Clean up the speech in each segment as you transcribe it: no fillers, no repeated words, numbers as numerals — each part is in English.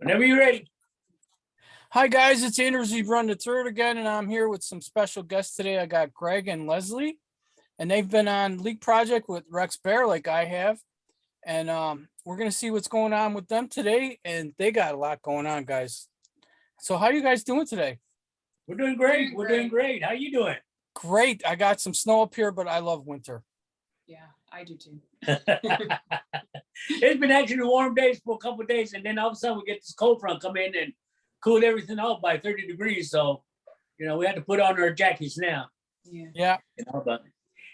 Whenever you're ready. Hi guys, it's Anders. We've run the third again, and I'm here with some special guests today. I got Greg and Lesley, and they've been on League Project with Rex Bear like I have. And we're gonna see what's going on with them today, and they got a lot going on, guys. So how you guys doing today? We're doing great. We're doing great. How you doing? Great. I got some snow up here, but I love winter. Yeah, I do too. It's been actually warm days for a couple of days, and then all of a sudden we get this cold front come in and cool everything off by 30 degrees. So, we had to put on our jackets now. Yeah. But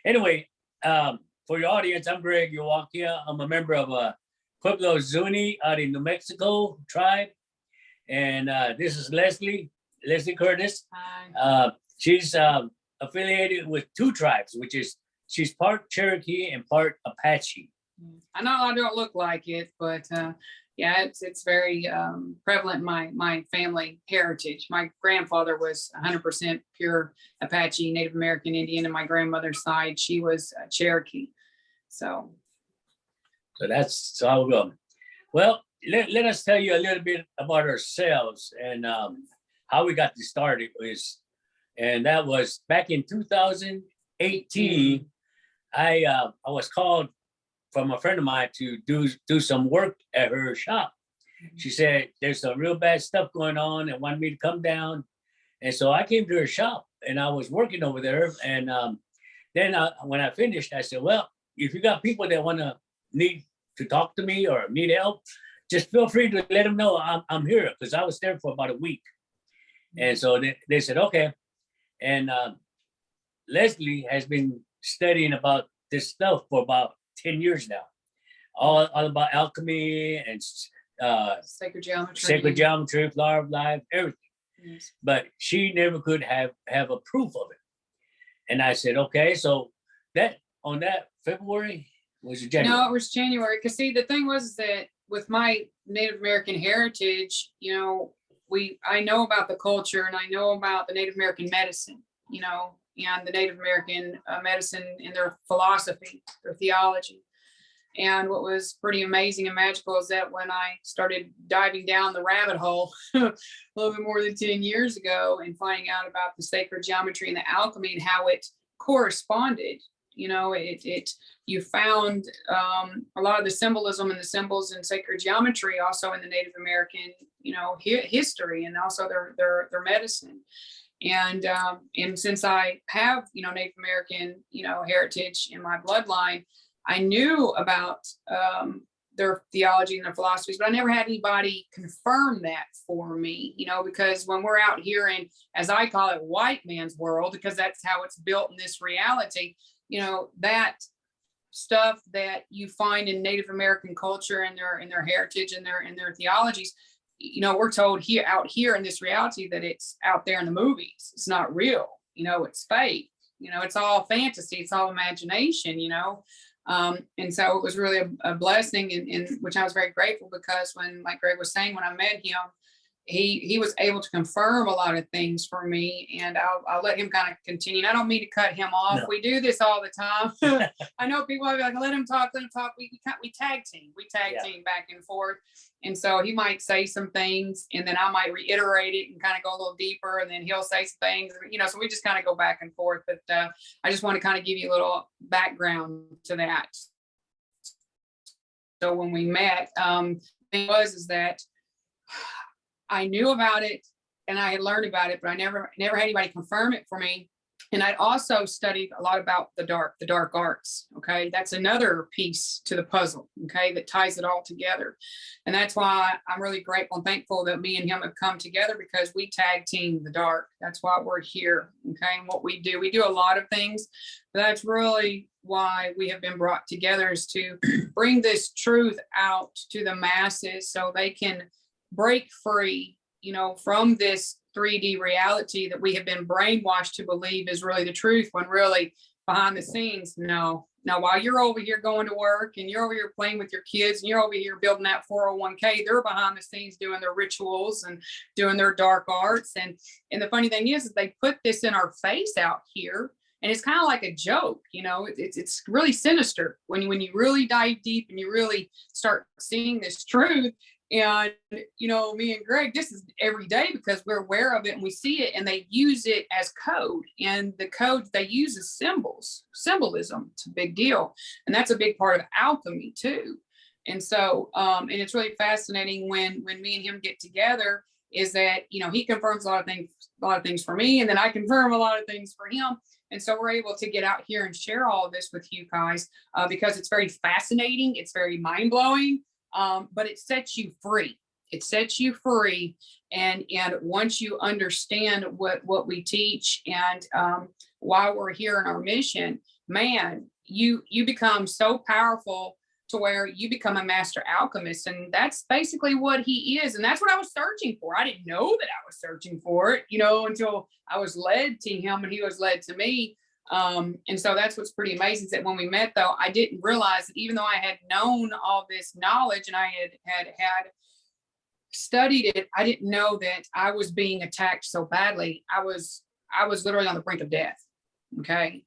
anyway, for your audience, I'm Greg Yawakia. I'm a member of Pueblo Zuni out in New Mexico tribe. And this is Lesley Curtis. Hi. She's affiliated with two tribes, which is she's part Cherokee and part Apache. I know I don't look like it, but yeah, it's very prevalent in my family heritage. My grandfather was 100% pure Apache, Native American Indian, and my grandmother's side, she was Cherokee. So that's how we go. Well, let us tell you a little bit about ourselves and how we got this started and that was back in 2018. I was called from a friend of mine to do some work at her shop. She said there's some real bad stuff going on and wanted me to come down. And so I came to her shop and I was working over there. And then when I finished, I said, well, if you got people that need to talk to me or need help, just feel free to let them know I'm here, because I was there for about a week. And so they said, okay. And Lesley has been studying about this stuff for about 10 years now, all about alchemy and sacred geometry, flower of life, everything. Yes. But she never could have a proof of it. And I said, okay, so on that February, was it January? No, it was January. Because see, the thing was that with my Native American heritage, I know about the culture and I know about the Native American medicine, and the Native American medicine and their philosophy, their theology. And what was pretty amazing and magical is that when I started diving down the rabbit hole a little bit more than 10 years ago and finding out about the sacred geometry and the alchemy and how it corresponded, you found a lot of the symbolism and the symbols in sacred geometry also in the Native American, history and also their medicine. And since I have, Native American, heritage in my bloodline, I knew about their theology and their philosophies, but I never had anybody confirm that for me, because when we're out here in, as I call it, white man's world, because that's how it's built in this reality, that stuff that you find in Native American culture and their heritage and their theologies, we're told out here in this reality that it's out there in the movies. It's not real, it's fake, it's all fantasy, it's all imagination, and so it was really a blessing, in which I was very grateful, because when, like Greg was saying, when I met him, he was able to confirm a lot of things for me, and I'll let him kind of continue. And I don't mean to cut him off. No. We do this all the time. I know people are like, let him talk. We tag team. We tag team back and forth. And so he might say some things, and then I might reiterate it and kind of go a little deeper, and then he'll say some things, so we just kind of go back and forth. But I just want to kind of give you a little background to that. So when we met, the thing is that I knew about it and I had learned about it, but I never had anybody confirm it for me. And I'd also studied a lot about the dark arts. Okay. That's another piece to the puzzle. Okay. That ties it all together. And that's why I'm really grateful and thankful that me and him have come together, because we tag team the dark. That's why we're here. Okay. And what we do a lot of things, but that's really why we have been brought together, is to bring this truth out to the masses so they can break free, from this 3D reality that we have been brainwashed to believe is really the truth, when really behind the scenes, no, while you're over here going to work and you're over here playing with your kids and you're over here building that 401k, they're behind the scenes doing their rituals and doing their dark arts. And the funny thing is they put this in our face out here, and it's kind of like a joke, it's really sinister when you really dive deep and you really start seeing this truth. And, me and Greg, this is every day because we're aware of it and we see it, and they use it as code. And the code they use is symbolism. It's a big deal. And that's a big part of alchemy too. And so, and it's really fascinating when me and him get together, is that, he confirms a lot of things for me, and then I confirm a lot of things for him. And so we're able to get out here and share all of this with you guys because it's very fascinating. It's very mind blowing. But it sets you free. It sets you free. And once you understand what we teach and why we're here in our mission, man, you become so powerful to where you become a master alchemist. And that's basically what he is. And that's what I was searching for. I didn't know that I was searching for it, until I was led to him and he was led to me. And so that's what's pretty amazing, is that when we met, though, I didn't realize that even though I had known all this knowledge and I had studied it, I didn't know that I was being attacked so badly. I was literally on the brink of death. Okay.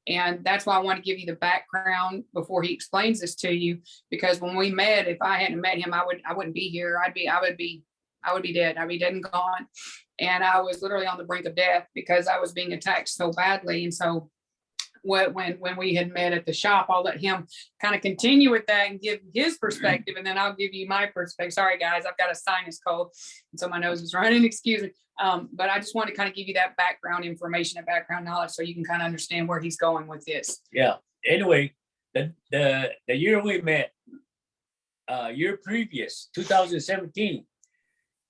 And that's why I want to give you the background before he explains this to you, because when we met, if I hadn't met him, I wouldn't be here. I would be dead. I'd be dead and gone. And I was literally on the brink of death because I was being attacked so badly. And so when we had met at the shop, I'll let him kind of continue with that and give his perspective, and then I'll give you my perspective. Sorry, guys, I've got a sinus cold, and so my nose is running. Excuse me. But I just want to kind of give you that background information and background knowledge so you can kind of understand where he's going with this. Yeah. Anyway, the year we met, year previous, 2017,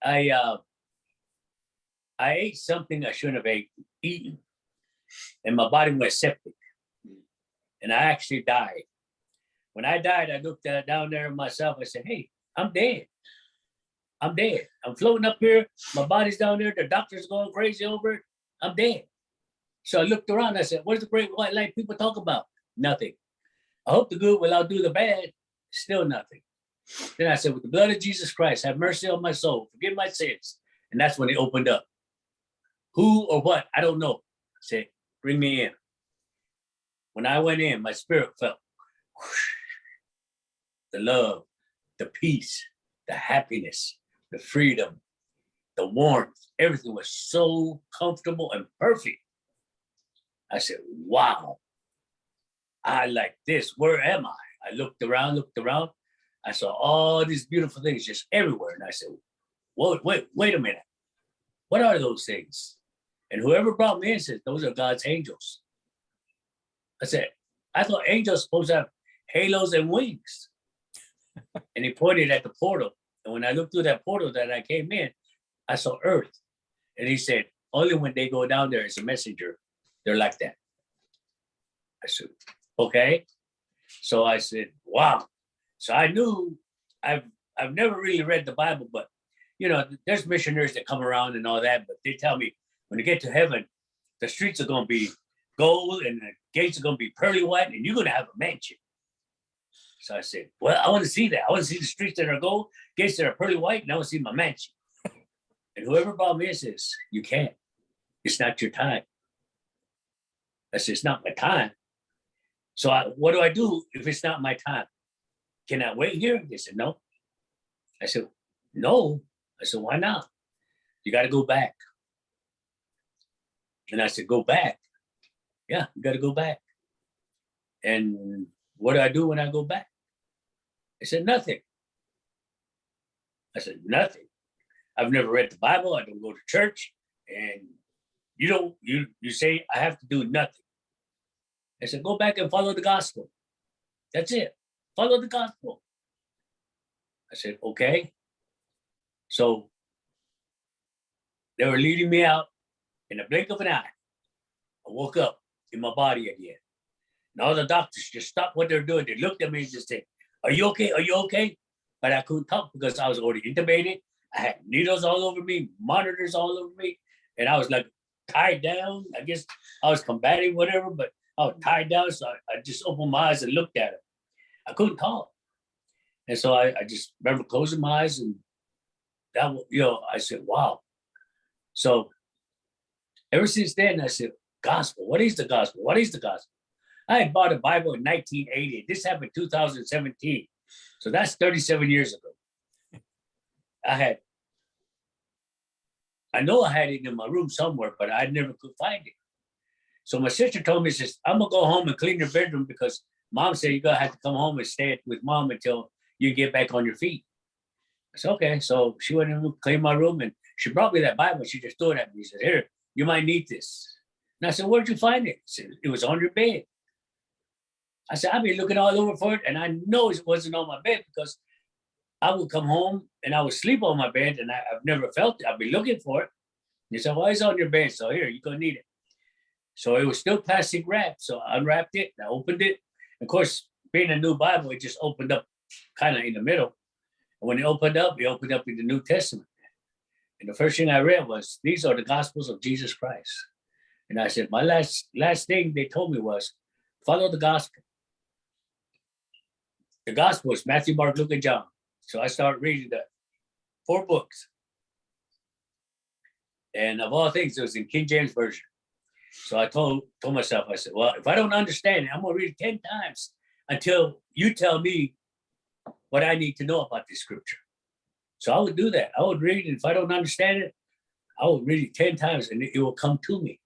I ate something I shouldn't have eaten, and my body went septic, and I actually died. When I died, I looked down there at myself. I said, "Hey, I'm dead. I'm dead. I'm floating up here. My body's down there. The doctor's going crazy over it. I'm dead." So I looked around. I said, "What's the great white light people talk about? Nothing. I hope the good will outdo the bad. Still nothing." Then I said, "With the blood of Jesus Christ, have mercy on my soul. Forgive my sins." And that's when it opened up. Who or what, I don't know. I said, "Bring me in." When I went in, my spirit felt the love, the peace, the happiness, the freedom, the warmth. Everything was so comfortable and perfect. I said, "Wow, I like this. Where am I?" I looked around. I saw all these beautiful things just everywhere. And I said, wait a minute. What are those things? And whoever brought me in said, "Those are God's angels." I said, "I thought angels supposed to have halos and wings." And he pointed at the portal. And when I looked through that portal that I came in, I saw Earth. And he said, "Only when they go down there as a messenger, they're like that." I said, "Okay." So I said, "Wow." So I knew I've never really read the Bible, but there's missionaries that come around and all that, but they tell me when you get to heaven, the streets are going to be gold and the gates are going to be pearly white and you're going to have a mansion. So I said, "Well, I want to see that. I want to see the streets that are gold, gates that are pearly white, and I want to see my mansion." And whoever brought me in says, "You can't. It's not your time." I said, "It's not my time. So what do I do if it's not my time? Can I wait here?" They said, "No." I said, "No." I said, "Why not?" "You got to go back." And I said, "Go back?" "Yeah, you got to go back." "And what do I do when I go back?" I said, "Nothing." I said, "Nothing. I've never read the Bible. I don't go to church. And you say I have to do nothing." I said, "Go back and follow the gospel. That's it. Follow the gospel." I said, "Okay." So they were leading me out. In the blink of an eye, I woke up in my body again. And all the doctors just stopped what they're doing. They looked at me and just said, "Are you okay? Are you okay?" But I couldn't talk because I was already intubated. I had needles all over me, monitors all over me. And I was like tied down. I guess I was combating whatever, but I was tied down. So I just opened my eyes and looked at it. I couldn't talk. And so I just remember closing my eyes and that, I said, "Wow." So ever since then, I said, "Gospel, what is the gospel? What is the gospel?" I had bought a Bible in 1980. This happened in 2017. So that's 37 years ago. I know I had it in my room somewhere, but I never could find it. So my sister told me, says, I'm gonna go home and clean your bedroom because mom said you're gonna have to come home and stay with mom until you get back on your feet. I said, okay. So she went and cleaned my room and she brought me that Bible. She just threw it at me. She said, here, you might need this. And I said, where'd you find it? She said, it was on your bed. I said, I've been looking all over for it, and I know it wasn't on my bed because I would come home and I would sleep on my bed, and I've never felt it. I've been looking for it. He said, well, it's on your bed, so here, you're going to need it. So it was still plastic wrapped, so I unwrapped it, and I opened it. Of course, being a new Bible, it just opened up kind of in the middle. And when it opened up in the New Testament. And the first thing I read was, these are the Gospels of Jesus Christ. And I said, my last thing they told me was, follow the gospel. The gospel is Matthew, Mark, Luke, and John. So I started reading the 4 books. And of all things, it was in King James Version. So I told myself, I said, well, if I don't understand it, I'm going to read it 10 times until you tell me what I need to know about this scripture. So I would do that. I would read it. If I don't understand it, I would read it 10 times and it will come to me.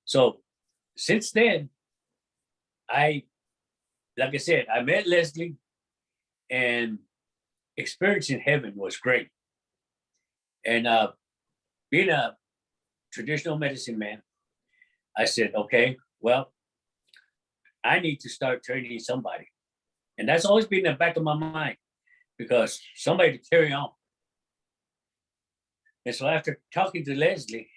So since then, like I said, I met Lesley, and experiencing heaven was great. And being a traditional medicine man, I said, okay, well, I need to start training somebody. And that's always been in the back of my mind, because somebody to carry on. And so after talking to Lesley,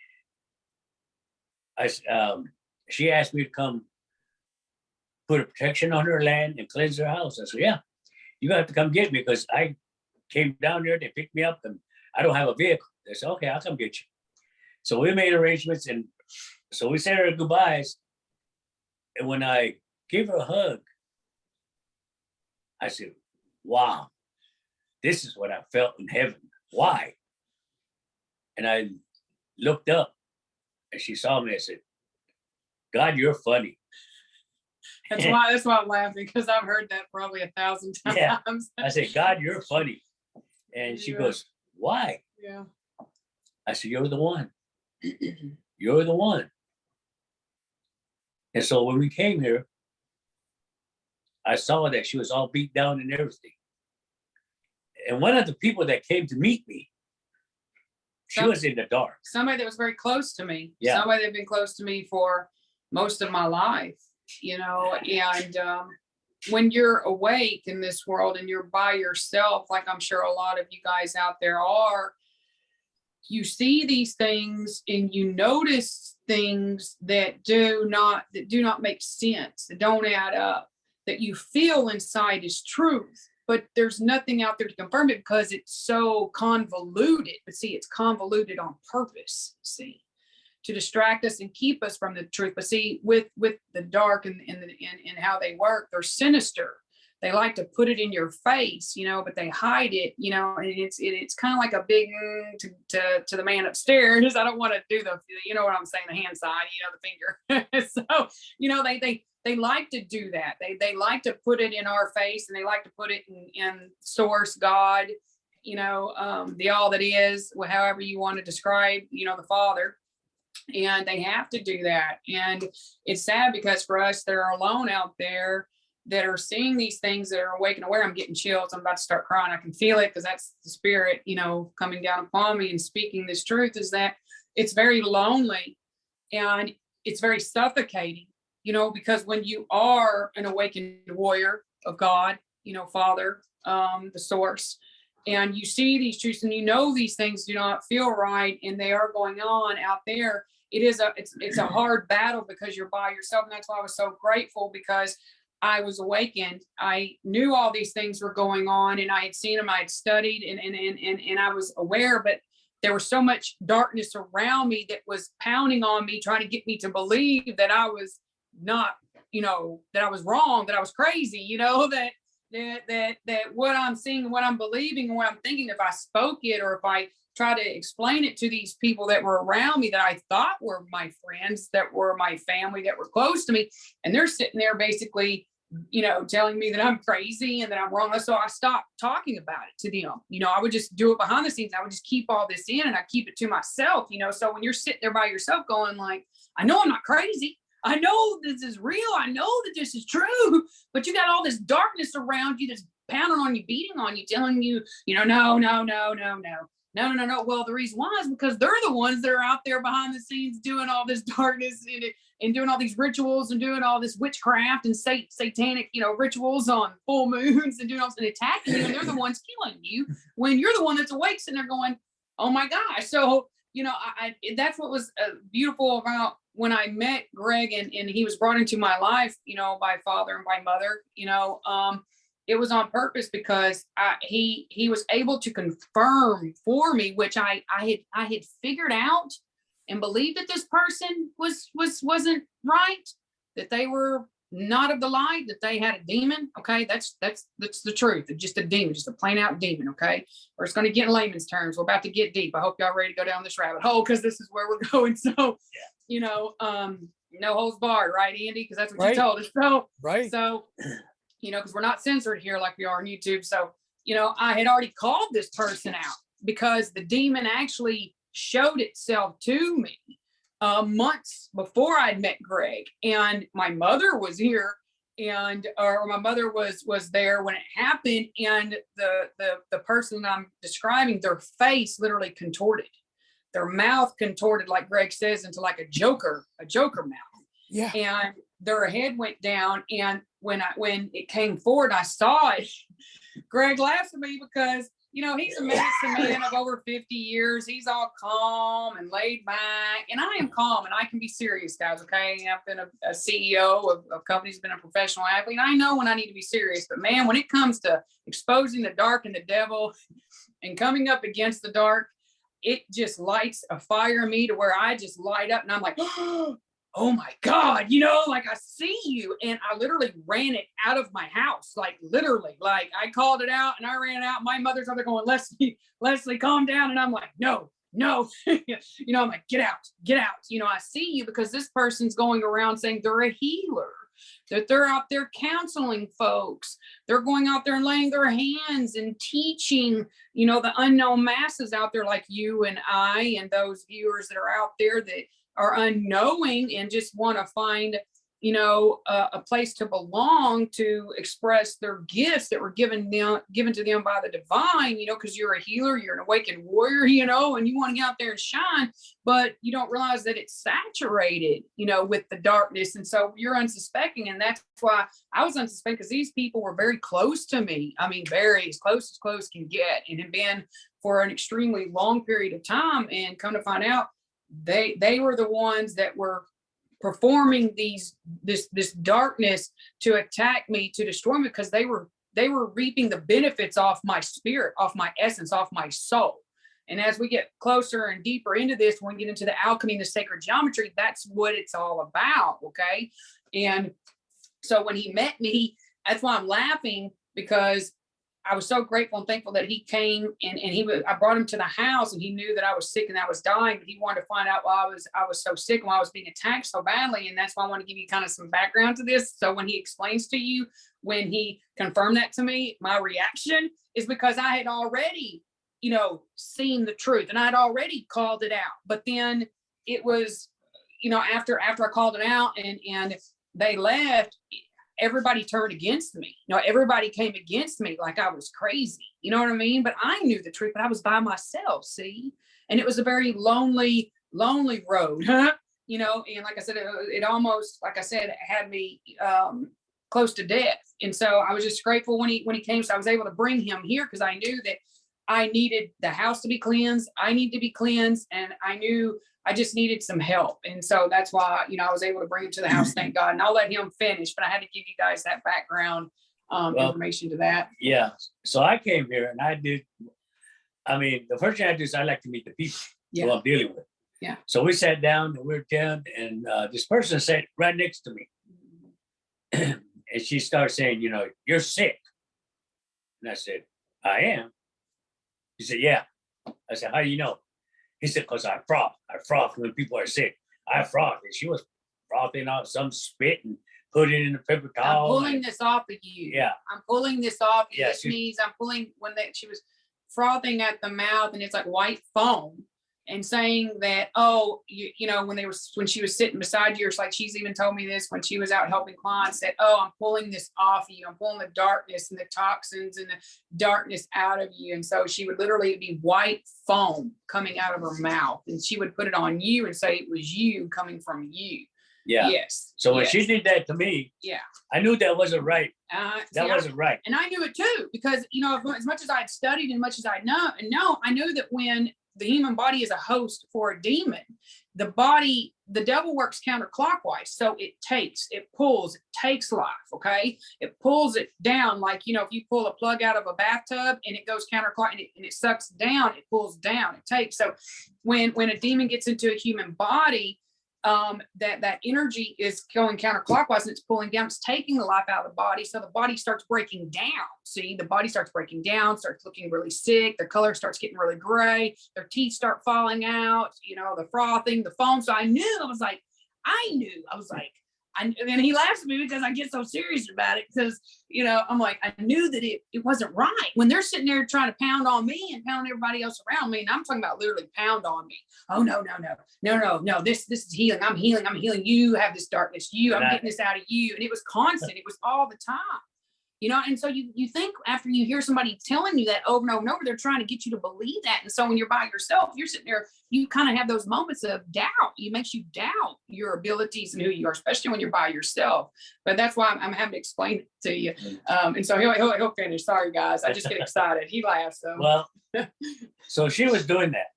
she asked me to come put a protection on her land and cleanse her house. I said, yeah, you're gonna have to come get me, because I came down there, they picked me up, and I don't have a vehicle. They said, okay, I'll come get you. So we made arrangements, and so we said our goodbyes. And when I gave her a hug, I said, wow, this is what I felt in heaven. Why? And I looked up and she saw me. I said, God, you're funny. That's why I'm laughing, because I've heard that probably 1,000 times. Yeah. I said, God, you're funny. And she goes, why? Yeah. I said, you're the one. You're the one. And so when we came here, I saw that she was all beat down and everything. And one of the people that came to meet me, she was in the dark. Somebody that was very close to me. Yeah. Somebody that had been close to me for most of my life, and when you're awake in this world and you're by yourself, like I'm sure a lot of you guys out there are, you see these things and you notice things that do not make sense, that don't add up, that you feel inside is truth, but there's nothing out there to confirm it because it's so convoluted. But see, it's convoluted on purpose, to distract us and keep us from the truth. But see, with the dark and how they work, they're sinister. They like to put it in your face, but they hide it, and it's kind of like a big to the man upstairs. I don't want to do the, what I'm saying, the hand sign, the finger. So, they like to do that. They like to put it in our face, and they like to put it in source, God, the all that is, however you want to describe, the Father. And they have to do that. And it's sad, because for us that are alone out there, that are seeing these things, that are awake and aware, I'm getting chills. I'm about to start crying. I can feel it, because that's the Spirit, coming down upon me and speaking this truth, is that it's very lonely and it's very suffocating, because when you are an awakened warrior of God, Father, the source, and you see these truths and these things do not feel right and they are going on out there, it's a hard battle, because you're by yourself. And that's why I was so grateful, because I was awakened. I knew all these things were going on, and I had seen them. I had studied, and I was aware, but there was so much darkness around me that was pounding on me, trying to get me to believe that I was not, that I was wrong, that I was crazy, that what I'm seeing, what I'm believing, and what I'm thinking, if I spoke it, or if I try to explain it to these people that were around me, that I thought were my friends, that were my family, that were close to me, and they're sitting there basically telling me that I'm crazy and that I'm wrong. So I stopped talking about it to them. I would just do it behind the scenes. I would just keep all this in and I keep it to myself, so when you're sitting there by yourself going like, I know I'm not crazy. I know this is real. I know that this is true, but you got all this darkness around you that's pounding on you, beating on you, telling you, no, no, no, no, no, no. Well, the reason why is because they're the ones that are out there behind the scenes doing all this darkness and doing all these rituals and doing all this witchcraft and satanic, rituals on full moons and doing all this and attacking you. And they're the ones killing you when you're the one that's awake sitting there going, oh my gosh. So, that's what was beautiful about when I met Greg and he was brought into my life, by father and by mother, it was on purpose because he was able to confirm for me, which I had figured out and believed that this person wasn't right, that they were not of the light, that they had a demon. Okay, that's the truth. Just a demon, just a plain out demon. Okay, we're just going to get in layman's terms. We're about to get deep. I hope y'all ready to go down this rabbit hole because this is where we're going. So, no holds barred, right, Andy? Because that's what you told us. So, Right. So, because we're not censored here like we are on YouTube. So, I had already called this person out because the demon actually showed itself to me months before I'd met Greg, and my mother was here, or my mother was there when it happened, and the person I'm describing, their face literally contorted, their mouth contorted, like Greg says, into like a Joker mouth. Yeah. And their head went down, and when it came forward, I saw it. Greg laughs at me because he's a medicine man of over 50 years. He's all calm and laid back. And I am calm and I can be serious, guys. Okay. I've been a CEO of companies, been a professional athlete. I know when I need to be serious, but man, when it comes to exposing the dark and the devil and coming up against the dark, it just lights a fire in me to where I just light up and I'm like, oh my God, like I see you. And I literally ran it out of my house. Like literally, like I called it out and I ran it out. My mother's out there going, Lesley, calm down. And I'm like, no. I'm like, get out. I see you because this person's going around saying they're a healer, that they're out there counseling folks. They're going out there and laying their hands and teaching, the unknown masses out there like you and I and those viewers that are out there that are unknowing and just want to find, a place to belong, to express their gifts that were given to them by the divine, because you're a healer, you're an awakened warrior, and you want to get out there and shine, but you don't realize that it's saturated, with the darkness. And so you're unsuspecting. And that's why I was unsuspecting, because these people were very close to me. I mean, very as close can get, and have been for an extremely long period of time. And come to find out, they were the ones that were performing this darkness to attack me, to destroy me, because they were reaping the benefits off my spirit, off my essence, off my soul. And as we get closer and deeper into this, when we get into the alchemy and the sacred geometry, that's what it's all about. Okay. And so when he met me, that's why I'm laughing, because I was so grateful and thankful that he came and I brought him to the house, and he knew that I was sick and I was dying, but he wanted to find out why I was so sick and why I was being attacked so badly. And that's why I want to give you kind of some background to this. So when he explains to you, when he confirmed that to me, my reaction is because I had already, seen the truth and I'd already called it out. But then it was, after I called it out and they left, everybody turned against me. Everybody came against me like I was crazy. You know what I mean? But I knew the truth, but I was by myself, see? And it was a very lonely road, and like I said, it almost, like I said, it had me close to death. And so I was just grateful when he came. So I was able to bring him here because I knew that I needed the house to be cleansed. I need to be cleansed. And I knew I just needed some help. And so that's why, I was able to bring him to the house, thank God. And I'll let him finish, but I had to give you guys that background information to that. Yeah. So I came here and the first thing I do is I like to meet the people who I'm dealing with. Yeah. So we sat down and we were down, and this person sat right next to me. And she started saying, you're sick. And I said, I am. He said, yeah. I said, how do you know? He said, because I froth when people are sick. I froth. And she was frothing out some spit and put it in a paper I'm towel. pulling this off of you. Yeah. I'm pulling this off. Yeah, This means I'm pulling she was frothing at the mouth and it's like white foam and saying that, oh, you know, when she was sitting beside you, it's like she's even told me this when she was out helping clients, said, oh, I'm pulling this off of you. I'm pulling the darkness and the toxins and the darkness out of you. And so she would literally be white foam coming out of her mouth and she would put it on you and say it was you coming from you. Yeah. Yes. So when yes. she did that to me, yeah, I knew that wasn't right. That wasn't right. And I knew it too, because, you know, as much as I'd studied and much as I know, I knew that when the human body is a host for a demon, the devil works counterclockwise. So it pulls, it takes life. Okay. It pulls it down. Like, you know, if you pull a plug out of a bathtub and it goes counterclockwise and it sucks down, it pulls down, it takes. So when a demon gets into a human body, that energy is going counterclockwise and it's pulling down, it's taking the life out of the body. So the body starts breaking down. See, the body starts breaking down, starts looking really sick. Their color starts getting really gray. Their teeth start falling out, you know, the frothing, the foam. So I was like, and he laughs at me because I get so serious about it because, you know, I'm like, I knew that it wasn't right when they're sitting there trying to pound on me and pound everybody else around me. And I'm talking about literally pound on me. Oh, no. This is healing. I'm healing. You have this darkness. I'm getting this out of you. And it was constant. It was all the time. You know, and so you think after you hear somebody telling you that over and over and over, they're trying to get you to believe that. And so when you're by yourself, you're sitting there, you kind of have those moments of doubt. It makes you doubt your abilities and who you are, especially when you're by yourself. But that's why I'm having to explain it to you. And so he'll finish. Sorry, guys. I just get excited. He laughs. So. Well, so she was doing that.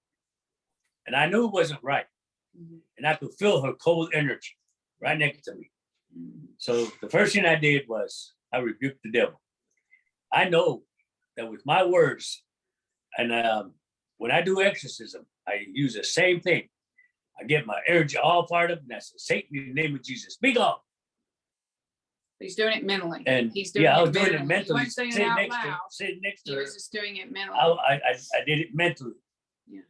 And I knew it wasn't right. And I could feel her cold energy right next to me. So the first thing I did was I rebuked the devil. I know that with my words, and when I do exorcism, I use the same thing. I get my energy all fired up, and I say, Satan, in the name of Jesus, be gone. He's doing it mentally. And he's doing I it was doing mentally. it mentally. He wasn't saying it out loud. Sitting next to He her. was just doing it mentally. I did it mentally. Yeah.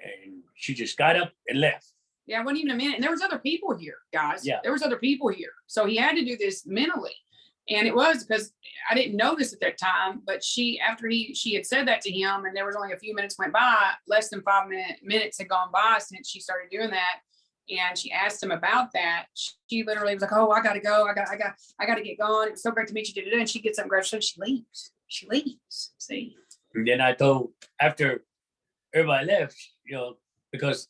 And she just got up and left. Yeah, it wasn't even a minute. And there was other people here, guys. Yeah. There was other people here. So he had to do this mentally. And it was because I didn't know this at that time, but she had said that to him and there was only a few minutes went by, less than 5 minutes had gone by since she started doing that. And she asked him about that. She literally was like, oh, I got to go. I got to get going. It was so great to meet you. And she gets up and grabs her and she leaves. See? And then I told, after everybody left, you know, because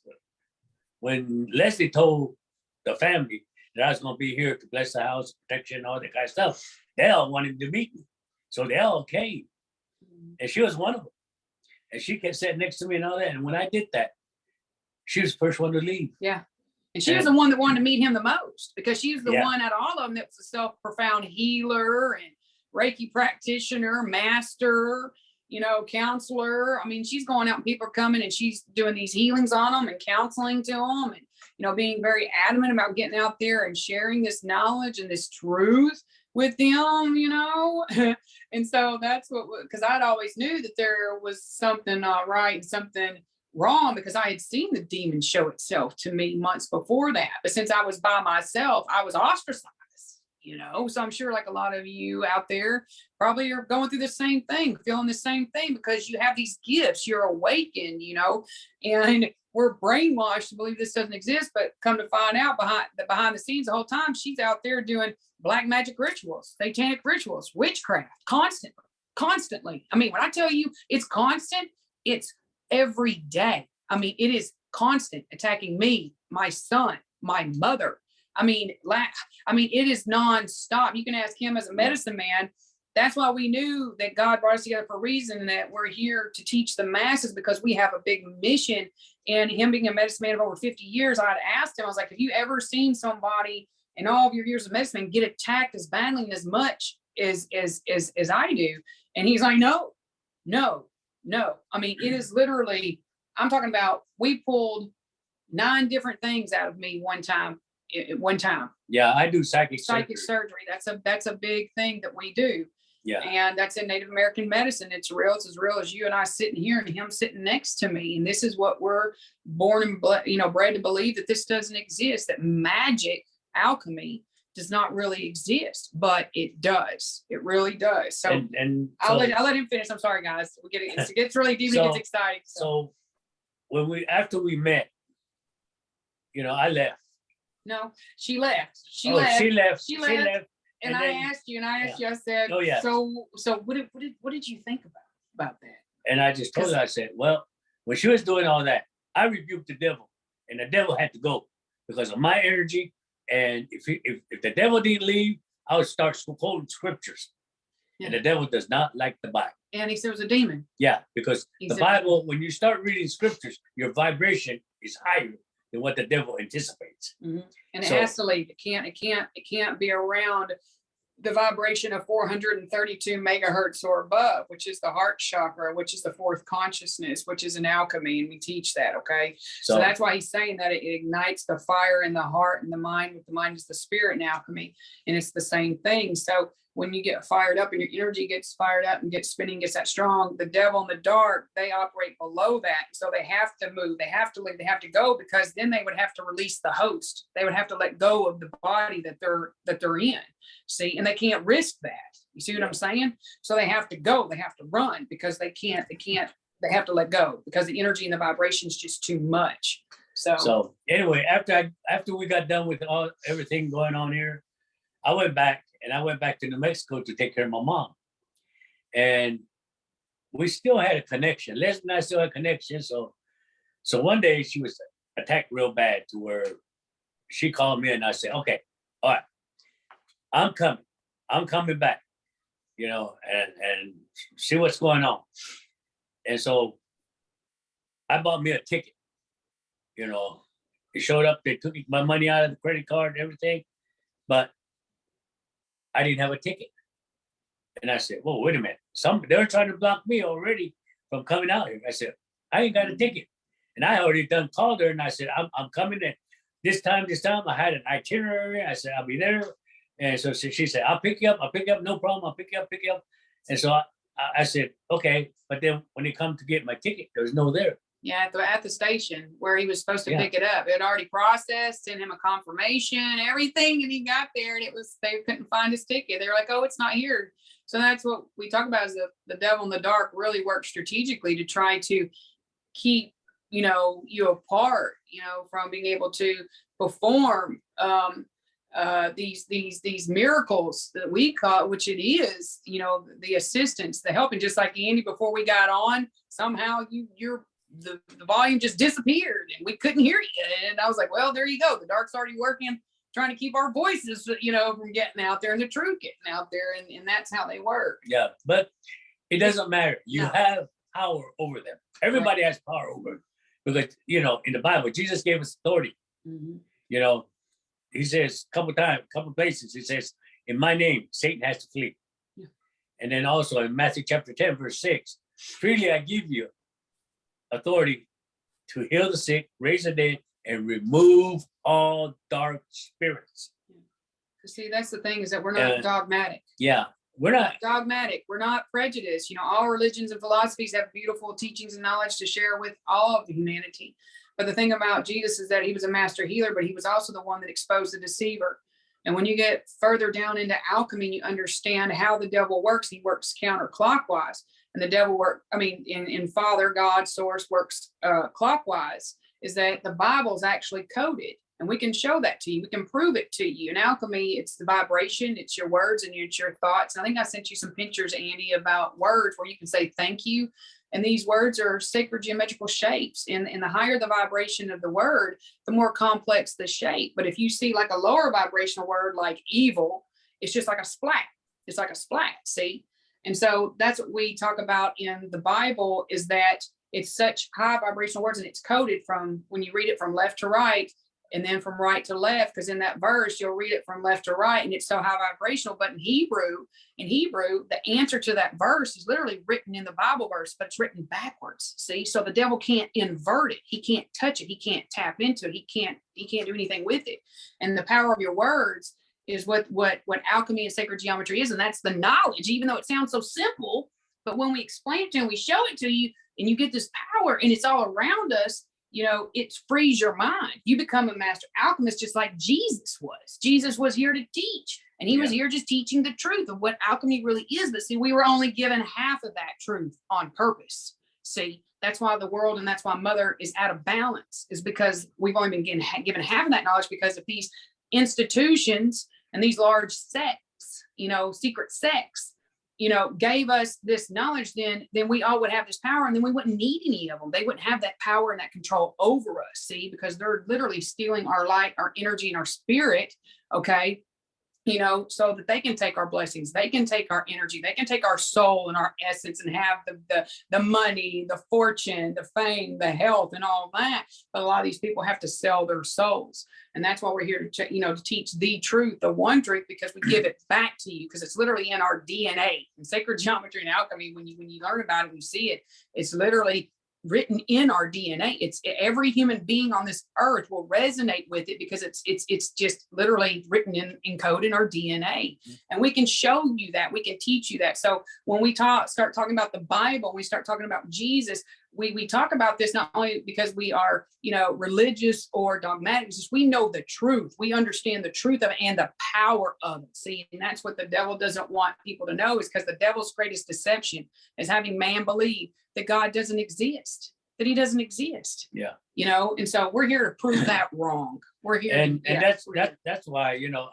when Lesley told the family that I was going to be here to bless the house, protection, all that kind of stuff, they all wanted to meet me. So they all came. And she was one of them. And she kept sitting next to me and all that. And when I did that, she was the first one to leave. Yeah. And she was the one that wanted to meet him the most because she was the one out of all of them that was a self-profound healer and Reiki practitioner, master, you know, counselor. I mean, she's going out and people are coming and she's doing these healings on them and counseling to them and, you know, being very adamant about getting out there and sharing this knowledge and this truth with them, you know. And so that's because I'd always knew that there was something not right and something wrong because I had seen the demon show itself to me months before that. But since I was by myself, I was ostracized. You know, so I'm sure like a lot of you out there probably are going through the same thing, feeling the same thing because you have these gifts, you're awakened, you know, and we're brainwashed to believe this doesn't exist, but come to find out behind the scenes the whole time, she's out there doing black magic rituals, satanic rituals, witchcraft, constantly. I mean, when I tell you it's constant, it's every day. I mean, it is constant attacking me, my son, my mother. I mean, it is nonstop. You can ask him as a medicine man. That's why we knew that God brought us together for a reason and that we're here to teach the masses because we have a big mission. And him being a medicine man of over 50 years, I'd asked him, I was like, have you ever seen somebody in all of your years of medicine get attacked as badly and as much as I do? And he's like, no. I mean, it is literally, I'm talking about, we pulled 9 different things out of me one time. Yeah, I do psychic surgery. That's a big thing that we do. Yeah. And that's in Native American medicine. It's real. It's as real as you and I sitting here and him sitting next to me. And this is what we're born and bred to believe, that this doesn't exist, that magic, alchemy does not really exist, but it does. It really does. So and I'll so, let him finish. I'm sorry, guys. It gets really deep and it gets exciting. So when after we met, I left. No, she left. She She left. left. And I asked you, I said, Oh, yeah. So what did you think about that? And I just told her, I said, well, when she was doing all that, I rebuked the devil, and the devil had to go because of my energy. And if the devil didn't leave, I would start quoting scriptures. And the devil does not like the Bible. And he said it was a demon. Yeah, because the Bible, when you start reading scriptures, your vibration is higher than what the devil anticipates. Mm-hmm. And it has to leave. It can't be around the vibration of 432 megahertz or above, which is the heart chakra, which is the fourth consciousness, which is an alchemy, and we teach that. Okay, so that's why he's saying that it ignites the fire in the heart and the mind. With the mind is the spirit in alchemy, and it's the same thing. So when you get fired up and your energy gets fired up and gets spinning, gets that strong, the devil in the dark, they operate below that. So they have to move, they have to leave, they have to go, because then they would have to release the host. They would have to let go of the body that they're in. See, and they can't risk that. You see what I'm saying? So they have to go, they have to run, because they they have to let go, because the energy and the vibration is just too much. So anyway, after we got done with everything going on here, I went back to New Mexico to take care of my mom. And we still had a connection. Lesley and I still had a connection. So one day she was attacked real bad to where she called me and I said, okay, all right, I'm coming back, and see what's going on. And so I bought me a ticket. It showed up, they took my money out of the credit card and everything, but I didn't have a ticket. And I said, well, wait a minute. They're trying to block me already from coming out here. I said, I ain't got a ticket. And I already called her and I said, I'm coming in. This time, I had an itinerary. I said, I'll be there. And so she said, I'll pick you up, no problem. I'll pick you up. And so I said, okay. But then when they come to get my ticket, there was no there. Yeah, at the station where he was supposed to pick it up. It had already processed, sent him a confirmation, everything, and he got there and they couldn't find his ticket. They were like, oh, it's not here. So that's what we talk about, is the devil in the dark really works strategically to try to keep, you apart, from being able to perform these miracles that we call, which it is, the assistance, the helping. Just like Andy, before we got on, somehow the volume just disappeared and we couldn't hear you. And I was like, well, there you go. The dark's already working, trying to keep our voices, from getting out there and the truth getting out there. And that's how they work. Yeah, but it doesn't matter. You have power over them. Everybody has power over them. Because, in the Bible, Jesus gave us authority. Mm-hmm. He says a couple places, he says, in my name, Satan has to flee. Yeah. And then also in Matthew chapter 10, verse 6, freely I give you authority to heal the sick, raise the dead, and remove all dark spirits. See, that's the thing, is that we're not dogmatic. Yeah, we're not dogmatic. We're not prejudiced. All religions and philosophies have beautiful teachings and knowledge to share with all of humanity. But the thing about Jesus is that he was a master healer, but he was also the one that exposed the deceiver. And when you get further down into alchemy, you understand how the devil works. He works counterclockwise. And the devil in Father, God, Source works clockwise, is that the Bible is actually coded. And we can show that to you. We can prove it to you. In alchemy, it's the vibration, it's your words, and it's your thoughts. And I think I sent you some pictures, Andy, about words where you can say thank you. And these words are sacred geometrical shapes. And the higher the vibration of the word, the more complex the shape. But if you see like a lower vibrational word like evil, it's just like a splat. It's like a splat, see? And so that's what we talk about in the Bible, is that it's such high vibrational words, and it's coded from, when you read it from left to right, and then from right to left, because in that verse, you'll read it from left to right, and it's so high vibrational. But in Hebrew, the answer to that verse is literally written in the Bible verse, but it's written backwards. See, so the devil can't invert it. He can't touch it. He can't tap into it. He can't do anything with it. And the power of your words is what alchemy and sacred geometry is. And that's the knowledge, even though it sounds so simple, but when we explain it to you and we show it to you, and you get this power, and it's all around us, you know, it frees your mind. You become a master alchemist, just like Jesus was. Jesus was here to teach, and he was here just teaching the truth of what alchemy really is. But see, we were only given half of that truth on purpose. See, that's why the world, and that's why Mother is out of balance, is because we've only been given half of that knowledge because of these institutions and these large sects, you know, secret sects, you know, gave us this knowledge. Then we all would have this power, and then we wouldn't need any of them. They wouldn't have that power and that control over us. See, because they're literally stealing our light, our energy, and our spirit. Okay. You know, so that they can take our blessings, they can take our energy, they can take our soul and our essence and have the money, the fortune, the fame, the health, and all that. But a lot of these people have to sell their souls. And that's why we're here to, you know, to teach the truth, the one truth, because we give it back to you, because it's literally in our DNA. In sacred geometry and alchemy, when you learn about it, you see it, it's literally written in our DNA. It's every human being on this earth will resonate with it, because it's just literally written in code in our DNA. And we can show you that, we can teach you that. So when we start talking about the Bible, we start talking about Jesus, we talk about this not only because we are, you know, religious or dogmatic, just we know the truth. We understand the truth of it and the power of it. See, and that's what the devil doesn't want people to know, is because the devil's greatest deception is having man believe that God doesn't exist, that he doesn't exist. Yeah. You know, and so we're here to prove that wrong. We're here. And that's why, you know,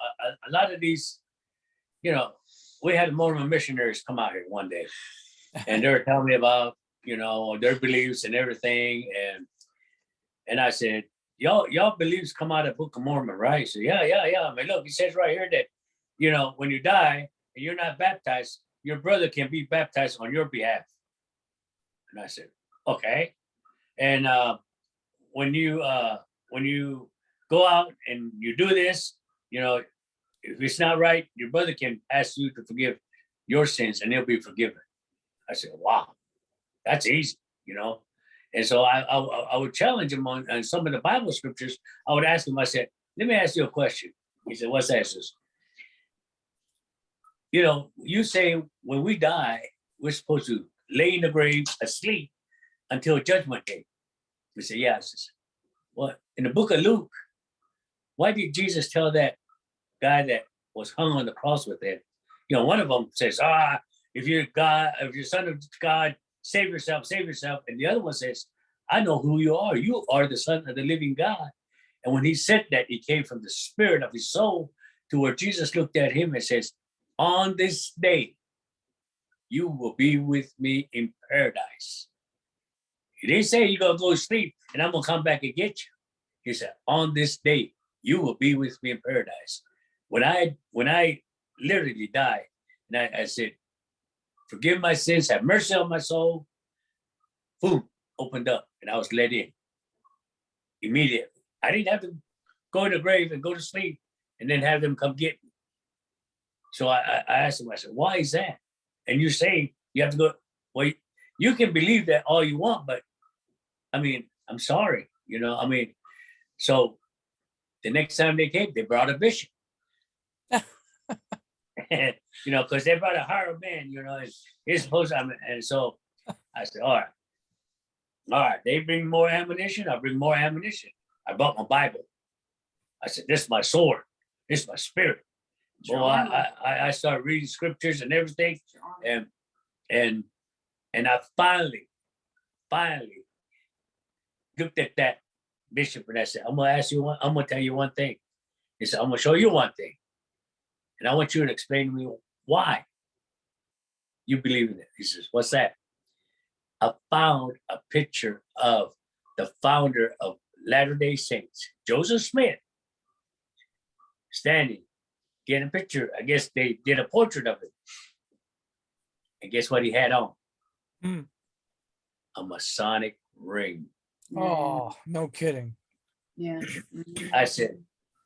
a lot of these, you know, we had Mormon missionaries come out here one day, and they were telling me about, you know, their beliefs and everything. And I said, y'all beliefs come out of the Book of Mormon, right? So yeah. I mean, look, it says right here that, you know, when you die and you're not baptized, your brother can be baptized on your behalf. And I said, okay. And when you go out and you do this, you know, if it's not right, your brother can ask you to forgive your sins, and they'll be forgiven. I said, wow, that's easy, you know. And so I would challenge him on some of the Bible scriptures. I would ask him, I said, let me ask you a question. He said, what's that? I says, you know, you say when we die, we're supposed to lay in the grave asleep until judgment day. We say, yeah. I says, well, in the book of Luke, why did Jesus tell that guy that was hung on the cross with him? You know, one of them says, if you're God, if you're son of God, save yourself. And the other one says, I know who you are. You are the son of the living God. And when he said that, he came from the spirit of his soul to where Jesus looked at him and says, on this day, you will be with me in paradise. He didn't say you're going to go to sleep and I'm going to come back and get you. He said, on this day, you will be with me in paradise. When I literally died, and I said, forgive my sins, have mercy on my soul, boom, opened up, and I was let in immediately. I didn't have to go to the grave and go to sleep and then have them come get me. So I asked him, I said, why is that? And you say you have to go, well, you can believe that all you want, but I mean, I'm sorry, you know, I mean, so the next time they came, they brought a bishop. You know, because they brought a hired man, you know, and he's supposed to, and so I said, all right, they bring more ammunition, I bring more ammunition. I brought my Bible. I said, this is my sword, this is my spirit. So I started reading scriptures and everything, and I finally looked at that bishop and I said, I'm gonna tell you one thing. He said, I'm gonna show you one thing. And I want you to explain to me why you believe in it. He says, what's that? I found a picture of the founder of Latter-day Saints, Joseph Smith, standing, getting a picture. I guess they did a portrait of him. And guess what he had on? A Masonic ring. Oh, no kidding. Yeah. I said,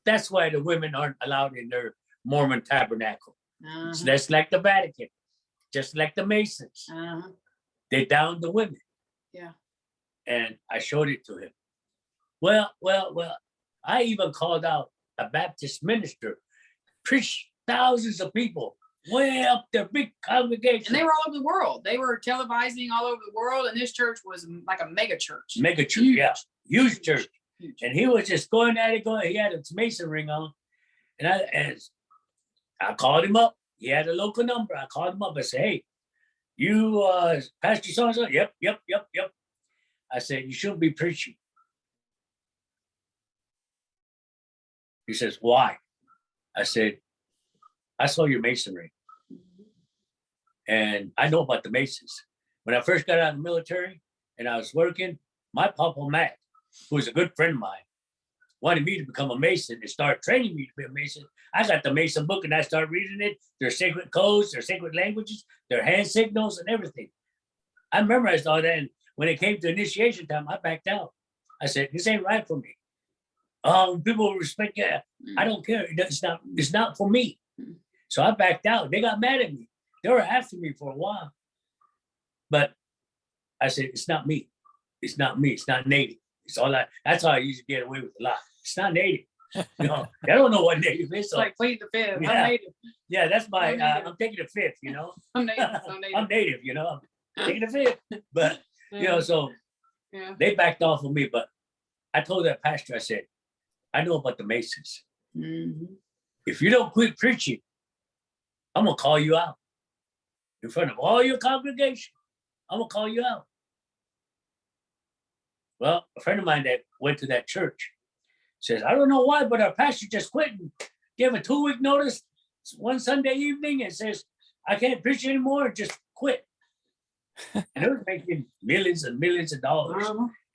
that's why the women aren't allowed in their Mormon tabernacle. It's just like the Vatican, just like the Masons. They downed the women. Yeah. And I showed it to him. Well, I even called out a Baptist minister, preached thousands of people, way up there, big congregation. And they were all over the world. They were televising all over the world, and this church was like a mega church. Mega church, yeah. huge church. Huge. And he was just going at it, he had a Mason ring on. And I called him up. He had a local number. I called him up. I said, hey, you Pastor so-and-so? Yep. I said, you shouldn't be preaching. He says, why? I said, I saw your masonry. And I know about the Masons. When I first got out of the military and I was working, my Papa Matt, who was a good friend of mine, wanted me to become a Mason and start training me to be a Mason. I got the Mason book and I started reading it, their sacred codes, their sacred languages, their hand signals and everything. I memorized all that. And when it came to initiation time, I backed out. I said, this ain't right for me. People respect that. I don't care. It's not for me. So I backed out. They got mad at me. They were after me for a while. But I said, it's not me. It's not me. It's not native. That's how I used to get away with a lot. It's not native. They don't know what native is. It's like plead the fifth. Yeah. I'm native. Yeah, that's my, I'm I'm taking the fifth, I'm native. I'm native, I'm taking the fifth. But, so Yeah. they backed off of me. But I told that pastor, I said, I know about the Masons. Mhm. If you don't quit preaching, I'm going to call you out in front of all your congregation. I'm going to call you out. Well, a friend of mine that went to that church says, I don't know why, but our pastor just quit and gave a 2-week notice one Sunday evening and says, I can't preach anymore, just quit. And they were making millions and millions of dollars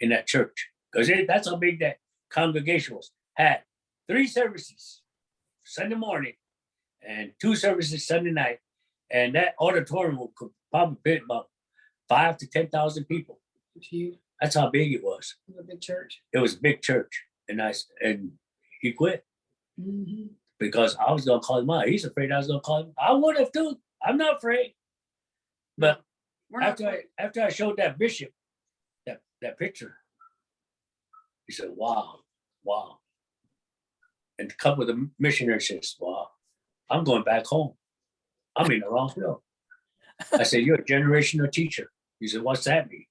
in that church because that's how big that congregation was. Had 3 services Sunday morning and 2 services Sunday night. And that auditorium could probably fit about 5,000 to 10,000 people. It's huge. That's how big it was. It was a big church. It was a big church. And he quit because I was going to call him out. He's afraid I was going to call him. I would have too. I'm not afraid. But after I showed that bishop that picture, he said, wow. And a couple of the missionaries says, wow, I'm going back home. I'm in the wrong field. I said, you're a generational teacher. He said, what's that mean?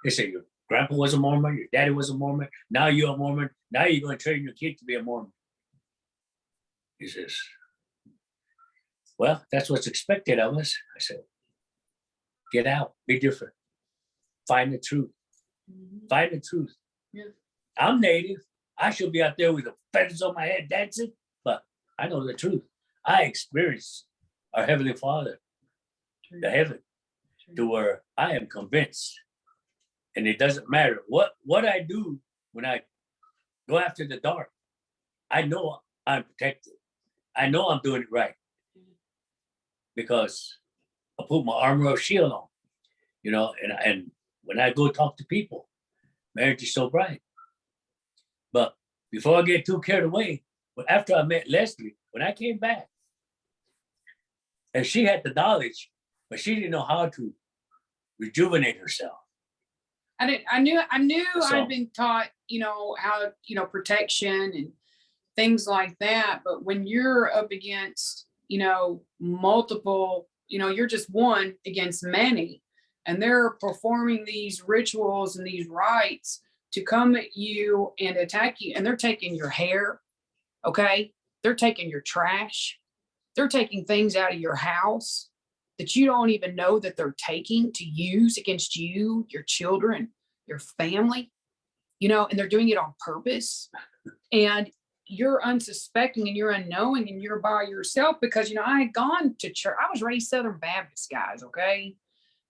He said, your grandpa was a Mormon, your daddy was a Mormon, now you're a Mormon, now you're going to train your kid to be a Mormon. He says, well, that's what's expected of us. I said, get out, be different, find the truth. Find the truth. Yeah. I'm native. I should be out there with the feathers on my head dancing, but I know the truth. I experienced our Heavenly Father, the heaven, to where I am convinced. And it doesn't matter what I do when I go after the dark. I know I'm protected. I know I'm doing it right. Because I put my armor of shield on, and when I go talk to people, marriage is so bright. But before I get too carried away, but after I met Lesley, when I came back, and she had the knowledge, but she didn't know how to rejuvenate herself. I knew So- I'd been taught, how, protection and things like that. But when you're up against, multiple, you're just one against many, and they're performing these rituals and these rites to come at you and attack you. And they're taking your hair. Okay. They're taking your trash. They're taking things out of your house that you don't even know that they're taking to use against you, your children, your family, and they're doing it on purpose. And you're unsuspecting and you're unknowing and you're by yourself because, I had gone to church. I was raised Southern Baptist, guys. Okay.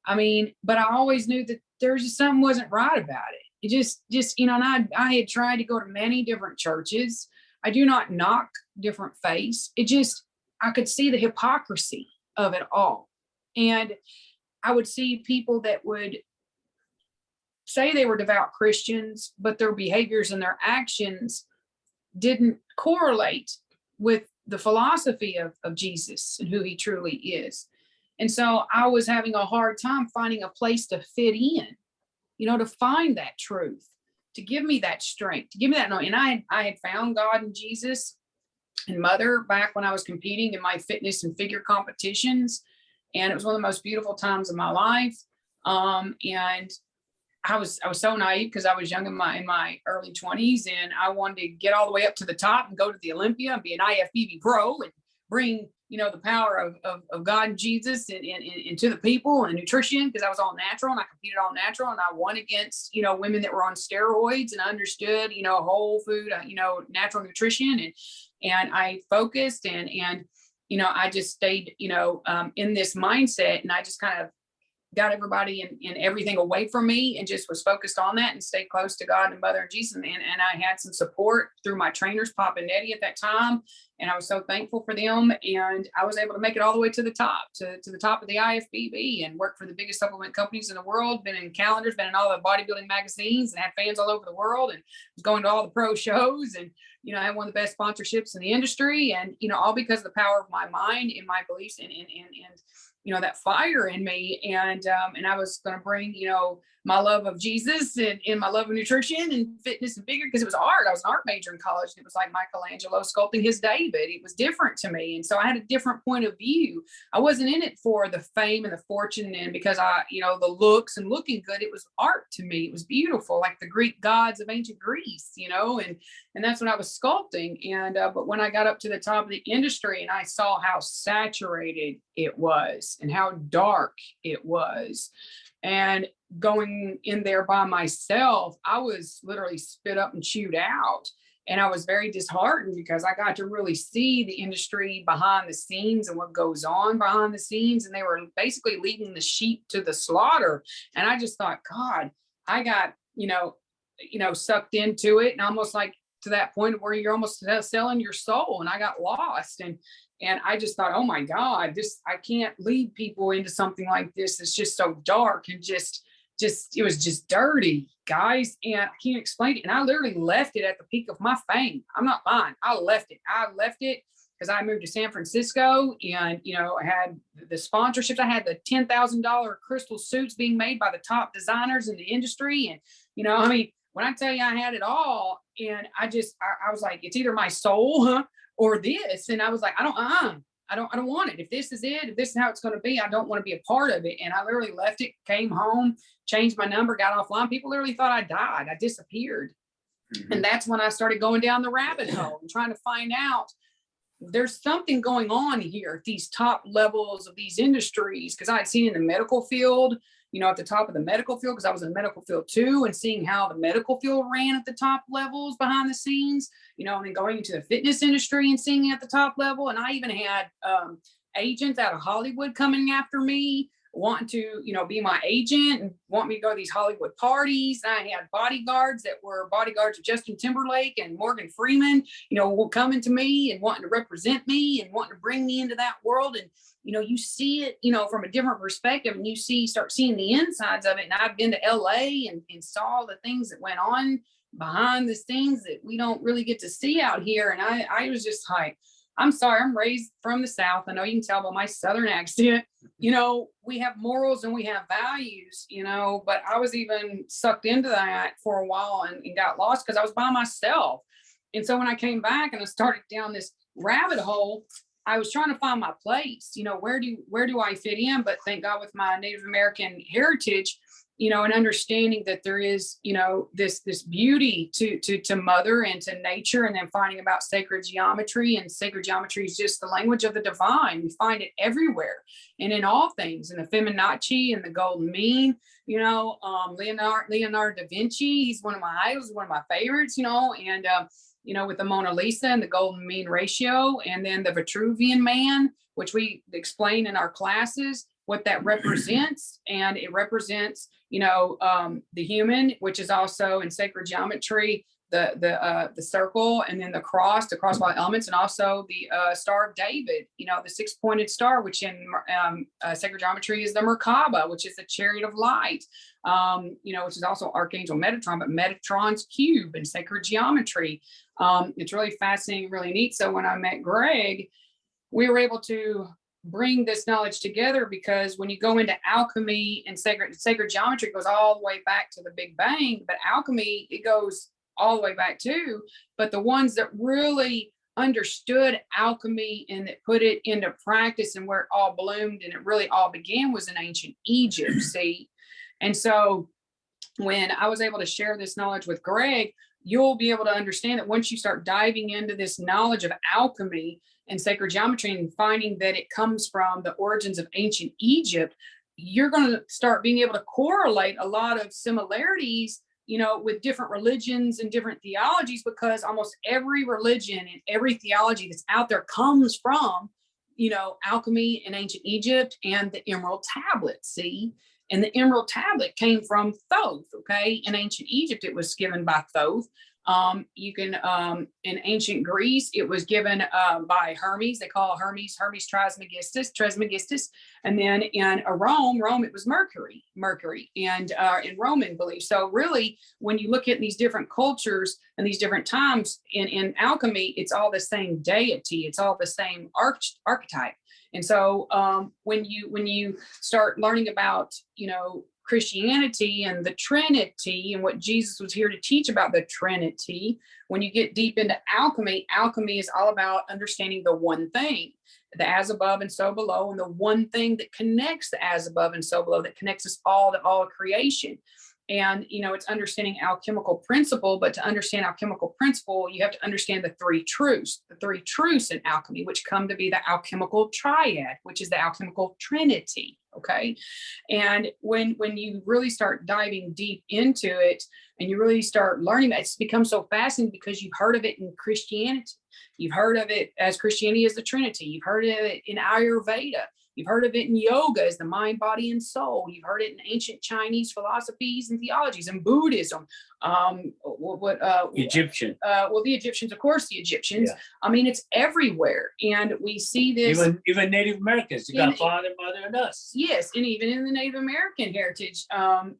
But I always knew that there was just something wasn't right about it. It just, and I had tried to go to many different churches. I do not knock different faiths. I could see the hypocrisy of it all. And I would see people that would say they were devout Christians, but their behaviors and their actions didn't correlate with the philosophy of Jesus and who he truly is. And so I was having a hard time finding a place to fit in, to find that truth, to give me that strength, to give me that knowing. And I had found God in Jesus and Mother back when I was competing in my fitness and figure competitions. And it was one of the most beautiful times of my life. And I was so naive because I was young in my early 20s, and I wanted to get all the way up to the top and go to the Olympia and be an IFBB pro and bring, the power of God and Jesus and to the people, and nutrition, because I was all natural and I competed all natural, and I won against, women that were on steroids, and I understood, whole food, natural nutrition, and I focused and I just stayed, in this mindset, and I just kind of got everybody and everything away from me and just was focused on that and stayed close to God and Mother and Jesus. And I had some support through my trainers, Pop and Nettie, at that time. And I was so thankful for them. And I was able to make it all the way to the top, to the top of the IFBB, and work for the biggest supplement companies in the world, been in calendars, been in all the bodybuilding magazines, and had fans all over the world, and was going to all the pro shows, and I had one of the best sponsorships in the industry, and all because of the power of my mind and my beliefs and that fire in me. And I was going to bring, my love of Jesus and my love of nutrition and fitness and vigor, because it was art. I was an art major in college, and it was like Michelangelo sculpting his David. It was different to me. And so I had a different point of view. I wasn't in it for the fame and the fortune and because the looks and looking good. It was art to me. It was beautiful, like the Greek gods of ancient Greece, and that's what I was sculpting. And but when I got up to the top of the industry and I saw how saturated it was and how dark it was, and going in there by myself, I was literally spit up and chewed out. And I was very disheartened because I got to really see the industry behind the scenes and what goes on behind the scenes. And they were basically leading the sheep to the slaughter. And I just thought, God, I got, sucked into it, and almost like to that point where you're almost selling your soul. And I got lost. And I just thought, oh my God, I can't lead people into something like this. It's just so dark and just it was just dirty, guys. And I can't explain it. And I literally left it at the peak of my fame. I'm not lying. I left it because I moved to San Francisco, and, I had the sponsorships. I had the $10,000 crystal suits being made by the top designers in the industry. And, when I tell you I had it all, and I was like, it's either my soul or this. And I was like, I don't want it. If this is it, if this is how it's going to be, I don't want to be a part of it. And I literally left it, came home, changed my number, got offline. People literally thought I died. I disappeared. Mm-hmm. And that's when I started going down the rabbit hole and trying to find out there's something going on here at these top levels of these industries. Because I had seen in the medical field, at the top of the medical field, because I was in the medical field too, and seeing how the medical field ran at the top levels behind the scenes, and then going into the fitness industry and seeing at the top level. And I even had agents out of Hollywood coming after me, wanting to, be my agent and want me to go to these Hollywood parties. And I had bodyguards that were bodyguards of Justin Timberlake and Morgan Freeman, coming to me and wanting to represent me and wanting to bring me into that world. And, you see it, from a different perspective, and start seeing the insides of it. And I've been to LA and saw the things that went on behind the scenes that we don't really get to see out here. And I was just like, I'm sorry, I'm raised from the South. I know you can tell by my Southern accent, we have morals and we have values, but I was even sucked into that for a while and got lost because I was by myself. And so when I came back and I started down this rabbit hole, I was trying to find my place, where do I fit in? But thank God, with my Native American heritage, and understanding that there is, this beauty to mother and to nature, and then finding about sacred geometry. And sacred geometry is just the language of the divine. We find it everywhere and in all things, in the Fibonacci and the golden mean, Leonardo da Vinci, he's one of my idols, one of my favorites, and with the Mona Lisa and the golden mean ratio, and then the Vitruvian man, which we explain in our classes what that represents. And it represents, the human, which is also in sacred geometry, the circle, and then the cross by elements, and also the Star of David, the 6-pointed star, which in sacred geometry is the Merkaba, which is the chariot of light, which is also Archangel Metatron, but Metatron's cube in sacred geometry. It's really fascinating, really neat. So when I met Greg, we were able to bring this knowledge together, because when you go into alchemy and sacred geometry, it goes all the way back to the Big Bang, but alchemy, it goes all the way back too. But the ones that really understood alchemy and that put it into practice and where it all bloomed and it really all began was in ancient Egypt. See? And so when I was able to share this knowledge with Greg, you'll be able to understand that once you start diving into this knowledge of alchemy and sacred geometry and finding that it comes from the origins of ancient Egypt, you're going to start being able to correlate a lot of similarities, with different religions and different theologies, because almost every religion and every theology that's out there comes from, alchemy in ancient Egypt and the Emerald Tablet. See? And the Emerald Tablet came from Thoth. Okay. In ancient Egypt, it was given by Thoth. In ancient Greece, it was given by Hermes. They call Hermes Trismegistus. And then in Rome, it was Mercury, and in Roman belief. So really, when you look at these different cultures and these different times in alchemy, it's all the same deity. It's all the same archetype. And so when you start learning about, Christianity and the Trinity and what Jesus was here to teach about the Trinity, when you get deep into alchemy is all about understanding the one thing, the as above and so below, and the one thing that connects the as above and so below, that connects us all to all of creation. And, it's understanding alchemical principle, but to understand alchemical principle, you have to understand the three truths in alchemy, which come to be the alchemical triad, which is the alchemical trinity. Okay. And when you really start diving deep into it and you really start learning that, it's become so fascinating because you've heard of it in Christianity. You've heard of it as Christianity as the Trinity. You've heard of it in Ayurveda. You've heard of it in yoga as the mind, body, and soul. You've heard it in ancient Chinese philosophies and theologies, and Buddhism. Egyptian. The Egyptians, of course, the Egyptians. Yeah. I mean, it's everywhere, and we see this. Even Native Americans. You got father, mother, and us. Yes, and even in the Native American heritage, and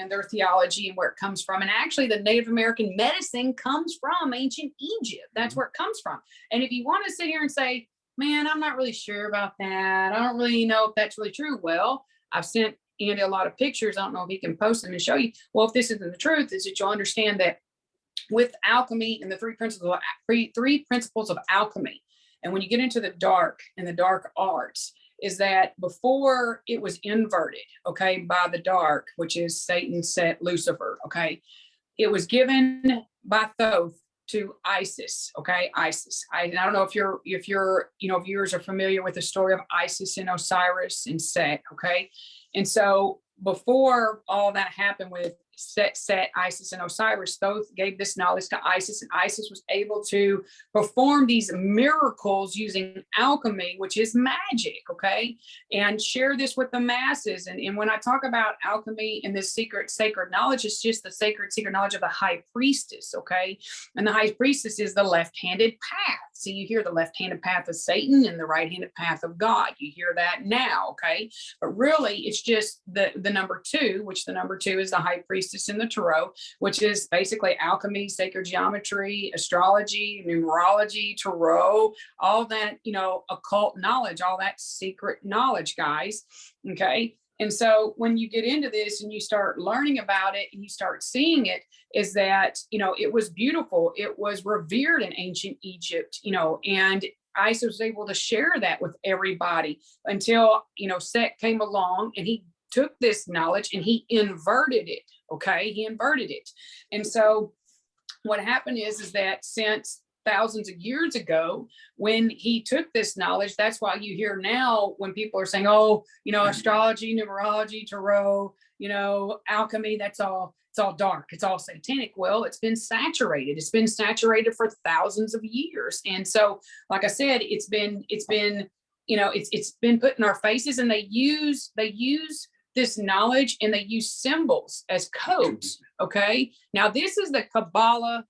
their theology and where it comes from. And actually, the Native American medicine comes from ancient Egypt. That's where it comes from. And if you want to sit here and say, man, I'm not really sure about that, I don't really know if that's really true. Well, I've sent Andy a lot of pictures. I don't know if he can post them and show you. Well, if this isn't the truth, is that you'll understand that with alchemy and the three principles of alchemy, and when you get into the dark and the dark arts, is that before it was inverted, okay, by the dark, which is Satan, Set, Lucifer, okay, it was given by Thoth to Isis. Okay. Isis. I don't know if your viewers are familiar with the story of Isis and Osiris and Set. Okay. And so before all that happened with Set, Isis, and Osiris, Thoth gave this knowledge to Isis, and Isis was able to perform these miracles using alchemy, which is magic, okay, and share this with the masses. And when I talk about alchemy and this sacred knowledge, it's just the sacred knowledge of the high priestess, okay, and the high priestess is the left-handed path. So you hear the left-handed path of Satan and the right-handed path of God. You hear that now, okay, but really it's just the number two, which the number two is the high priestess in the tarot, which is basically alchemy, sacred geometry, astrology, numerology, tarot, all that, occult knowledge, all that secret knowledge, guys. Okay. And so when you get into this and you start learning about it and you start seeing it, is that, it was beautiful. It was revered in ancient Egypt, and Isis was able to share that with everybody until, Set came along and he took this knowledge and he inverted it. Okay. He inverted it. And so what happened is that since thousands of years ago, when he took this knowledge, that's why you hear now when people are saying, oh, astrology, numerology, tarot, alchemy, it's all dark, it's all satanic. Well, it's been saturated. It's been saturated for thousands of years. And so, like I said, it's been put in our faces, and they use this knowledge and they use symbols as codes. Okay. Now this is the Kabbalah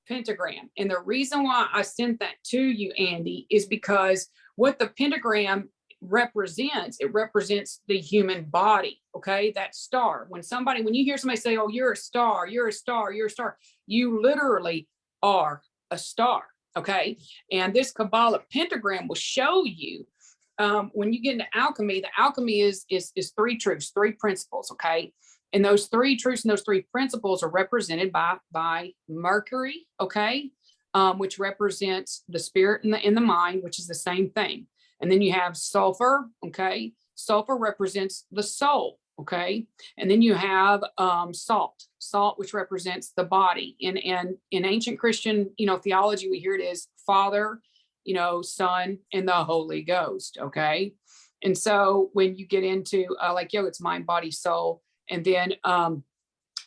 pentagram. And the reason why I sent that to you, Andy, is because what the pentagram represents, it represents the human body. Okay. That star. When you hear somebody say, oh, you're a star, you're a star, you're a star, you literally are a star. Okay. And this Kabbalah pentagram will show you, when you get into alchemy, the alchemy is three truths, three principles. Okay. And those three truths and those three principles are represented by Mercury. Okay. Which represents the spirit and the mind, which is the same thing. And then you have sulfur. Okay. Sulfur represents the soul. Okay. And then you have salt, which represents the body. And in ancient Christian, theology, we hear it as Father, Son, and the Holy Ghost. Okay. And so when you get into it's mind, body, soul. And then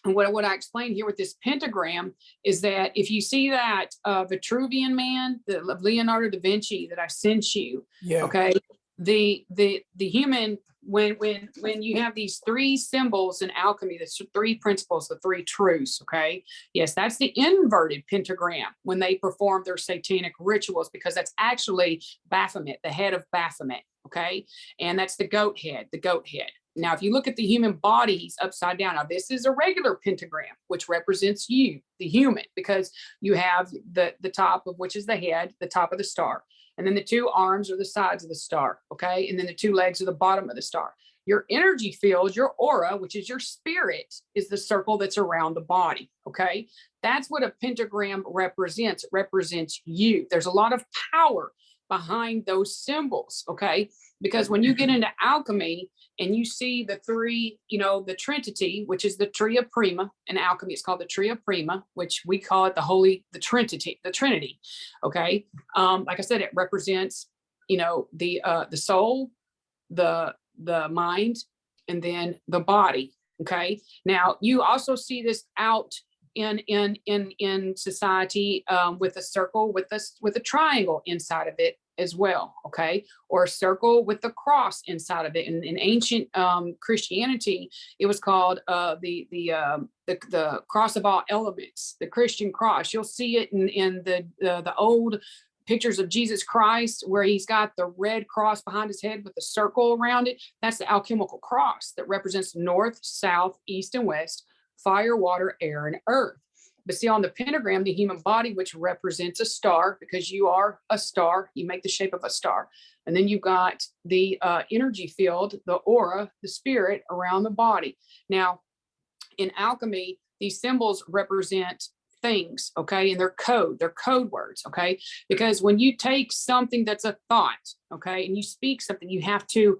and what I explained here with this pentagram is that if you see that Vitruvian man, the Leonardo da Vinci that I sent you, Yeah. okay, the human, when you have these three symbols in alchemy, the three principles, the three truths, okay, yes, that's the inverted pentagram when they perform their satanic rituals, because that's actually Baphomet, the head of Baphomet, okay, and that's the goat head. Now, if you look at the human bodies upside down, now this is a regular pentagram, which represents you, the human, because you have the top of which is the head, the top of the star, and then the two arms are the sides of the star, okay? And then the two legs are the bottom of the star. Your energy field, your aura, which is your spirit, is the circle that's around the body, okay? That's what a pentagram represents. It represents you. There's a lot of power behind those symbols, okay? Because when you get into alchemy and you see the three, the Trinity, which is the Tria Prima in alchemy, it's called the Tria Prima, which we call it the Trinity, okay? Like I said, it represents, the soul, the mind, and then the body, okay? Now, you also see this out in society with a circle with a triangle inside of it as well, okay, or a circle with the cross inside of it. In ancient Christianity, it was called the cross of all elements, the Christian cross. You'll see it in the old pictures of Jesus Christ, where he's got the red cross behind his head with a circle around it. That's the alchemical cross that represents north, south, east, and west, fire, water, air, and earth. But see, on the pentagram, the human body, which represents a star, because you are a star, you make the shape of a star. And then you've got the energy field, the aura, the spirit around the body. Now, in alchemy, these symbols represent things, okay, and they're code words, okay, because when you take something that's a thought, okay, and you speak something, you have to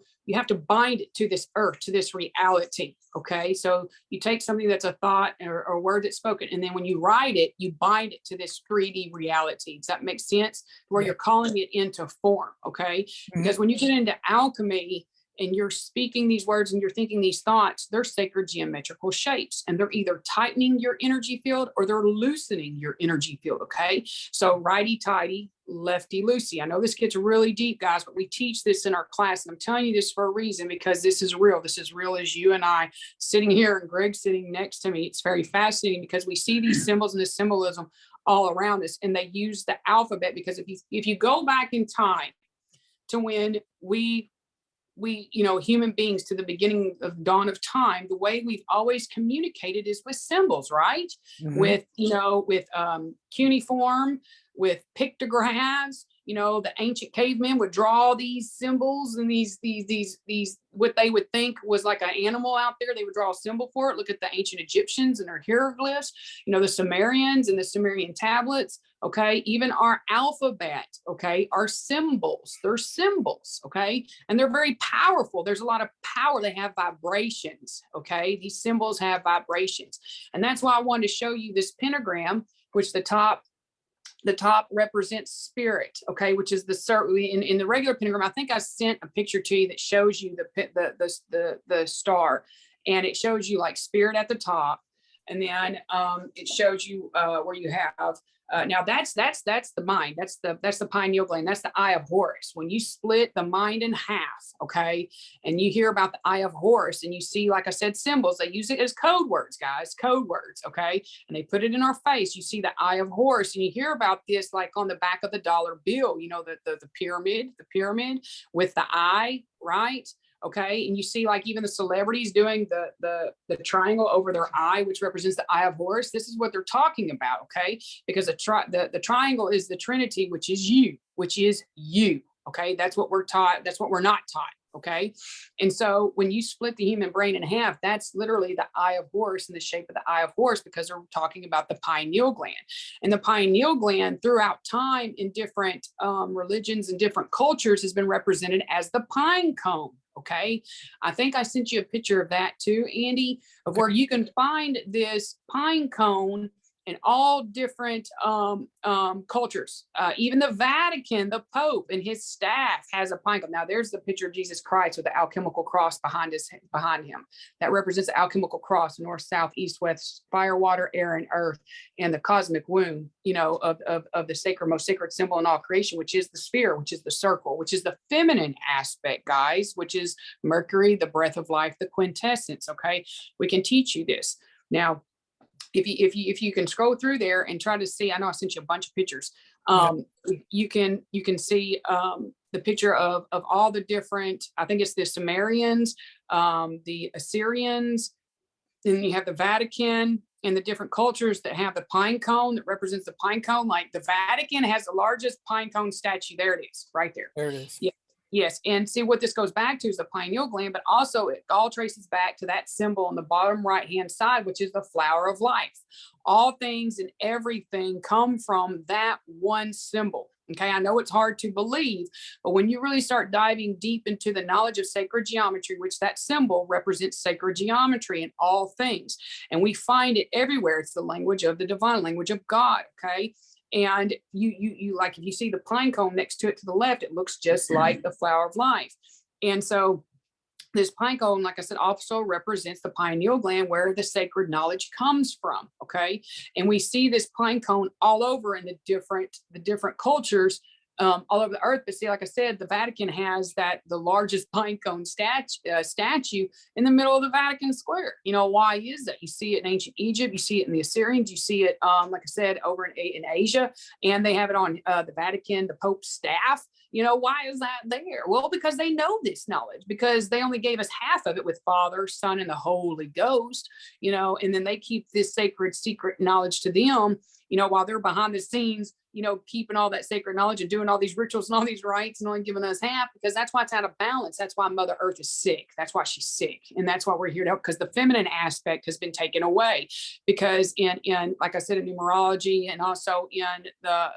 bind it to this earth, to this reality, okay? So you take something that's a thought or a word that's spoken, and then when you write it, you bind it to this 3D reality. Does that make sense? Where you're calling it into form, okay? Mm-hmm. Because when you get into alchemy and you're speaking these words and you're thinking these thoughts, they're sacred geometrical shapes, and they're either tightening your energy field or they're loosening your energy field, okay? So righty-tighty, lefty-loosey. I know this gets really deep, guys, but we teach this in our class, and I'm telling you this for a reason, because this is real. This is real as you and I sitting here and Greg sitting next to me. It's very fascinating because we see these symbols and this symbolism all around us, and they use the alphabet, because if you go back in time to when we human beings, to the beginning of dawn of time, the way we've always communicated is with symbols, right? Mm-hmm. With cuneiform, with pictographs. The ancient cavemen would draw these symbols and these what they would think was like an animal out there. They would draw a symbol for it. Look at the ancient Egyptians and their hieroglyphs, the Sumerians and the Sumerian tablets. Okay. Even our alphabet, okay, are symbols. They're symbols. Okay. And they're very powerful. There's a lot of power. They have vibrations. Okay. These symbols have vibrations. And that's why I wanted to show you this pentagram, which the top represents spirit, okay, which is the circle in the regular pentagram. I think I sent a picture to you that shows you the star, and it shows you like spirit at the top, and then it shows you where you have now that's the mind, that's the pineal gland, that's the eye of Horus. When you split the mind in half, okay, and you hear about the eye of Horus, and you see, like I said, symbols, they use it as code words, guys, code words, okay, and they put it in our face. You see the eye of Horus, and you hear about this like on the back of the dollar bill, the pyramid with the eye, right? Okay. And you see like even the celebrities doing the triangle over their eye, which represents the eye of Horus. This is what they're talking about. Okay. Because the triangle is the Trinity, which is you. Okay. That's what we're taught. That's what we're not taught. Okay. And so when you split the human brain in half, that's literally the eye of horse, in the shape of the eye of horse, because they're talking about the pineal gland. And the pineal gland throughout time in different religions and different cultures has been represented as the pine cone. Okay. I think I sent you a picture of that too, Andy, of where you can find this pine cone in all different cultures. Even the Vatican, the Pope and his staff has a pine cone. Now there's the picture of Jesus Christ with the alchemical cross behind him. That represents the alchemical cross, north, south, east, west, fire, water, air, and earth, and the cosmic womb, of the sacred, most sacred symbol in all creation, which is the sphere, which is the circle, which is the feminine aspect, guys, which is Mercury, the breath of life, the quintessence. Okay, we can teach you this. Now, if you can scroll through there and try to see, I know I sent you a bunch of pictures. You can see the picture of all the different, I think it's the Sumerians, the Assyrians, then you have the Vatican and the different cultures that have the pine cone that represents the pine cone. Like the Vatican has the largest pine cone statue. There it is, right there. There it is. Yeah. Yes. And see, what this goes back to is the pineal gland, but also it all traces back to that symbol on the bottom right-hand side, which is the flower of life. All things and everything come from that one symbol. Okay. I know it's hard to believe, but when you really start diving deep into the knowledge of sacred geometry, which that symbol represents sacred geometry in all things, and we find it everywhere. It's the language of the divine, language of God. Okay. And you like, if you see the pine cone next to it to the left, it looks just like the flower of life. And so this pine cone, like I said, also represents the pineal gland, where the sacred knowledge comes from. Okay. And we see this pine cone all over in the different cultures, all over the earth. But see, like I said, the Vatican has the largest pine cone statue in the middle of the Vatican Square. Why is that? You see it in ancient Egypt, you see it in the Assyrians, you see it, like I said, over in Asia, and they have it on the Vatican, the Pope's staff. Why is that there? Well, because they know this knowledge, because they only gave us half of it with Father, Son, and the Holy Ghost, and then they keep this sacred secret knowledge to them, while they're behind the scenes, keeping all that sacred knowledge and doing all these rituals and all these rites and only giving us half, because that's why it's out of balance. That's why Mother Earth is sick. That's why she's sick. And that's why we're here to help, because the feminine aspect has been taken away, because in like I said, in numerology, and also in the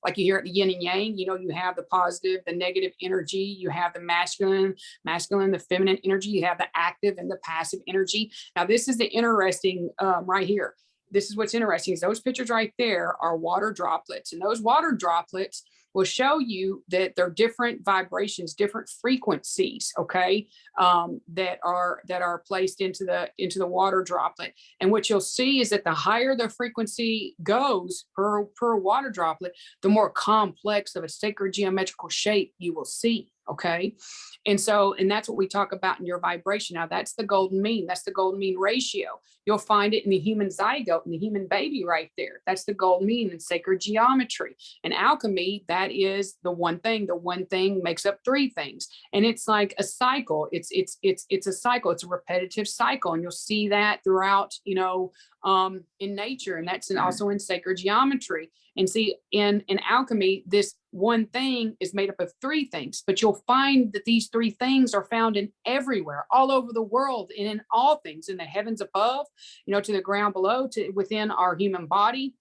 like you hear it, the yin and yang, you have the positive, the negative energy, you have the masculine, the feminine energy, you have the active and the passive energy. Now, this is the interesting right here. This is what's interesting, is those pictures right there are water droplets, and those water droplets will show you that they're different vibrations, different frequencies, okay, that are placed into the water droplet. And what you'll see is that the higher the frequency goes per water droplet, the more complex of a sacred geometrical shape you will see. Okay. And that's what we talk about in your vibration. Now, that's the golden mean. That's the golden mean ratio. You'll find it in the human zygote, in the human baby right there. That's the golden mean in sacred geometry. In alchemy, that is the one thing. The one thing makes up three things. And it's like a cycle. It's a cycle. It's a repetitive cycle. And you'll see that throughout, in nature. And that's also in sacred geometry. And see, in alchemy, this one thing is made up of three things, but you'll find that these three things are found in everywhere, all over the world, and in all things, in the heavens above, to the ground below, to within our human body.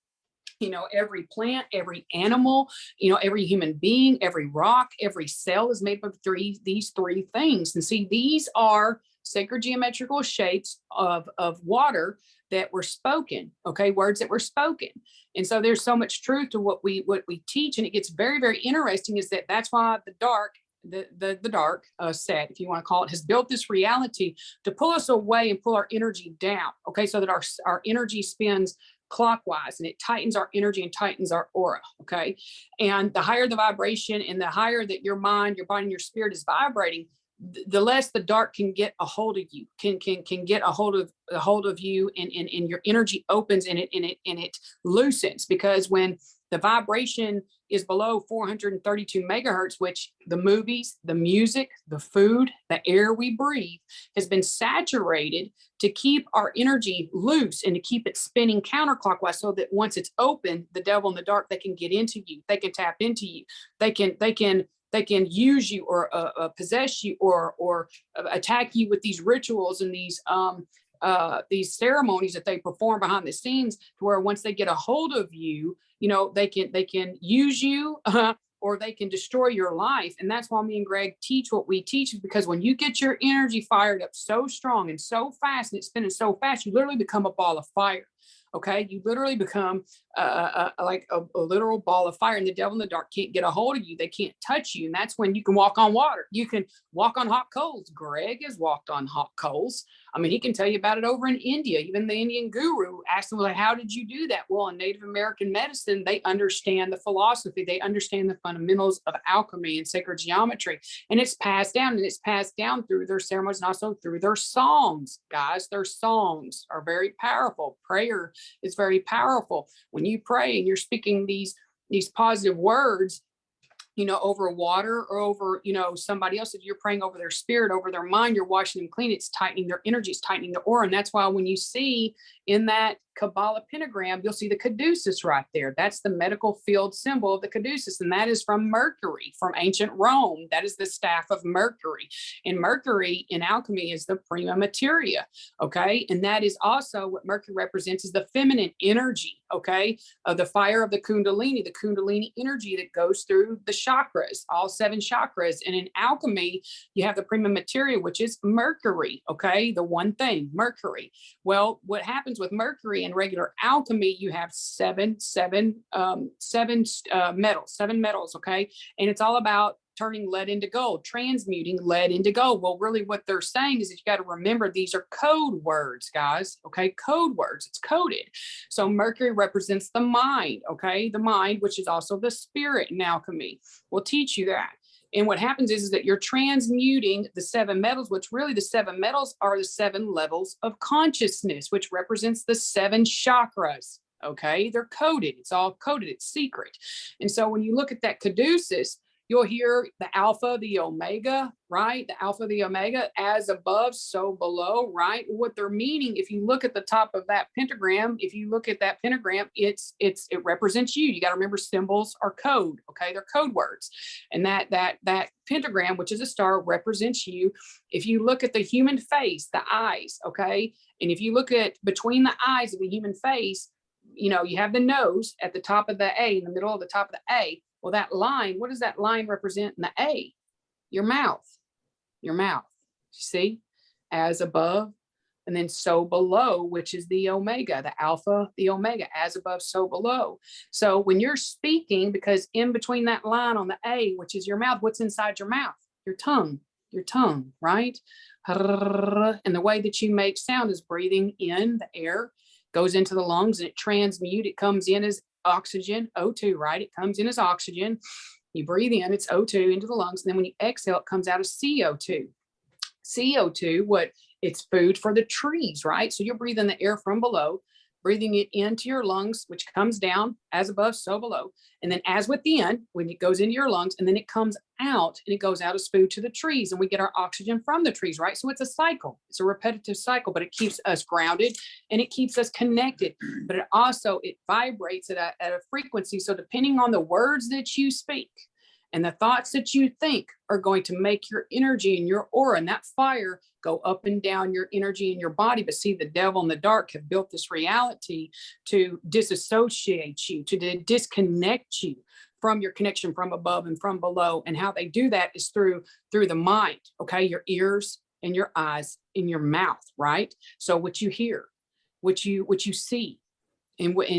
Every plant, every animal, every human being, every rock, every cell is made up of these three things. And see, these are sacred geometrical shapes of water that were spoken, okay, words that were spoken. And so there's so much truth to what we teach, and it gets very, very interesting, is that's why the dark set, if you want to call it, has built this reality to pull us away and pull our energy down, okay, so that our energy spins clockwise, and it tightens our energy and tightens our aura, okay? And the higher the vibration and the higher that your mind, your body, and your spirit is vibrating, the less the dark can get a hold of you, can get a hold of you, and your energy opens, and it loosens, because when the vibration is below 432 megahertz, which the movies, the music, the food, the air we breathe has been saturated to keep our energy loose and to keep it spinning counterclockwise, so that once it's open, the devil and the dark, they can get into you, they can tap into you, they can use you or possess you or attack you with these rituals and these ceremonies that they perform behind the scenes, to where once they get a hold of you, they can use you or they can destroy your life. And that's why me and Greg teach what we teach, because when you get your energy fired up so strong and so fast and it's spinning so fast, you literally become a ball of fire. Okay, you literally become like a literal ball of fire, and the devil in the dark can't get a hold of you. They can't touch you. And that's when you can walk on water. You can walk on hot coals. Greg has walked on hot coals. I mean, he can tell you about it over in India. Even the Indian guru asked him, like, how did you do that? Well, in Native American medicine, they understand the philosophy. They understand the fundamentals of alchemy and sacred geometry. And it's passed down, and it's passed down through their ceremonies and also through their songs. Guys, their songs are very powerful. Prayer is very powerful. When you pray and you're speaking these positive words, over water or over, somebody else, if you're praying over their spirit, over their mind, you're washing them clean. It's tightening their energy, it's tightening the aura. And that's why when you see in that Kabbalah pentagram, you'll see the caduceus right there. That's the medical field symbol of the caduceus. And that is from Mercury, from ancient Rome. That is the staff of Mercury. And Mercury in alchemy is the prima materia. Okay. And that is also what Mercury represents, is the feminine energy. Okay. The fire of the Kundalini energy that goes through the chakras, all 7 chakras. And in alchemy, you have the prima materia, which is Mercury. Okay. The one thing, Mercury. Well, what happens with Mercury in regular alchemy, you have seven metals. Okay. And it's all about turning lead into gold, transmuting lead into gold. Well, really what they're saying is that you got to remember, these are code words, guys. Okay. Code words. It's coded. So Mercury represents the mind. Okay. The mind, which is also the spirit in alchemy. We'll teach you that. And what happens is that you're transmuting the 7 metals, which really the 7 metals are the 7 levels of consciousness, which represents the 7 chakras. Okay. They're coded. It's all coded. It's secret. And so when you look at that caduceus, you'll hear the alpha, the omega, right? The alpha, the omega, as above, so below, right? What they're meaning, if you look at the top of that pentagram, it represents you. You got to remember, symbols are code. Okay. They're code words. And that pentagram, which is a star, represents you. If you look at the human face, the eyes, okay. And if you look at between the eyes of the human face, you have the nose at the top of the A, in the middle of the top of the A. Well, that line, what does that line represent in the A? Your mouth. You see, as above, and then so below, which is the omega, the alpha, the omega, as above, so below. So when you're speaking, because in between that line on the A, which is your mouth, what's inside your mouth? Your tongue, right? And the way that you make sound is breathing in the air, goes into the lungs, and it transmutes. It comes in as oxygen, O2, right? It comes in as oxygen. You breathe in, it's O2 into the lungs. And then when you exhale, it comes out as CO2. CO2, it's food for the trees, right? So you're breathing the air from below, breathing it into your lungs, which comes down as above, so below. And then as within, when it goes into your lungs, and then it comes out, and it goes out as food to the trees, and we get our oxygen from the trees, right? So it's a cycle. It's a repetitive cycle, but it keeps us grounded and it keeps us connected. But it vibrates at a frequency. So depending on the words that you speak and the thoughts that you think are going to make your energy and your aura and that fire go up and down your energy in your body. But see, the devil and the dark have built this reality to disassociate you, to disconnect you from your connection from above and from below. And how they do that is through the mind, okay? Your ears and your eyes and your mouth, right? So what you hear, what you see, and what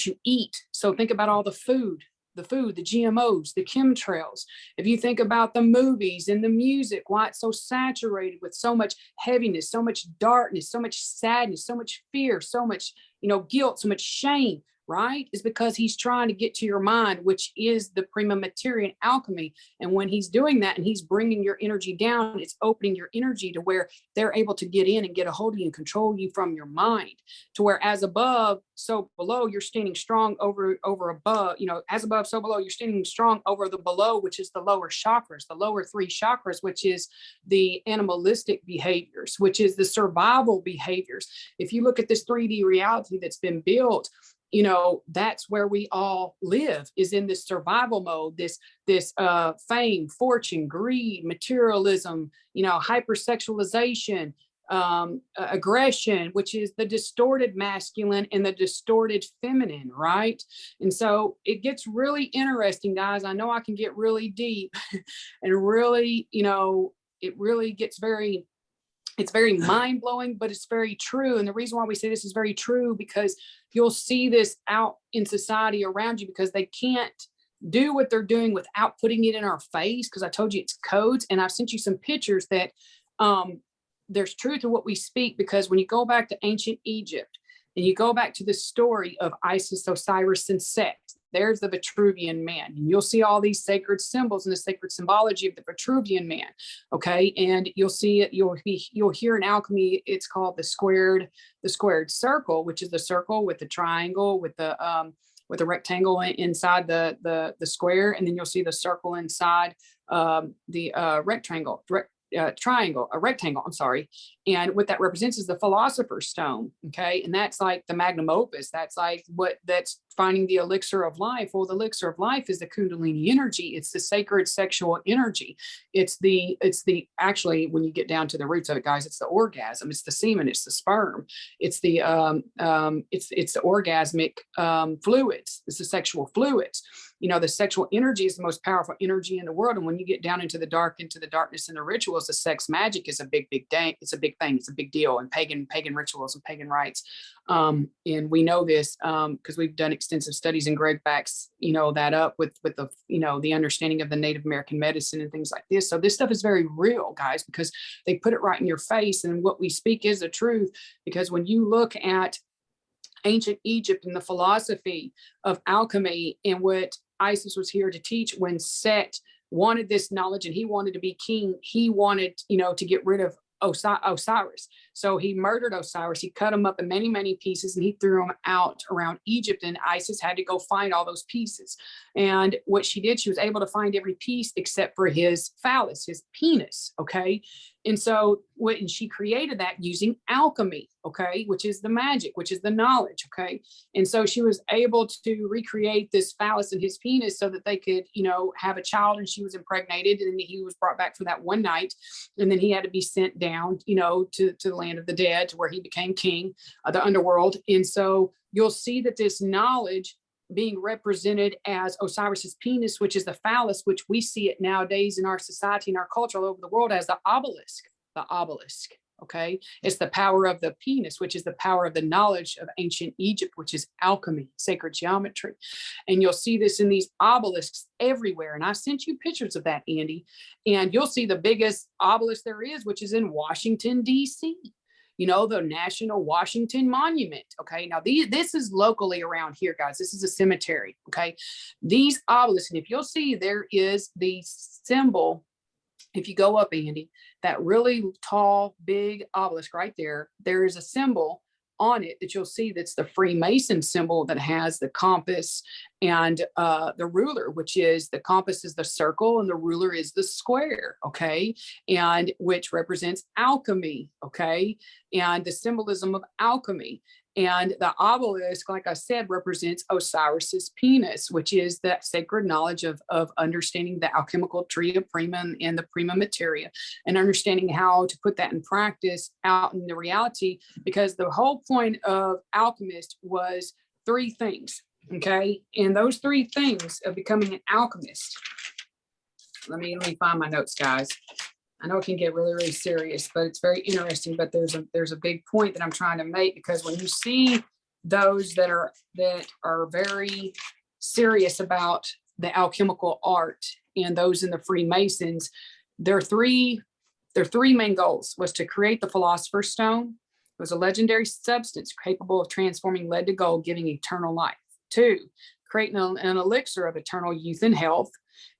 you eat. So think about all the food, the GMOs, the chemtrails. If you think about the movies and the music, why it's so saturated with so much heaviness, so much darkness, so much sadness, so much fear, so much, guilt, so much shame, right? Is because he's trying to get to your mind, which is the prima materia in alchemy. And when he's doing that and he's bringing your energy down, it's opening your energy to where they're able to get in and get a hold of you and control you from your mind, to where as above, so below, you're standing strong over above, as above, so below, you're standing strong over the below, which is the lower chakras, the lower 3 chakras, which is the animalistic behaviors, which is the survival behaviors. If you look at this 3D reality that's been built, you know, that's where we all live, is in this survival mode, this fame, fortune, greed, materialism, you know, hypersexualization, aggression, which is the distorted masculine and the distorted feminine, right? And so it gets really interesting, guys. I know I can get really deep and really, you know, it really gets very, it's very mind-blowing, but it's very true. And the reason why we say this is very true, because you'll see this out in society around you, because they can't do what they're doing without putting it in our face. Because I told you it's codes, and I've sent you some pictures that there's truth in what we speak. Because when you go back to ancient Egypt and you go back to the story of Isis, Osiris, and Set, there's the Vitruvian man. And you'll see all these sacred symbols and the sacred symbology of the Vitruvian man. Okay. And you'll see it, you'll hear in alchemy, it's called the squared circle, which is the circle with the triangle, with the rectangle inside the square. And then you'll see the circle inside the rectangle. A rectangle, I'm sorry. And what that represents is the philosopher's stone. Okay. And that's like the magnum opus. That's like that's finding the elixir of life. Well, the elixir of life is the Kundalini energy. It's the sacred sexual energy. It's the actually, when you get down to the roots of it, guys, it's the orgasm. It's the semen. It's the sperm. It's the it's the orgasmic fluids. It's the sexual fluids. You know, the sexual energy is the most powerful energy in the world. And when you get down into the darkness and the rituals, the sex magic is a big thing. It's a big thing. It's a big deal. And pagan rituals and pagan rites. And we know this because we've done extensive studies, and Greg backs, you know, that up with the, you know, the understanding of the Native American medicine and things like this. So this stuff is very real, guys, because they put it right in your face. And what we speak is the truth, because when you look at ancient Egypt and the philosophy of alchemy and what Isis was here to teach, when Set wanted this knowledge and he wanted to be king, he wanted, you know, to get rid of Osiris. So he murdered Osiris. He cut him up in many, many pieces, and he threw them out around Egypt. And Isis had to go find all those pieces. And what she did, she was able to find every piece except for his phallus, his penis. Okay. And so when she created that using alchemy, okay, which is the magic, which is the knowledge. Okay. And so she was able to recreate this phallus and his penis so that they could, you know, have a child, and she was impregnated, and he was brought back for that one night. And then he had to be sent down, you know, to the land of the dead, to where he became king of the underworld. And so you'll see that this knowledge being represented as Osiris's penis, which is the phallus, which we see it nowadays in our society and our culture all over the world as the obelisk. The obelisk. Okay. It's the power of the penis, which is the power of the knowledge of ancient Egypt, which is alchemy, sacred geometry. And you'll see this in these obelisks everywhere. And I sent you pictures of that, Andy. And you'll see the biggest obelisk there is, which is in Washington, D.C. You know, the National Washington Monument. Okay. Now, this is locally around here, guys. This is a cemetery. Okay. These obelisks, and if you'll see, there is the symbol. If you go up, Andy, that really tall, big obelisk right there, there is a symbol on it that you'll see that's the Freemason symbol that has the compass and the ruler, which is the compass is the circle and the ruler is the square, okay, and which represents alchemy, okay, and the symbolism of alchemy. And the obelisk, like I said, represents Osiris's penis, which is that sacred knowledge of understanding the alchemical tree of Prima and the Prima Materia, and understanding how to put that in practice out in the reality, because the whole point of alchemist was three things, okay? And those three things of becoming an alchemist, let me find my notes, guys. I know it can get really, really serious, but it's very interesting. But there's a big point that I'm trying to make, because when you see those that are very serious about the alchemical art and those in the Freemasons, their three main goals was to create the Philosopher's Stone. It was a legendary substance capable of transforming lead to gold, giving eternal life. 2, creating an elixir of eternal youth and health.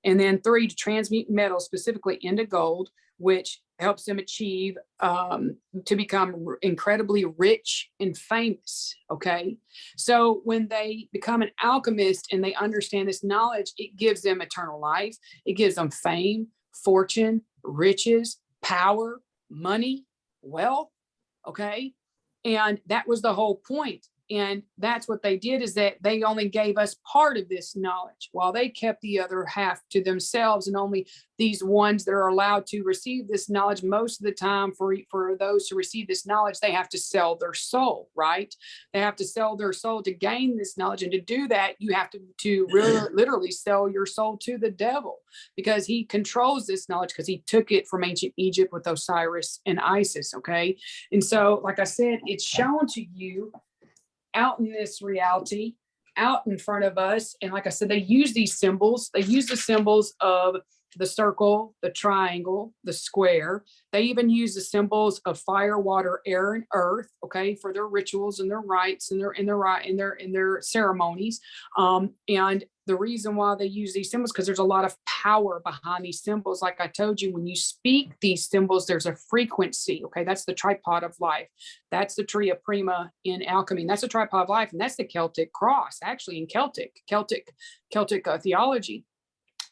And then 3, to transmute metal specifically into gold, which helps them achieve to become incredibly rich and famous. Okay. So when they become an alchemist and they understand this knowledge, it gives them eternal life. It gives them fame, fortune, riches, power, money, wealth. Okay. And that was the whole point. And that's what they did, is that they only gave us part of this knowledge while they kept the other half to themselves. And only these ones that are allowed to receive this knowledge, most of the time for those to receive this knowledge, they have to sell their soul, right? They have to sell their soul to gain this knowledge. And to do that, you have to really literally sell your soul to the devil, because he controls this knowledge, because he took it from ancient Egypt with Osiris and Isis. Okay. And so, like I said, it's shown to you out in this reality, out in front of us. And like I said, they use these symbols. They use the symbols of the circle, the triangle, the square. They even use the symbols of fire, water, air, and earth, okay, for their rituals and their rites and their ceremonies. And the reason why they use these symbols, because there's a lot of power behind these symbols. Like I told you, when you speak these symbols, there's a frequency. Okay, that's the tripod of life. That's the tria prima in alchemy. And that's the tripod of life, and that's the Celtic cross, actually, in Celtic theology.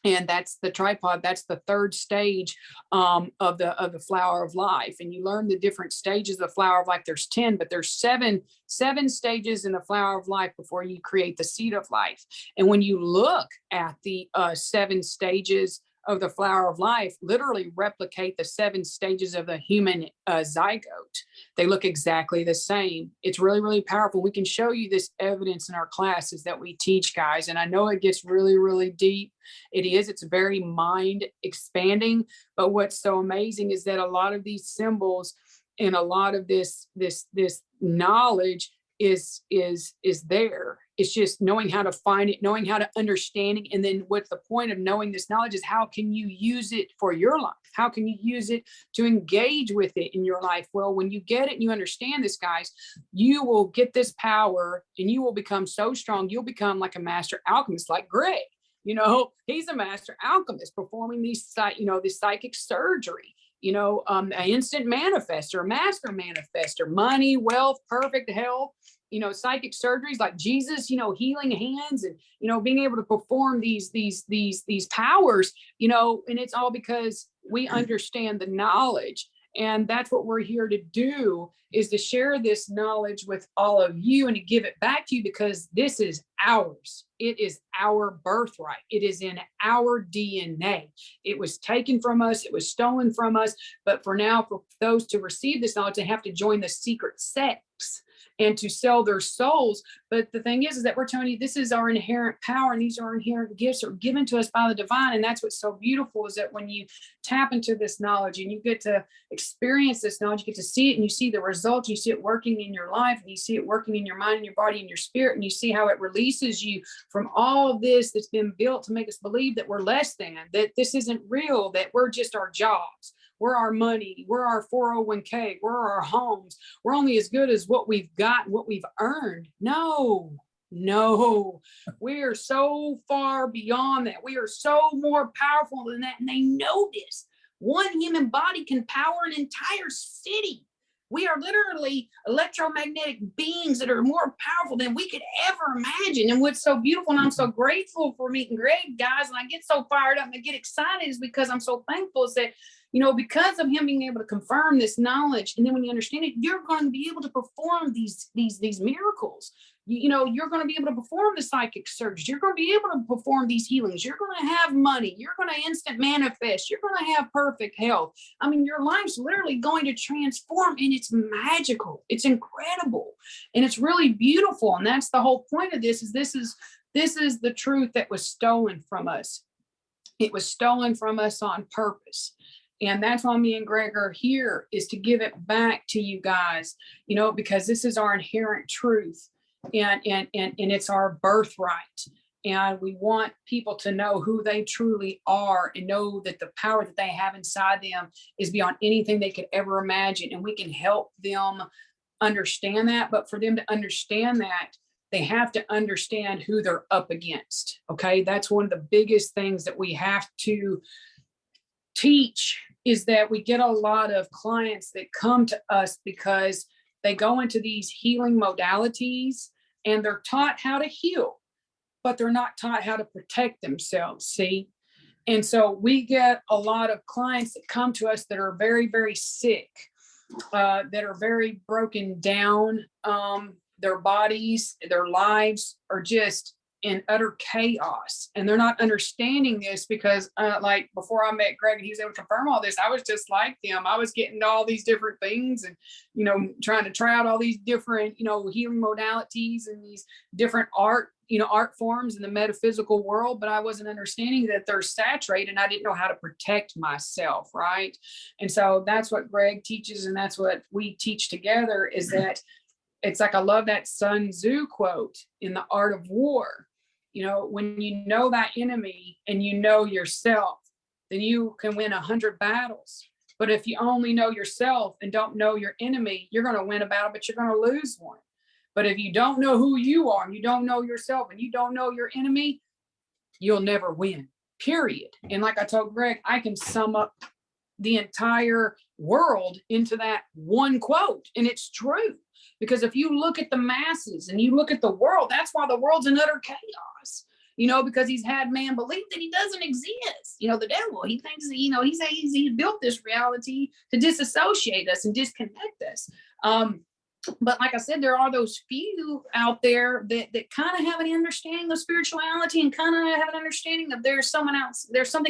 And that's the tripod. That's the third stage of the flower of life. And you learn the different stages of the flower of life. There's 10, but there's seven stages in the flower of life before you create the seed of life. And when you look at the 7 stages of the flower of life, literally replicate the 7 stages of the human zygote. They look exactly the same. It's really, really powerful. We can show you this evidence in our classes that we teach, guys. And I know it gets really, really deep. It is. It's very mind expanding. But what's so amazing is that a lot of these symbols and a lot of this knowledge is there. It's just knowing how to find it, knowing how to understand it. And then what's the point of knowing this knowledge is, how can you use it for your life? How can you use it to engage with it in your life? Well, when you get it and you understand this, guys, you will get this power and you will become so strong. You'll become like a master alchemist, like Greg. You know, he's a master alchemist performing this psychic surgery. An instant manifester, a master manifester, money, wealth, perfect health, psychic surgeries like Jesus, healing hands, and, being able to perform these powers, and it's all because we understand the knowledge. And that's what we're here to do, is to share this knowledge with all of you and to give it back to you, because this is ours. It is our birthright. It is in our DNA. It was taken from us. It was stolen from us. But for now, for those to receive this knowledge, they have to join the secret sects and to sell their souls. But the thing is that we're telling you, this is our inherent power, and these are our inherent gifts that are given to us by the divine. And that's what's so beautiful, is that when you tap into this knowledge and you get to experience this knowledge, you get to see it, and you see the results, you see it working in your life, and you see it working in your mind and your body and your spirit, and you see how it releases you from all of this that's been built to make us believe that we're less than, that this isn't real, that we're just our jobs. We're our money. We're our 401k. We're our homes. We're only as good as what we've got, what we've earned. No, we are so far beyond that. We are so more powerful than that. And they know this. One human body can power an entire city. We are literally electromagnetic beings that are more powerful than we could ever imagine. And what's so beautiful, and I'm so grateful for meeting Greg, guys, and I get so fired up and I get excited, is because I'm so thankful, is that, because of him being able to confirm this knowledge. And then when you understand it, you're going to be able to perform these miracles. You're going to be able to perform the psychic surgeries. You're going to be able to perform these healings. You're going to have money. You're going to instant manifest. You're going to have perfect health. I mean, your life's literally going to transform, and it's magical. It's incredible. And it's really beautiful. And that's the whole point of this, is this is the truth that was stolen from us. It was stolen from us on purpose. And that's why me and Greg are here, is to give it back to you guys, because this is our inherent truth, and it's our birthright. And we want people to know who they truly are, and know that the power that they have inside them is beyond anything they could ever imagine. And we can help them understand that. But for them to understand that, they have to understand who they're up against. Okay. That's one of the biggest things that we have to teach, is that we get a lot of clients that come to us because they go into these healing modalities and they're taught how to heal, but they're not taught how to protect themselves. See? And so we get a lot of clients that come to us that are very, very sick, that are very broken down, their bodies, their lives are just in utter chaos, and they're not understanding this because like before I met Greg and he was able to confirm all this, I was just like them. I was getting all these different things and, you know, trying to try out all these different, you know, healing modalities and these different art forms in the metaphysical world, but I wasn't understanding that they're saturated and I didn't know how to protect myself, right? And so that's what Greg teaches, and that's what we teach together, is that it's like, I love that Sun Tzu quote in The Art of War. You know, when you know that enemy and you know yourself, then you can win 100 battles. But if you only know yourself and don't know your enemy, you're going to win a battle, but you're going to lose one. But if you don't know who you are, and you don't know yourself, and you don't know your enemy, you'll never win, period. And like I told Greg, I can sum up the entire world into that one quote. And it's true. Because if you look at the masses and you look at the world, that's why the world's in utter chaos, you know, because he's had man believe that he doesn't exist. You know, the devil, he thinks, you know, he's built this reality to disassociate us and disconnect us. But like I said, there are those few out there that kind of have an understanding of spirituality and kind of have an understanding of there's something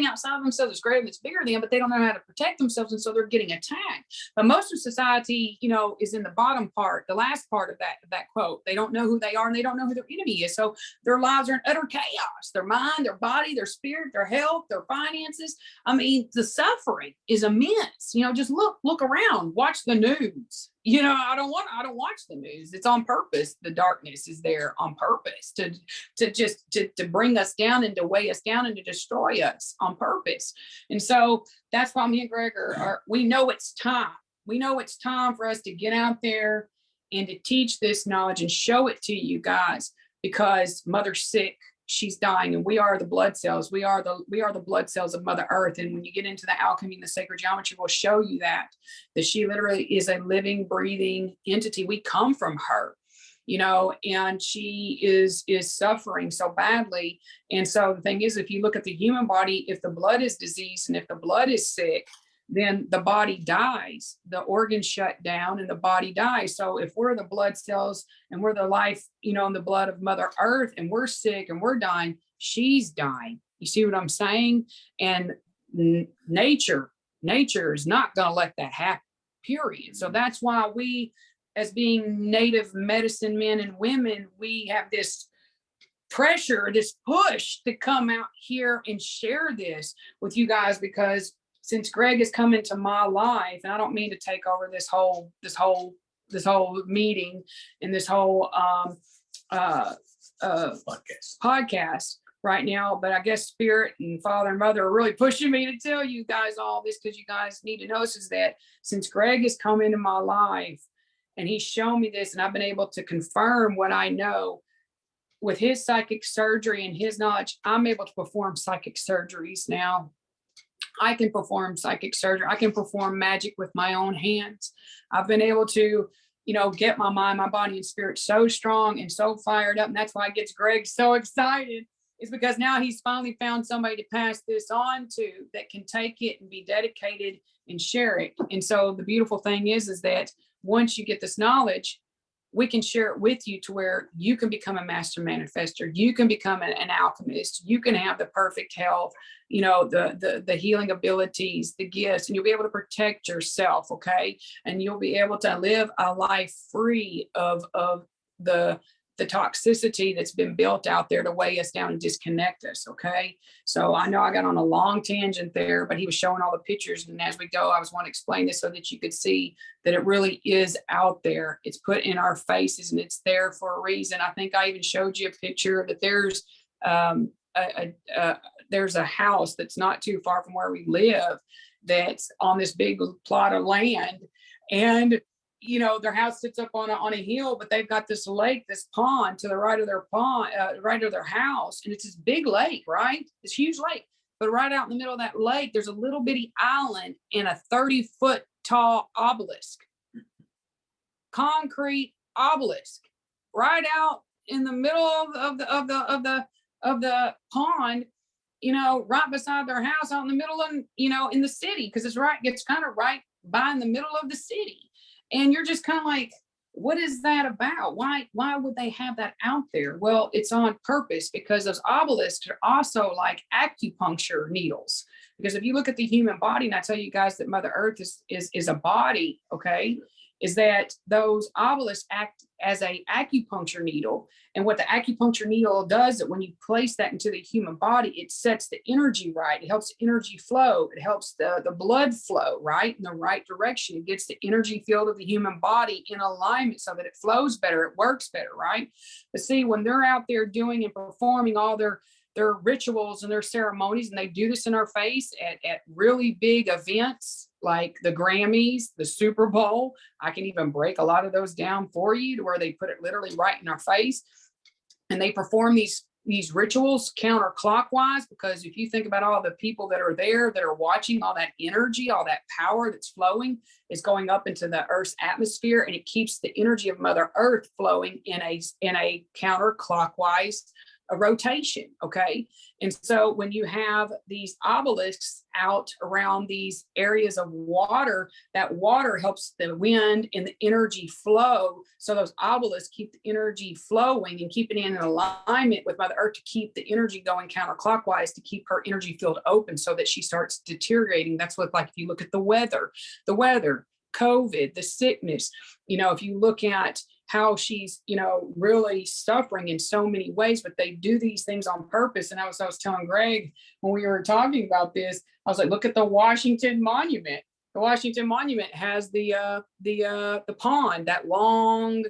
outside of themselves that's greater, that's bigger than them, but they don't know how to protect themselves. And so they're getting attacked. But most of society, you know, is in the bottom part, the last part of that quote. They don't know who they are and they don't know who their enemy is. So their lives are in utter chaos. Their mind, their body, their spirit, their health, their finances. I mean, the suffering is immense. You know, just look around, watch the news. You know, I don't watch the news. It's on purpose. The darkness is there on purpose to bring us down and to weigh us down and to destroy us on purpose. And so that's why me and Greg we know it's time. We know it's time for us to get out there and to teach this knowledge and show it to you guys, because Mother's sick. She's dying, and we are the blood cells. We are the blood cells of Mother Earth. And when you get into the alchemy and the sacred geometry, will show you that she literally is a living, breathing entity. We come from her, you know, and she is suffering so badly. And so the thing is, if you look at the human body, if the blood is diseased and if the blood is sick, then the body dies, the organs shut down and the body dies. So if we're the blood cells and we're the life, you know, in the blood of Mother Earth, and we're sick and we're dying, she's dying. You see what I'm saying? And nature is not going to let that happen, period. So that's why we, as being Native medicine men and women, we have this pressure, this push to come out here and share this with you guys, because since Greg has come into my life, and I don't mean to take over this whole meeting and this whole podcast right now, but I guess Spirit and Father and Mother are really pushing me to tell you guys all this, because you guys need to know is that since Greg has come into my life and he's shown me this, and I've been able to confirm what I know with his psychic surgery and his knowledge, I'm able to perform psychic surgeries now. I can perform psychic surgery. I can perform magic with my own hands. I've been able to, you know, get my mind, my body, and spirit so strong and so fired up. And that's why it gets Greg so excited, is because now he's finally found somebody to pass this on to that can take it and be dedicated and share it. And so the beautiful thing is that once you get this knowledge, we can share it with you to where you can become a master manifester. You can become an alchemist. You can have the perfect health, you know, the healing abilities, the gifts, and you'll be able to protect yourself. Okay. And you'll be able to live a life free of the toxicity that's been built out there to weigh us down and disconnect us. Okay. So I know I got on a long tangent there, but he was showing all the pictures. And as we go, I was wanting to explain this so that you could see that it really is out there. It's put in our faces and it's there for a reason. I think I even showed you a picture that there's a house that's not too far from where we live that's on this big plot of land. And you know, their house sits up on a hill, but they've got this lake, this pond to the right of their right of their house. And it's this big lake, right? This huge lake. But right out in the middle of that lake, there's a little bitty island and a 30-foot tall obelisk. Concrete obelisk. Right out in the middle of the pond, you know, right beside their house, out in the middle of, you know, in the city, because it's kind of right by in the middle of the city. And you're just kind of like, what is that about? Why would they have that out there? Well, it's on purpose, because those obelisks are also like acupuncture needles. Because if you look at the human body, and I tell you guys that Mother Earth is a body, okay, is that those obelisks act as a acupuncture needle. And what the acupuncture needle does, that when you place that into the human body, it sets the energy right. It helps the energy flow. It helps the blood flow right in the right direction. It gets the energy field of the human body in alignment so that it flows better, it works better, right? But see, when they're out there doing and performing all their rituals and their ceremonies, and they do this in our face at really big events like the Grammys, the Super Bowl. I can even break a lot of those down for you to where they put it literally right in our face. And they perform these rituals counterclockwise, because if you think about all the people that are there that are watching, all that energy, all that power that's flowing is going up into the Earth's atmosphere, and it keeps the energy of Mother Earth flowing in a counterclockwise a rotation. Okay. And so when you have these obelisks out around these areas of water, that water helps the wind and the energy flow. So those obelisks keep the energy flowing and keep it in alignment with Mother Earth to keep the energy going counterclockwise, to keep her energy field open so that she starts deteriorating. That's what, like, if you look at the weather, COVID, the sickness, if you look at how she's, really suffering in so many ways, but they do these things on purpose. And I was telling Greg when we were talking about this, I was like, look at the Washington Monument. The Washington Monument has the pond, that long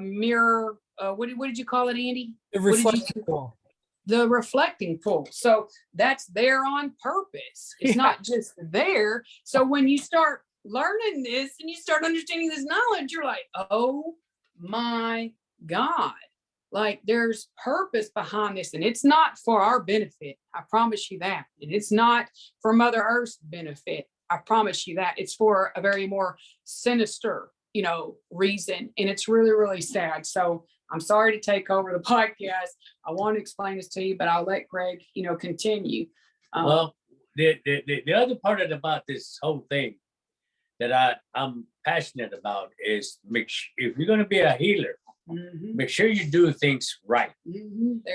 mirror. What did you call it, Andy? The reflecting pool. The reflecting pool. So that's there on purpose. It's not just there. So when you start learning this and you start understanding this knowledge, you're like, oh my God, like there's purpose behind this, and it's not for our benefit. I promise you that. And it's not for Mother Earth's benefit. I promise you that. It's for a very more sinister, reason. And it's really, really sad. So I'm sorry to take over the podcast. I want to explain this to you, but I'll let Greg, continue. Well, the other part about this whole thing that I'm passionate about is if you're going to be a healer, make sure you do things right.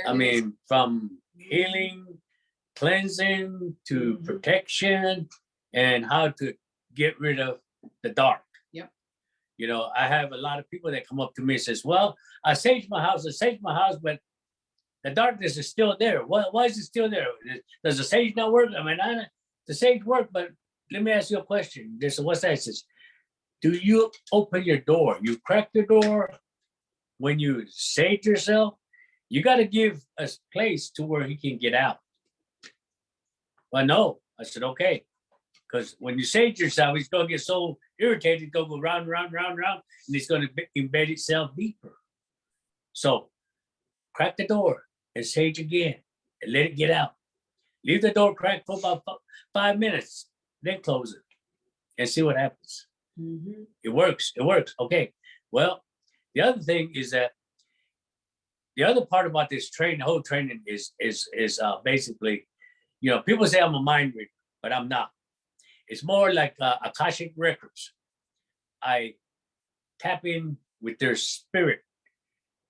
I mean, from healing, cleansing to protection, and how to get rid of the dark. Yep. I have a lot of people that come up to me and says, well, I saged my house, but the darkness is still there. Why is it still there? Does the sage not work? I mean, the sage work, but let me ask you a question. What's that? It says, do you open your door? You crack the door when you sage yourself? You got to give a place to where he can get out. Well, no. I said, okay. Because when you sage yourself, he's going to get so irritated, it's going to go round, round, round, round, and it's going to embed itself deeper. So crack the door and sage again and let it get out. Leave the door cracked for about 5 minutes, then close it and see what happens. It works. Okay. Well, the other thing is that the other part about this training, the whole training is basically, people say I'm a mind reader, but I'm not. It's more like Akashic records. I tap in with their spirit,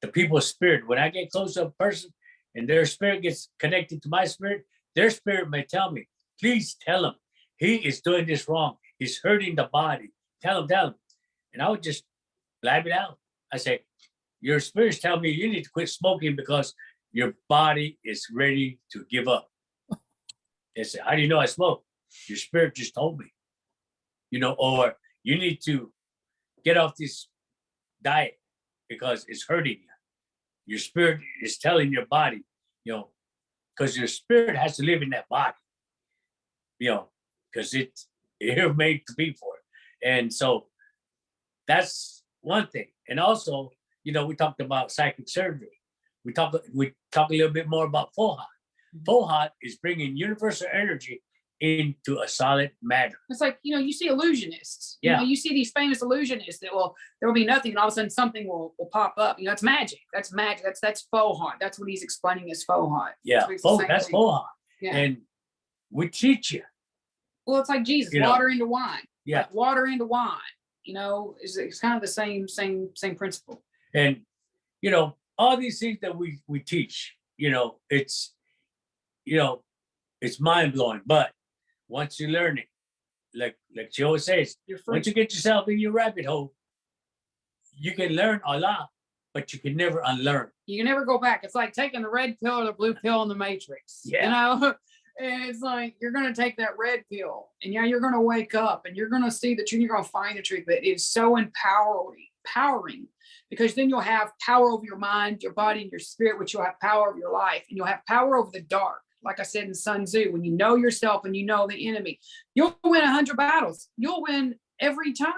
the people's spirit. When I get close to a person and their spirit gets connected to my spirit, their spirit may tell me, please tell him he is doing this wrong. He's hurting the body. Tell him. And I would just blab it out. I say, your spirit's telling me you need to quit smoking because your body is ready to give up. They say, how do you know I smoke? Your spirit just told me. Or you need to get off this diet because it's hurting you. Your spirit is telling your body, because your spirit has to live in that body, because you're made to be for it. And so that's one thing. And also, we talked about psychic surgery. We talk a little bit more about Fohat. Fohat is bringing universal energy into a solid matter. It's like, you see illusionists. Yeah. You see these famous illusionists that there will be nothing, and all of a sudden something will pop up. It's magic. That's magic. That's Fohat. That's what he's explaining as Fohat. Yeah, that's Fohat. Yeah. And we teach you. Well, it's like Jesus, water into wine. Yeah. Like water into wine. it's kind of the same principle. And, all these things that we teach, it's, it's mind blowing, but once you learn it, like Joe says, You're free. once you get yourself in your rabbit hole, you can learn a lot, but you can never unlearn. You can never go back. It's like taking the red pill or the blue pill in the Matrix. Yeah. And it's like you're going to take that red pill, and you're going to wake up, and you're going to see the truth. You're going to find the truth. But it's so empowering, because then you'll have power over your mind, your body, and your spirit, which you'll have power over your life, and you'll have power over the dark. Like I said in Sun Tzu, when you know yourself and you know the enemy, you'll win 100 battles. You'll win every time.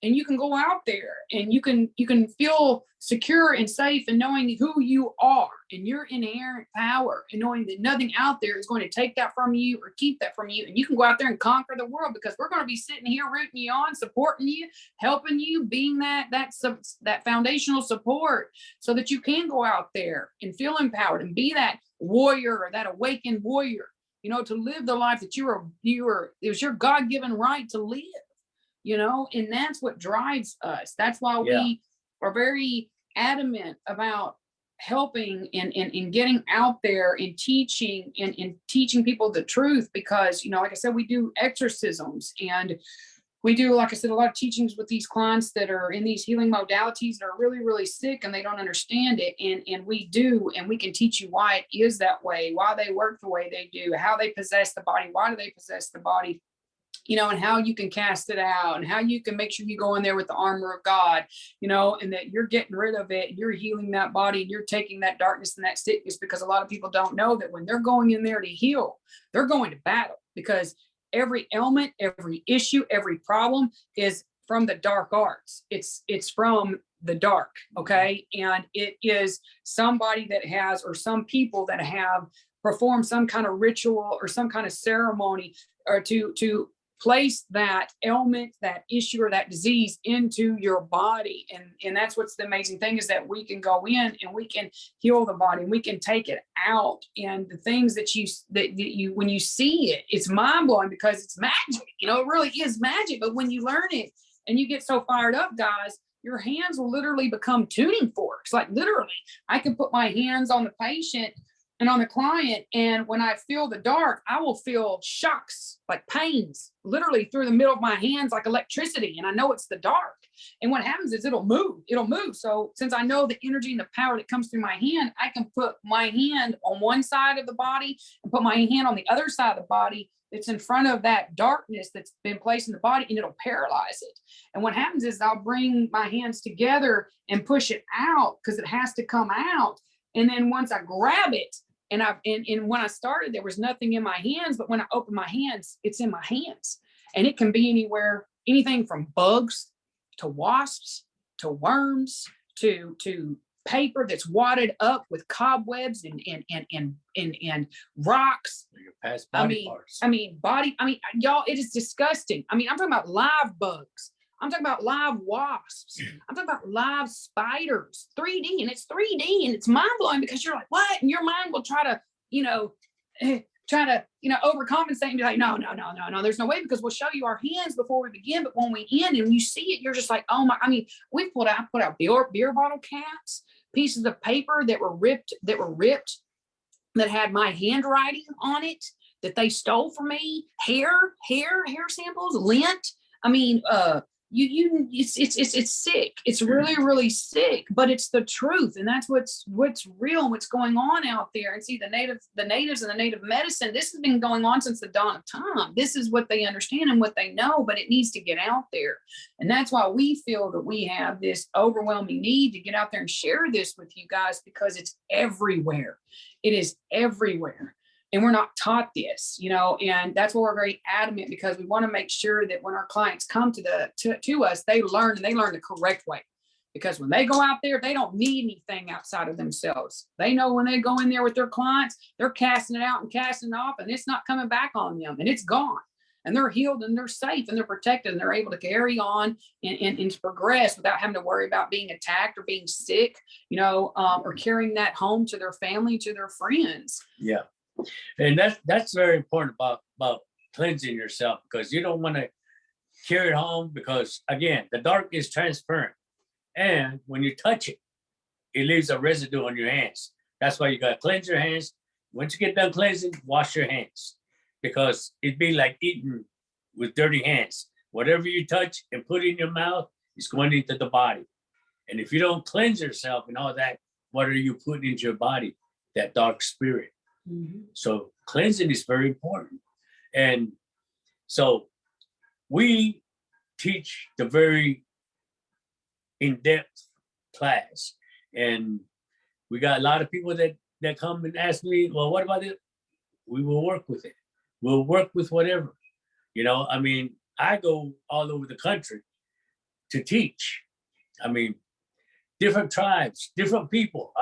And you can go out there and you can feel secure and safe in knowing who you are and your inherent power, and knowing that nothing out there is going to take that from you or keep that from you. And you can go out there and conquer the world, because we're going to be sitting here rooting you on, supporting you, helping you, being that foundational support, so that you can go out there and feel empowered and be that warrior, or that awakened warrior, to live the life that it was your God-given right to live. And that's what drives us. That's why we are very adamant about helping and getting out there and teaching and teaching people the truth, because, like I said, we do exorcisms, and we do, like I said, a lot of teachings with these clients that are in these healing modalities that are really, really sick, and they don't understand it. And we can teach you why it is that way, why they work the way they do, how they possess the body, why do they possess the body, and how you can cast it out, and how you can make sure you go in there with the armor of God, and that you're getting rid of it, and you're healing that body, and you're taking that darkness and that sickness, because a lot of people don't know that when they're going in there to heal, they're going to battle, because every ailment, every issue, every problem is from the dark arts. It's from the dark. Okay. And it is somebody that has, or some people that have performed some kind of ritual or some kind of ceremony, or to place that ailment, that issue, or that disease into your body. And that's what's the amazing thing, is that we can go in and we can heal the body, and we can take it out. And the things that you when you see it, it's mind blowing, because it's magic. It really is magic. But when you learn it and you get so fired up, guys, your hands will literally become tuning forks. Like literally, I can put my hands on the patient and on the client, and when I feel the dark, I will feel shocks, like pains, literally through the middle of my hands, like electricity. And I know it's the dark. And what happens is it'll move. So since I know the energy and the power that comes through my hand, I can put my hand on one side of the body and put my hand on the other side of the body that's in front of that darkness that's been placed in the body, and it'll paralyze it. And what happens is I'll bring my hands together and push it out, because it has to come out. And then once I grab it, and when I started, there was nothing in my hands, but when I open my hands, it's in my hands. And it can be anywhere, anything from bugs to wasps to worms to paper that's wadded up with cobwebs and rocks. Y'all, it is disgusting. I'm talking about live bugs. I'm talking about live wasps. I'm talking about live spiders, 3D, and it's 3D, and it's mind blowing, because you're like, what? And your mind will try to, overcompensate and be like, no, there's no way, because we'll show you our hands before we begin. But when we end and you see it, you're just like, oh my, we put out beer bottle caps, pieces of paper that were ripped, that had my handwriting on it, that they stole from me, hair samples, lint. It's sick. It's really, really sick, but it's the truth. And that's what's real and what's going on out there. And see, the natives and the native medicine, this has been going on since the dawn of time. This is what they understand and what they know, but it needs to get out there. And that's why we feel that we have this overwhelming need to get out there and share this with you guys, because it's everywhere. It is everywhere. And we're not taught this, and that's why we're very adamant, because we want to make sure that when our clients come to us, they learn the correct way. Because when they go out there, they don't need anything outside of themselves. They know when they go in there with their clients, they're casting it out and casting it off, and it's not coming back on them, and it's gone. And they're healed, and they're safe, and they're protected, and they're able to carry on and to progress without having to worry about being attacked or being sick, or carrying that home to their family, to their friends. Yeah. And that's very important about cleansing yourself, because you don't want to carry it home because, again, the dark is transparent. And when you touch it, it leaves a residue on your hands. That's why you got to cleanse your hands. Once you get done cleansing, wash your hands because it'd be like eating with dirty hands. Whatever you touch and put in your mouth is going into the body. And if you don't cleanse yourself and all that, what are you putting into your body? That dark spirit. Mhm. So cleansing is very important. And so we teach the very in-depth class. And we got a lot of people that come and ask me, well, what about it? We will work with it. We'll work with whatever. You know, I mean, I go all over the country to teach. I mean, different tribes, different people.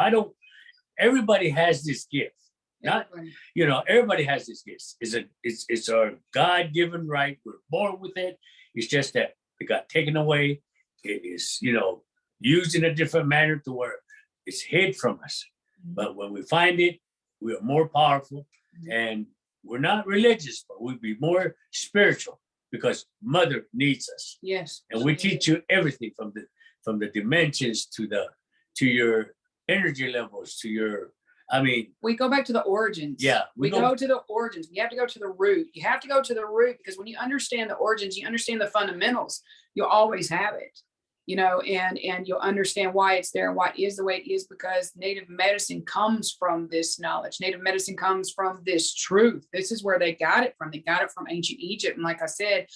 Everybody has this gift. Not, you know, everybody has this gift. It's our God-given right. We're born with it. It's just that it got taken away. It is, you know, used in a different manner to where it's hid from us. But when we find it, we are more powerful, and we're not religious, but we'd be more spiritual because Mother needs us. Yes. And we teach you everything from the dimensions to your energy levels to your, I mean, We go back to the origins. yeah, We go to the origins. You have to go to the root. You have to go to the root because when you understand the origins, you understand the fundamentals. You'll always have it, you know, and you'll understand why it's there and why it is the way it is because Native medicine comes from this knowledge. Native medicine comes from this truth. This is where they got it from. They got it from ancient Egypt. And like I said,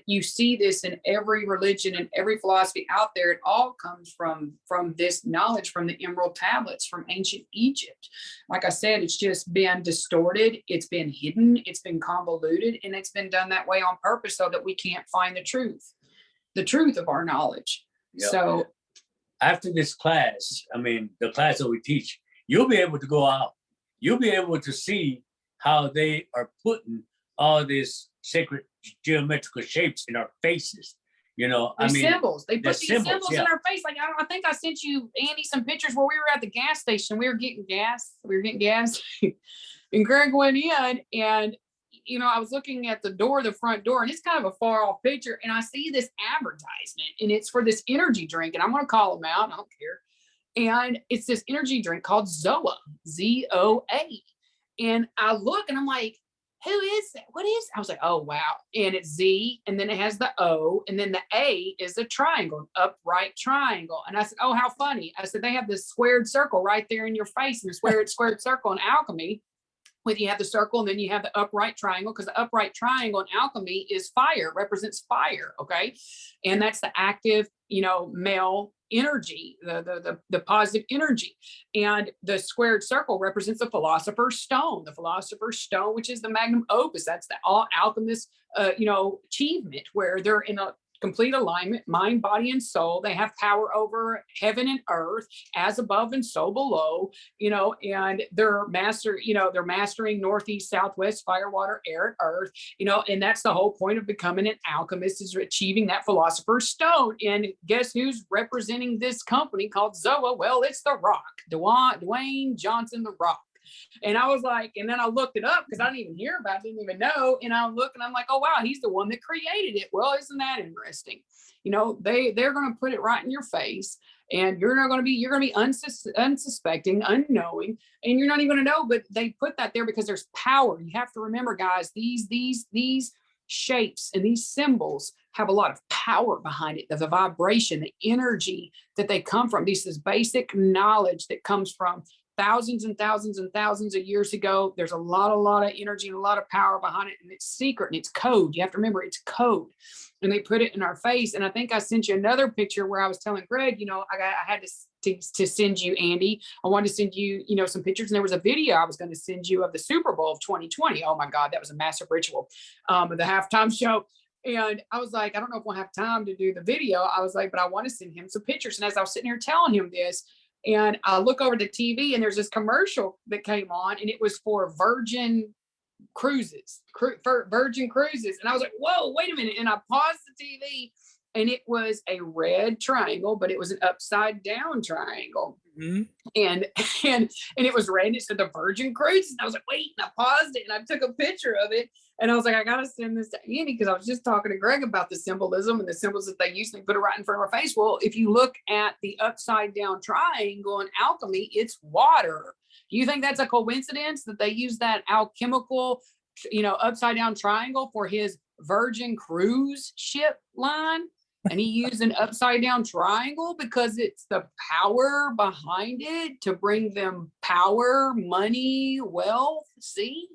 you see this in every religion and every philosophy out there. It all comes from this knowledge, from the emerald tablets, from ancient Egypt. Like I said, it's just been distorted. It's been hidden. It's been convoluted, and it's been done that way on purpose so that we can't find the truth of our knowledge. yeah. So After this class, I mean, the class that we teach, you'll be able to go out. You'll be able to see how they are putting all these sacred geometrical shapes in our faces. You know, I mean, symbols. They the put these symbols, symbols yeah. in our face. Like I think I sent you, Andy, some pictures where we were at the gas station. We were getting gas. And Greg went in, and you know, I was looking at the front door, and it's kind of a far off picture. And I see this advertisement, and it's for this energy drink. And I'm going to call them out. I don't care. And it's this energy drink called ZOA, ZOA. And I look, and I'm like, who is that? What is that? I was like, oh, wow. And it's Z, and then it has the O, and then the A is a triangle, upright triangle. And I said, oh, how funny. I said, they have this squared circle right there in your face, and the squared circle in alchemy. When you have the circle and then you have the upright triangle, because the upright triangle in alchemy is fire, represents fire. Okay. And that's the active, you know, male energy, the positive energy. And the squared circle represents the philosopher's stone, which is the magnum opus. That's the all alchemist, you know, achievement where they're in a complete alignment, mind, body, and soul. They have power over heaven and earth, as above and so below, you know, and they're mastering northeast, southwest, fire, water, air, and earth, you know, and that's the whole point of becoming an alchemist, is achieving that philosopher's stone. And guess who's representing this company called ZOA? Well, it's The Rock, Dwayne Johnson, The Rock. And I was like, and then I looked it up because I didn't even hear about it, didn't even know. And I look and I'm like, oh, wow, he's the one that created it. Well, isn't that interesting? You know, they're going to put it right in your face, and you're going to be unsuspecting, unknowing, and you're not even going to know. But they put that there because there's power. You have to remember, guys, these shapes and these symbols have a lot of power behind it. The vibration, the energy that they come from. This is basic knowledge that comes from thousands and thousands and thousands of years ago. There's a lot of energy and a lot of power behind it, and it's secret and it's code. You have to remember it's code, and they put it in our face. And I think I sent you another picture where I was telling Greg, you know, I had to send you, Andy. I wanted to send you, you know, some pictures, and there was a video I was going to send you of the Super Bowl of 2020. Oh my God, that was a massive ritual, the halftime show. And I was like, I don't know if we'll have time to do the video. I was like, but I want to send him some pictures. And as I was sitting here telling him this, and I look over the TV, and there's this commercial that came on, and it was for Virgin Cruises. And I was like, whoa, wait a minute. And I paused the TV, and it was a red triangle, but it was an upside down triangle. Mm-hmm. And it was red, and it said the Virgin Cruises. And I was like, wait, and I paused it and I took a picture of it. And I was like, I gotta send this to Andy, because I was just talking to Greg about the symbolism and the symbols that they use. They put it right in front of our face. Well, if you look at the upside down triangle in alchemy, it's water. Do you think that's a coincidence that they use that alchemical, upside down triangle for his Virgin cruise ship line? And he used an upside down triangle because it's the power behind it to bring them power, money, wealth. See?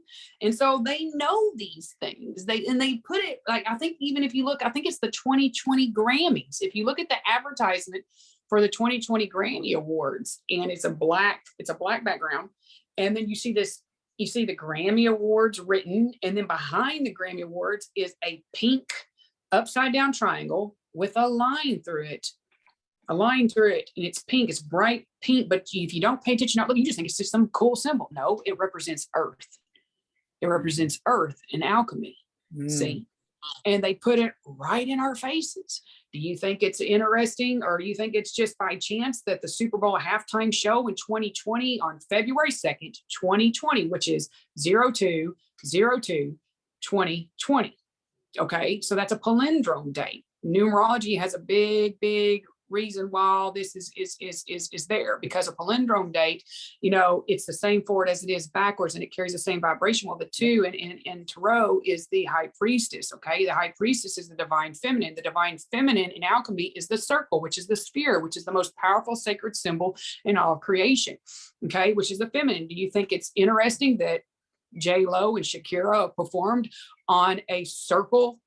And so they know these things. They put it, like, I think even if you look, I think it's the 2020 Grammys. If you look at the advertisement for the 2020 Grammy Awards, and it's a black background. And then you see the Grammy Awards written, and then behind the Grammy Awards is a pink upside down triangle with a line through it. And it's pink, it's bright pink, but if you don't pay attention, not look, you just think it's just some cool symbol. No, it represents earth. It represents earth in alchemy. See? And they put it right in our faces. Do you think it's interesting, or do you think it's just by chance that the Super Bowl halftime show in 2020 on February 2nd, 2020, which is 02/02/2020. Okay, so that's a palindrome date. Numerology has a big reason why this is there, because a palindrome date, it's the same forward as it is backwards, and it carries the same vibration. Well, the 2 in tarot is the high priestess. Okay, the high priestess is the divine feminine. The divine feminine in alchemy is the circle, which is the sphere, which is the most powerful sacred symbol in all creation. Okay, which is the feminine. Do you think it's interesting that J-Lo and Shakira performed on a circle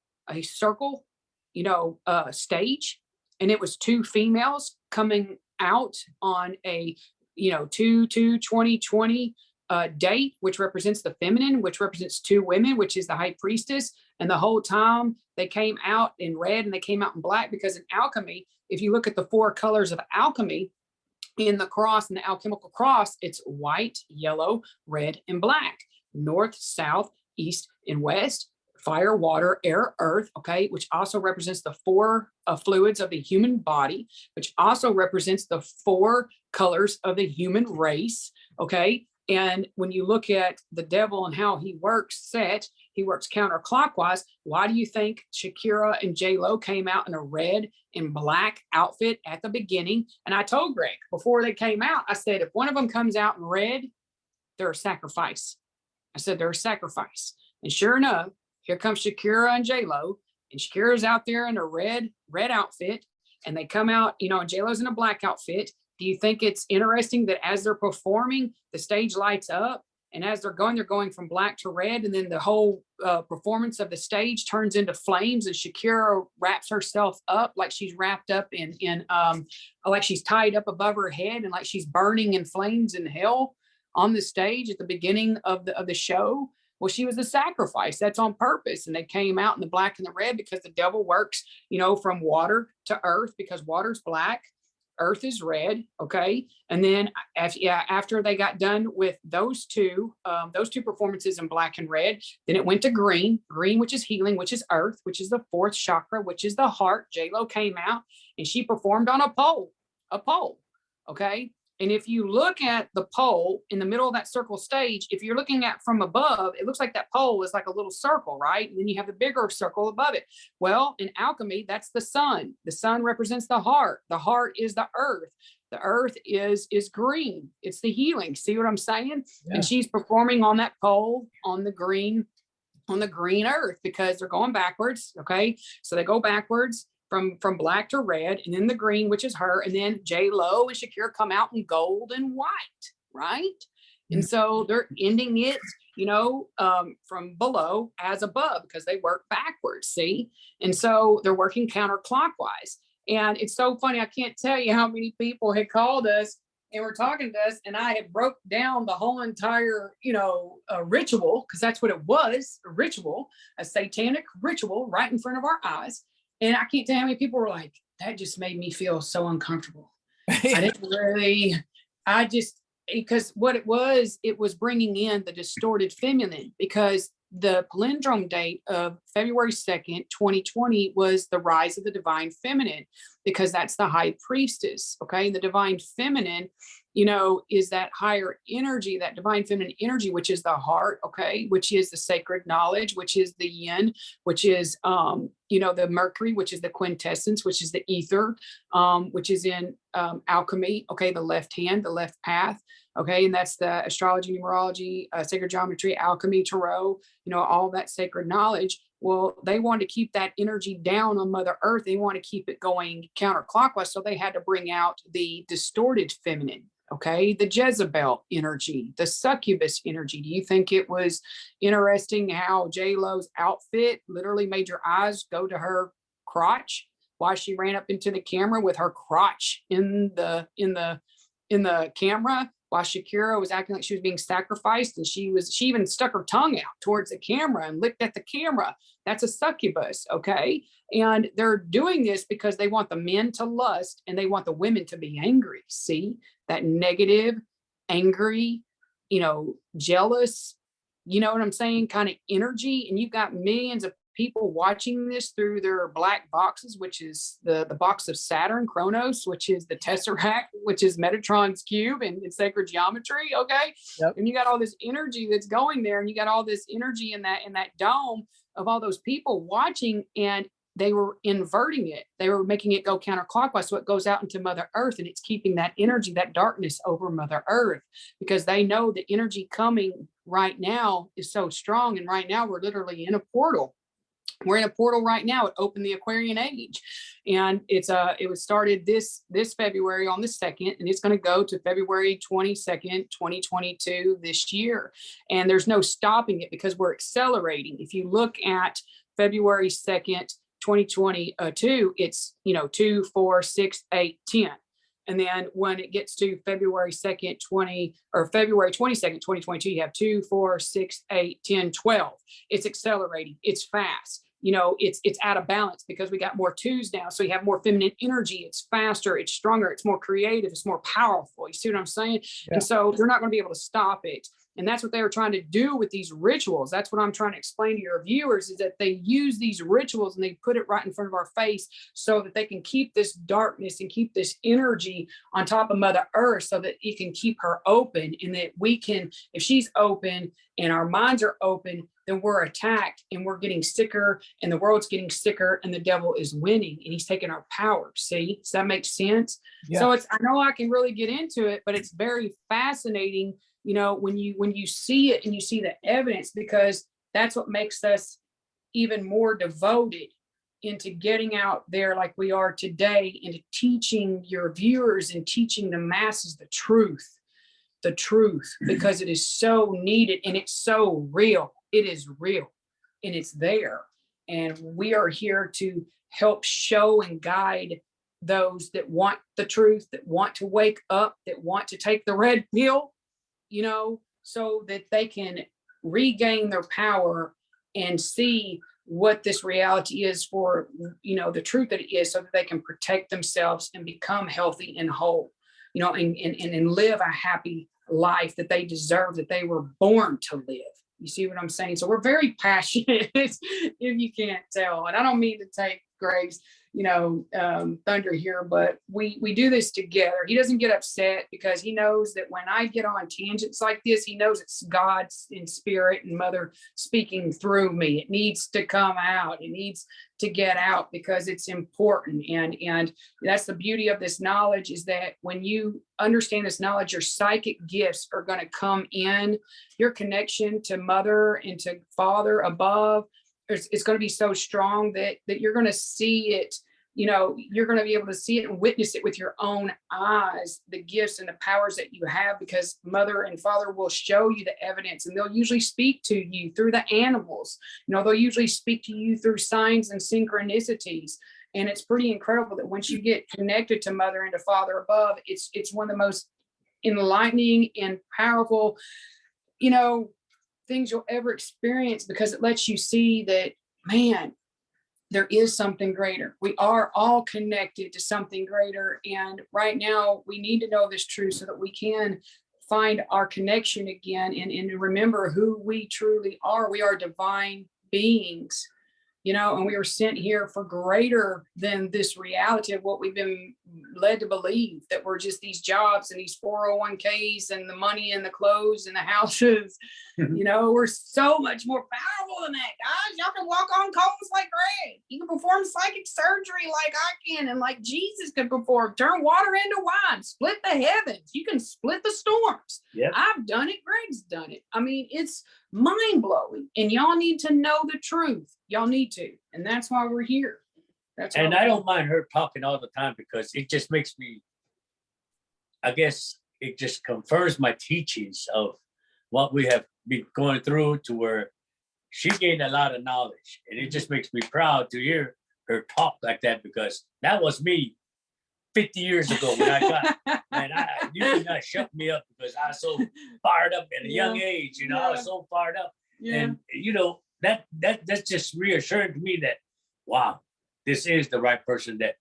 stage, and it was 2 females coming out on a 2020 date, which represents the feminine, which represents 2 women, which is the high priestess. And the whole time they came out in red and they came out in black, because in alchemy, if you look at the 4 colors of alchemy in the cross, and the alchemical cross, it's white, yellow, red, and black. North, south, east, and west. Fire, water, air, earth, okay, which also represents the 4 fluids of the human body, which also represents the 4 colors of the human race, okay? And when you look at the devil and how he works he works counterclockwise. Why do you think Shakira and J-Lo came out in a red and black outfit at the beginning? And I told Greg before they came out, I said, if one of them comes out in red, they're a sacrifice. I said, they're a sacrifice. And sure enough, here comes Shakira and J-Lo, and Shakira's out there in a red outfit, and they come out, and J-Lo's in a black outfit. Do you think it's interesting that as they're performing, the stage lights up, and as they're going from black to red, and then the whole performance of the stage turns into flames, and Shakira wraps herself up like she's wrapped up in like she's tied up above her head, and like she's burning in flames in hell on the stage at the beginning of the show. Well, she was a sacrifice. That's on purpose. And they came out in the black and the red because the devil works, from water to earth, because water's black, earth is red. Okay. And then after they got done with those two performances in black and red, then it went to green, which is healing, which is earth, which is the 4th chakra, which is the heart. J-Lo came out and she performed on a pole. Okay. And if you look at the pole in the middle of that circle stage, if you're looking at from above, it looks like that pole is like a little circle, right? And then you have the bigger circle above it. Well, in alchemy, that's the sun. The sun represents the heart. The heart is the earth. The earth is green. It's the healing. See what I'm saying? Yeah. And she's performing on that pole on the green earth, because they're going backwards. Okay. So they go backwards from black to red, and then the green, which is her, and then J-Lo and Shakira come out in gold and white, right? Mm-hmm. And so they're ending it, from below as above, because they work backwards, see? And so they're working counterclockwise. And it's so funny, I can't tell you how many people had called us and were talking to us, and I had broke down the whole entire, ritual, because that's what it was, a ritual, a satanic ritual right in front of our eyes. And I can't tell you how many people were like, that just made me feel so uncomfortable. Because what it was bringing in the distorted feminine, because the palindrome date of February 2nd, 2020 was the rise of the divine feminine, because that's the high priestess. Okay. The divine feminine, is that higher energy, that divine feminine energy, which is the heart. Okay. Which is the sacred knowledge, which is the yin, which is, the Mercury, which is the quintessence, which is the ether, which is in alchemy. Okay. The left hand, the left path. Okay. And that's the astrology, numerology, sacred geometry, alchemy, tarot, all that sacred knowledge. Well, they wanted to keep that energy down on Mother Earth. They want to keep it going counterclockwise. So they had to bring out the distorted feminine. Okay. The Jezebel energy, the succubus energy. Do you think it was interesting how J-Lo's outfit literally made your eyes go to her crotch while she ran up into the camera with her crotch in the camera, while Shakira was acting like she was being sacrificed, and she even stuck her tongue out towards the camera and licked at the camera. That's a succubus. Okay. And they're doing this because they want the men to lust and they want the women to be angry. See that negative, angry, jealous, you know what I'm saying, kind of energy. And you've got millions of people watching this through their black boxes, which is the box of Saturn, Chronos, which is the Tesseract, which is Metatron's cube and sacred geometry. Okay. Yep. And you got all this energy that's going there, and you got all this energy in that dome of all those people watching, and they were inverting it. They were making it go counterclockwise. So it goes out into Mother Earth, and it's keeping that energy, that darkness over Mother Earth, because they know the energy coming right now is so strong. And right now we're literally in a portal. We're in a portal right now. It opened the Aquarian age, and it was started this February on the 2nd, and it's going to go to February 22nd, 2022 this year. And there's no stopping it because we're accelerating. If you look at February 2nd, 2022, it's 2, 4, 6, 8, 10. And then when it gets to February 2nd, February 22nd, 2022, you have 2, 4, 6, 8, 10, 12. It's accelerating. It's fast. It's out of balance because we got more twos now. So you have more feminine energy. It's faster. It's stronger. It's more creative. It's more powerful. You see what I'm saying? Yeah. And so they're not going to be able to stop it. And that's what they were trying to do with these rituals. That's what I'm trying to explain to your viewers, is that they use these rituals and they put it right in front of our face so that they can keep this darkness and keep this energy on top of Mother Earth, so that it can keep her open, and that we can, if she's open and our minds are open, then we're attacked and we're getting sicker, and the world's getting sicker, and the devil is winning and he's taking our power. See, does that make sense? Yeah. So I know I can really get into it, but it's very fascinating, when you see it and you see the evidence, because that's what makes us even more devoted into getting out there like we are today, into teaching your viewers and teaching the masses the truth, because it is so needed and it's so real. It is real and it's there. And we are here to help show and guide those that want the truth, that want to wake up, that want to take the red pill, so that they can regain their power and see what this reality is for, the truth that it is, so that they can protect themselves and become healthy and whole, and live a happy life that they deserve, that they were born to live. You see what I'm saying? So we're very passionate, if you can't tell. And I don't mean to take Greg's, thunder here, but we do this together. He doesn't get upset because he knows that when I get on tangents like this, he knows it's God in spirit and Mother speaking through me. It needs to come out. It needs to get out because it's important. And that's the beauty of this knowledge, is that when you understand this knowledge, your psychic gifts are going to come in. Your connection to Mother and to Father above, it's going to be so strong that you're going to see it. You're going to be able to see it and witness it with your own eyes, the gifts and the powers that you have, because Mother and Father will show you the evidence, and they'll usually speak to you through the animals. They'll usually speak to you through signs and synchronicities. And it's pretty incredible that once you get connected to Mother and to Father above, it's one of the most enlightening and powerful, things you'll ever experience, because it lets you see that, man, there is something greater. We are all connected to something greater. And right now we need to know this truth so that we can find our connection again and to remember who we truly are. We are divine beings, and we are sent here for greater than this reality of what we've been led to believe, that we're just these jobs and these 401ks and the money and the clothes and the houses. We're so much more powerful than that, guys. Y'all can walk on coals like Greg. You can perform psychic surgery like I can and like Jesus can perform. Turn water into wine, split the heavens. You can split the storms. Yep. I've done it. Greg's done it. I mean, it's mind-blowing, and y'all need to know the truth. Y'all need to, and that's why we're here. And I don't mind her talking all the time because it just makes me, I guess it just confirms my teachings of what we have been going through, to where she gained a lot of knowledge, and it just makes me proud to hear her talk like that, because that was me 50 years ago when I got, man, you could not shut me up because I was so fired up at a young age, I was so fired up. And, that's just reassuring to me that, wow, this is the right person that,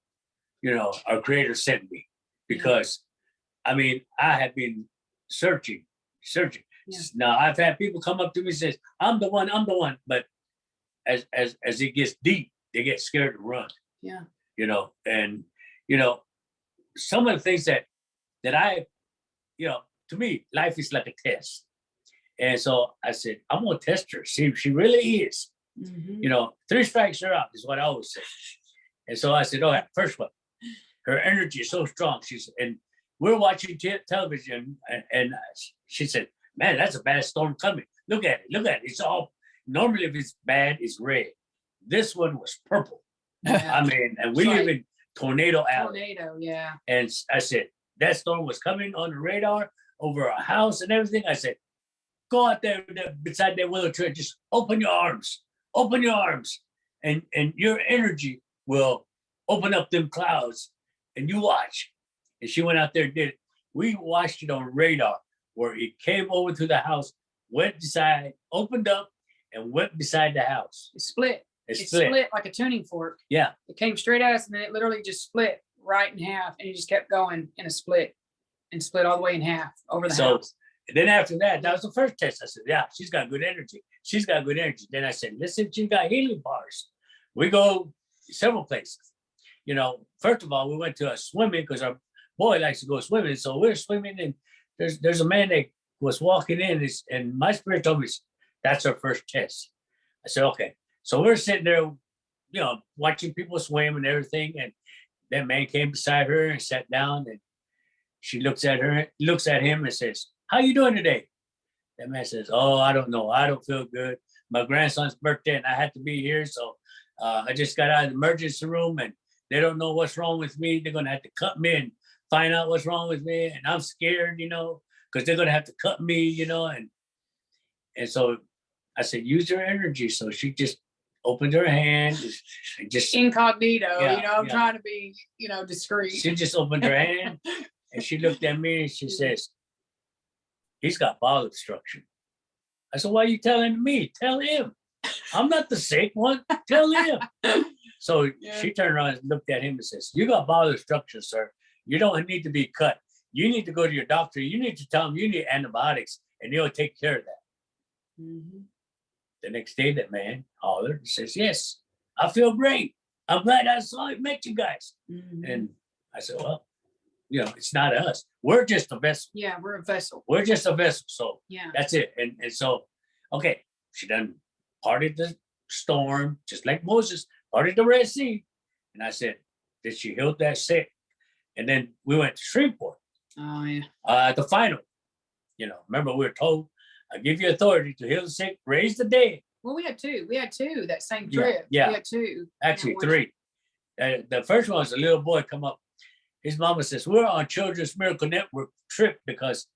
our creator sent me, because I mean, I have been searching. Yeah. Now I've had people come up to me and says, I'm the one. But as it gets deep, they get scared to run. Yeah. And, some of the things that I, to me, life is like a test. And so I said, I'm going to test her, see if she really is. Mm-hmm. 3 strikes are out is what I always say. And so I said, all right, first one, her energy is so strong. And we're watching television, and she said, man, that's a bad storm coming. Look at it. It's all, normally if it's bad, it's red. This one was purple. Yeah. I mean, and we live in Tornado Alley. Yeah. And I said, that storm was coming on the radar over our house and everything. I said, go out there beside that willow tree, just open your arms, and your energy will open up them clouds, and you watch. And she went out there and did it. We watched it on radar, where it came over to the house, went beside, opened up, and went beside the house. It split. It split like a tuning fork. Yeah. It came straight at us, and then it literally just split right in half, and it just kept going in a split, and split all the way in half over the house. And then after that was the first test. I said, yeah, she's got good energy. Then I said, listen, she's got healing powers. We go several places. First of all, we went to a swimming because our boy likes to go swimming. So we're swimming, and there's a man that was walking in, and my spirit told me that's our first test. I said, okay. So we're sitting there, watching people swim and everything. And that man came beside her and sat down, and she looks at him and says, how you doing today? That man says, oh, I don't know. I don't feel good. My grandson's birthday, and I had to be here. So I just got out of the emergency room, and they don't know what's wrong with me. They're going to have to cut me and find out what's wrong with me. And I'm scared, because they're going to have to cut me, and so I said, use your energy. So she just opened her hand and just incognito, I'm trying to be, discreet. She just opened her hand and she looked at me and she says, he's got bowel obstruction. I said, why are you telling me? Tell him. I'm not the sick one. Tell him. So she turned around and looked at him and says, you got bowel obstruction, sir. You don't need to be cut. You need to go to your doctor. You need to tell him you need antibiotics, and he'll take care of that. Mm-hmm. The next day, that man hollered and says, yes, I feel great. I'm glad I met you guys. Mm-hmm. And I said, well, it's not us. We're just a vessel. Yeah, we're a vessel. We're just a vessel. So yeah, that's it. And so, okay, she done parted the storm, just like Moses parted the Red Sea. And I said, did she heal that sick? And then we went to Shreveport. Oh, yeah. At the final, remember we were told, I give you authority to heal the sick, raise the dead. Well, we had two that same trip. Yeah. We had two. Actually, 3. The first one was a little boy come up. His mama says, we're on Children's Miracle Network trip because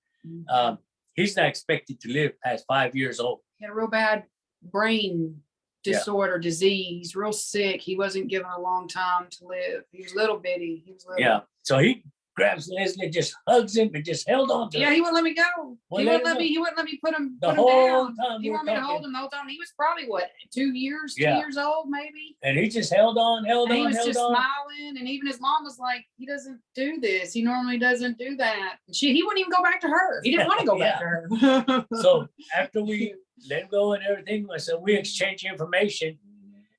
he's not expected to live past 5 years old. He had a real bad brain disorder, disease, real sick. He wasn't given a long time to live. He was little bitty. Yeah. So he grabs Lesley, just hugs him, and just held on to Yeah, him. he wouldn't let me go. Well, He let wouldn't him let go. me. He wouldn't let me put him The put him whole down. time He we were wanted me to hold talking. him the whole time. He was probably what 2 years, Yeah. 2 years old, maybe. And he just held on, held And he on, was held just on. smiling, and even his mom was like, "He doesn't do this. He normally doesn't do that." And he wouldn't even go back to her. He didn't want to go back to her. So after we let him go and everything, I said we exchange information,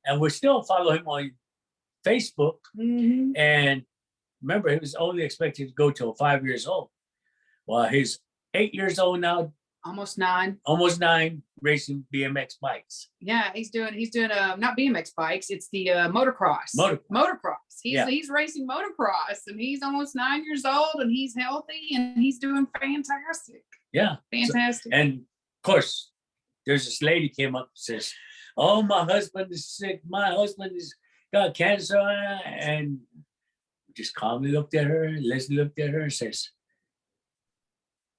and we still follow him on Facebook. Mhm. And remember, he was only expected to go till 5 years old. Well, he's 8 years old now, Almost 9. almost 9, racing BMX bikes. Yeah, he's doing not BMX bikes. It's the motocross. Motocross. Motocross. Yeah. He's racing motocross, and he's almost 9 years old, and he's healthy, and he's doing fantastic. Yeah. Fantastic. And of course, there's this lady came up and says, "Oh, my husband is sick. My husband has got cancer." And just calmly looked at her. Lesley looked at her and says,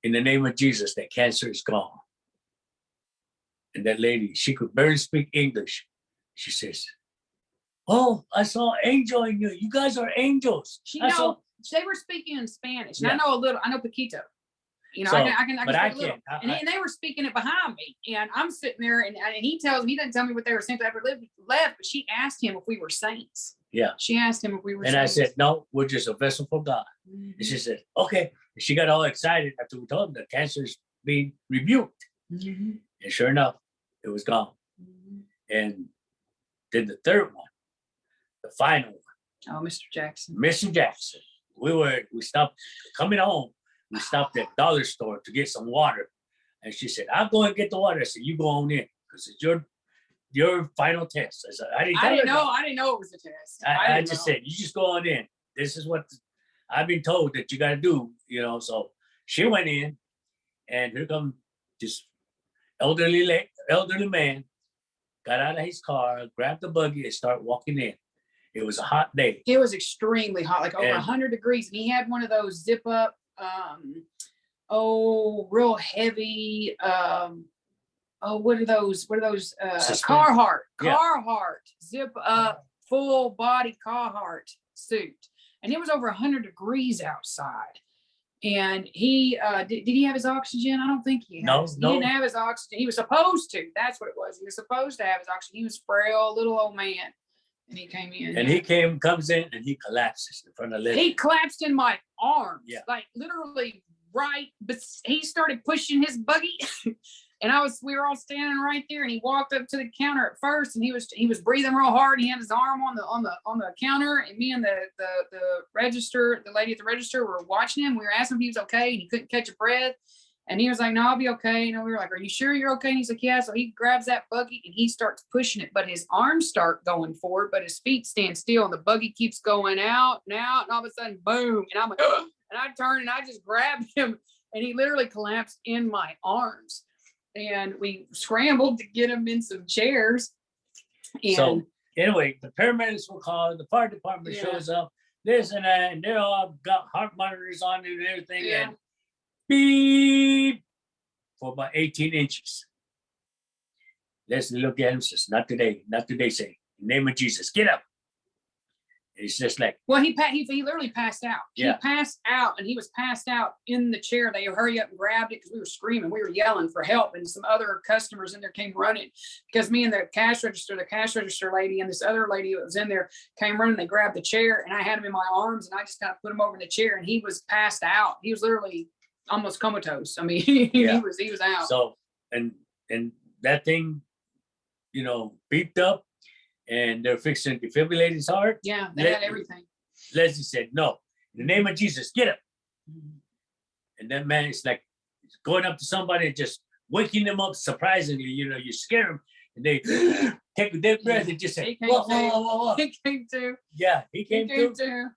"In the name of Jesus, that cancer is gone." And that lady, she could barely speak English. She says, "Oh, I saw angel in you. You guys are angels." They were speaking in Spanish, and Yeah. I know a little. I know Poquito. You know, So, I can but I speak a little. can't. And they were speaking it behind me, and I'm sitting there, and he doesn't tell me what they were saying after left, but she asked him if we were saints. Yeah. She asked him if we were And I saints. said, "No, we're just a vessel for God." Mhm. And she said, "Okay." And she got all excited after we told her the cancer is being rebuked. Mhm. And sure enough, it was gone. Mhm. And then the third one, the final one, Oh, Mr. Jackson. Mr. Jackson. We stopped coming home. We stopped at dollar store to get some water. And she said, "I'll go and get the water." I said, "You go on in, because it's your final test." I said, I didn't know. I didn't know it was a test. I didn't just know. said, "You just go on in. This is what I've been told that you got to do." So she went in, and here come this elderly man, got out of his car, grabbed the buggy, and started walking in. It was a hot day. It was extremely hot, like over And- 100 degrees. And he had one of those zip up, real heavy, what are those? Suspend- Carhartt, Yeah. zip up, full body Carhartt suit. And it was over 100 degrees outside. And he, did he have his oxygen? I don't think he No, has. He no. didn't have his oxygen. He was supposed to. That's what it was. He was supposed to have his oxygen. He was frail, little old man. And he came in. And he comes in, and he collapses in front of Lesley. He collapsed in my arms, Yeah. like literally right. But he started pushing his buggy, and we were all standing right there. And he walked up to the counter at first, and he was breathing real hard. And he had his arm on the counter, and me and the lady at the register were watching him. We were asking if he was okay, and he couldn't catch a breath. And he was like, "No, I'll be okay." And we were like, "Are you sure you're okay?" And he's like, "Yeah." So he grabs that buggy and he starts pushing it, but his arms start going forward, but his feet stand still, and the buggy keeps going out and out, and all of a sudden, boom! And I'm like, "Ugh!" And I turned and I just grabbed him, and he literally collapsed in my arms. And we scrambled to get him in some chairs. And So anyway, the paramedics were called, the fire department Yeah. shows up, this and that, and they all got heart monitors on it and everything, Yeah. and beep for about 18 inches. Lesley looked at him and says, "Not today, not today," say, "In the name of Jesus, get up." And he's just like, well, he literally passed out. Yeah. He passed out, and he was passed out in the chair. They hurry up and grabbed it because we were screaming. We were yelling for help, and some other customers in there came running because me and the cash register lady, and this other lady that was in there came running. They grabbed the chair, and I had him in my arms, and I just kind of put him over in the chair, and he was passed out. He was literally almost comatose. I mean, Yeah. he was out. so, and that thing, beeped up, and they're fixing to defibrillate his heart. Yeah, they had everything. Lesley said, "No, in the name of Jesus, get up." And that man is like going up to somebody and just waking them up surprisingly. You scare them, and they take a deep breath and just say, He came "Whoa, to. whoa, whoa, whoa." He came to. Yeah, he He came came to, to.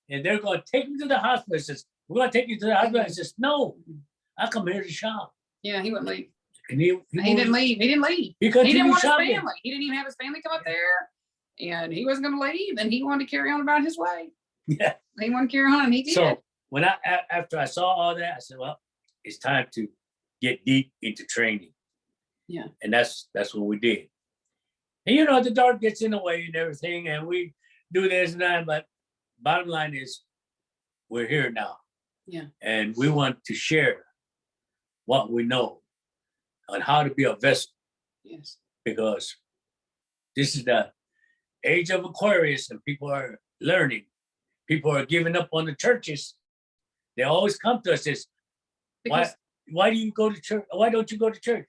and they're going to take him to the hospital. He says, "We're going to take you to the hospital." I says, "No, I come here to shop." Yeah, he wouldn't leave. And He didn't leave. He didn't leave. He He continued didn't want his shopping. family. He didn't even have his family come up there, and he wasn't going to leave. And he wanted to carry on about his way. Yeah. He wanted to carry on, and he did. So when after I saw all that, I said, "Well, it's time to get deep into training." Yeah. And that's what we did. And the dark gets in the way and everything, and we do this and that. But bottom line is, we're here now. Yeah. And we want to share what we know on how to be a vessel, Yes. because this is the age of Aquarius and people are learning. People are giving up on the churches. They always come to us and say, Because why do you go to church? Why don't you go to church?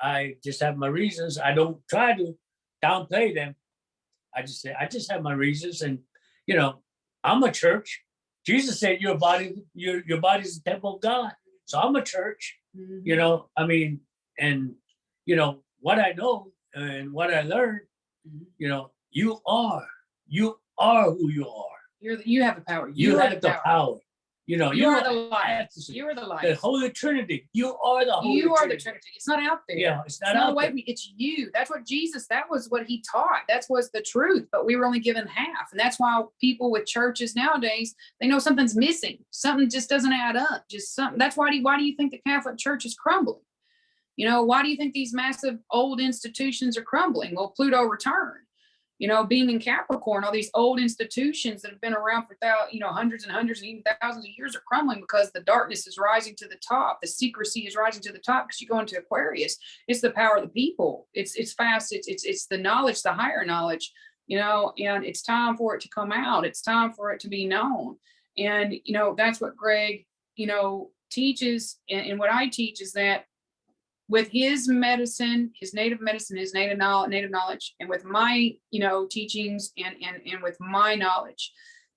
I just have my reasons. I don't try to downplay them. I just say, I just have my reasons. And, you know, I'm a church. Jesus said your body's the temple of God. So I'm a church, you know, I mean, and, you know, what I know and what I learned, you know, you are who you are. you have the power. You are have the power. You know, You are the light. have to say, You are the light. the Holy Trinity. You are the Holy You are Trinity. the Trinity. It's not out there. Yeah, it's not It's not out a way. there. It's you. That's what Jesus. That was what he taught. That was the truth. But we were only given half, and that's why people with churches nowadays, they know something's missing. Something just doesn't add up. Just something. That's why. Why do you think the Catholic Church is crumbling? You know, why do you think these massive old institutions are crumbling? Well, Pluto returned. You know, being in Capricorn, all these old institutions that have been around for hundreds and hundreds and even thousands of years are crumbling because the darkness is rising to the top. The secrecy is rising to the top because you go into Aquarius. It's the power of the people. It's fast. It's the knowledge, the higher knowledge. You know, and it's time for it to come out. It's time for it to be known. And you know, that's what Greg, you know, teaches, and what I teach is that with his medicine, his native medicine, his native knowledge, and with my, you know, teachings and with my knowledge,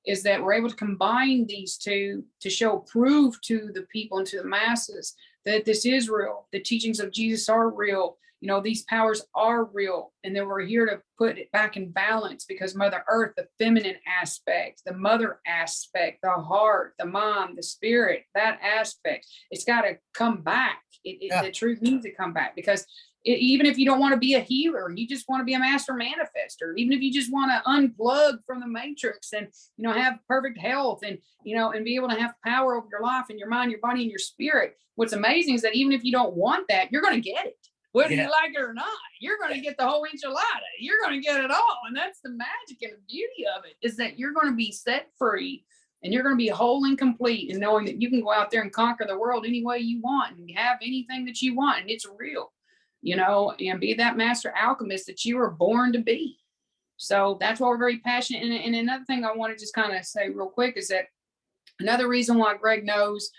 is that we're able to combine these two to show proof to the people and to the masses that this is real. The teachings of Jesus are real. You know, these powers are real. And then we're here to put it back in balance because Mother Earth, the feminine aspect, the mother aspect, the heart, the mind, the spirit, that aspect, it's got to come back. The truth needs to come back because even if you don't want to be a healer, you just want to be a master manifester, even if you just want to unplug from the matrix and, you know, have perfect health and, you know, and be able to have power over your life and your mind, your body, and your spirit. What's amazing is that even if you don't want that, you're going to get it. Whether you like it or not, you're going to get the whole enchilada. You're going to get it all. And that's the magic and the beauty of it, is that you're going to be set free and you're going to be whole and complete, and knowing that you can go out there and conquer the world any way you want and have anything that you want. And it's real, you know, and be that master alchemist that you were born to be. So that's why we're very passionate. And another thing I want to just kind of say real quick is that another reason why Greg knows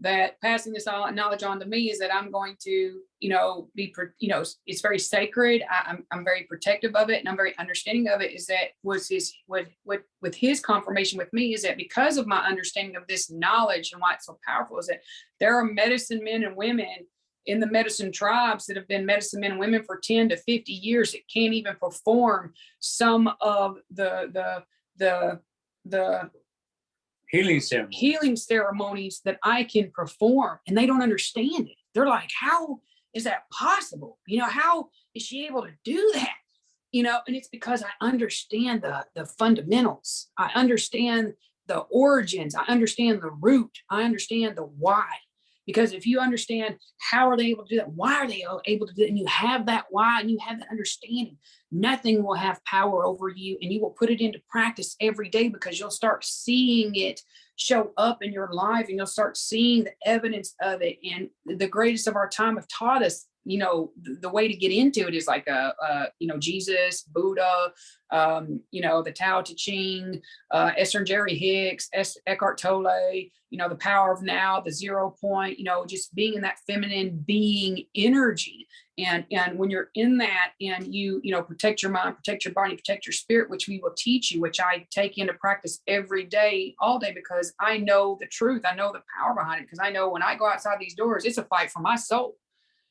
that passing this knowledge on to me is that I'm going to, you know, it's very sacred. I'm very protective of it, and I'm very understanding of it. Is that was his with his confirmation with me is that because of my understanding of this knowledge and why it's so powerful is that there are medicine men and women in the medicine tribes that have been medicine men and women for 10 to 50 years that can't even perform some of the healing ceremonies that I can perform, and they don't understand it. They're like, how is that possible? You know, how is she able to do that? You know, and it's because I understand the fundamentals. I understand the origins. I understand the root. I understand the why. Because if you understand how are they able to do that, why are they able to do it, and you have that why and you have that understanding, nothing will have power over you, and you will put it into practice every day because you'll start seeing it show up in your life, and you'll start seeing the evidence of it. And the greatest of our time have taught us, you know, the way to get into it is like you know, Jesus, Buddha, you know, the Tao Te Ching, Esther and Jerry Hicks, Eckhart Tolle, you know, the power of now, the 0 point, you know, just being in that feminine being energy. And when you're in that, and you know, protect your mind, protect your body, protect your spirit, which we will teach you, which I take into practice every day, all day, because I know the truth. I know the power behind it, because I know when I go outside these doors, it's a fight for my soul.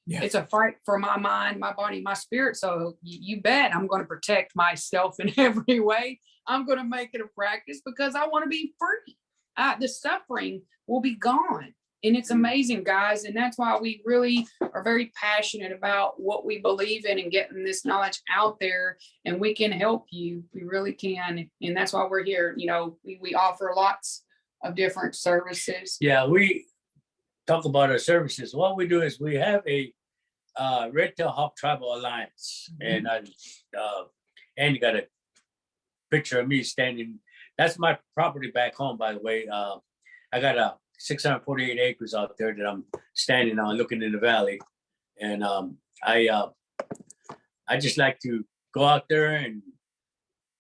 Yeah. It's a fight for my mind, my body, my spirit. So you bet I'm going to protect myself in every way. I'm going to make it a practice because I want to be free. The suffering will be gone. And it's amazing, guys. And that's why we really are very passionate about what we believe in and getting this knowledge out there. And we can help you. We really can. And that's why we're here. You know, we offer lots of different services. Yeah, we talk about our services. What we do is we have a Red Tail Hawk Tribal Alliance. Mm-hmm. And you got a picture of me standing that's my property back home, by the way. I got 648 acres out there that I'm standing on, looking in the valley. And I just like to go out there and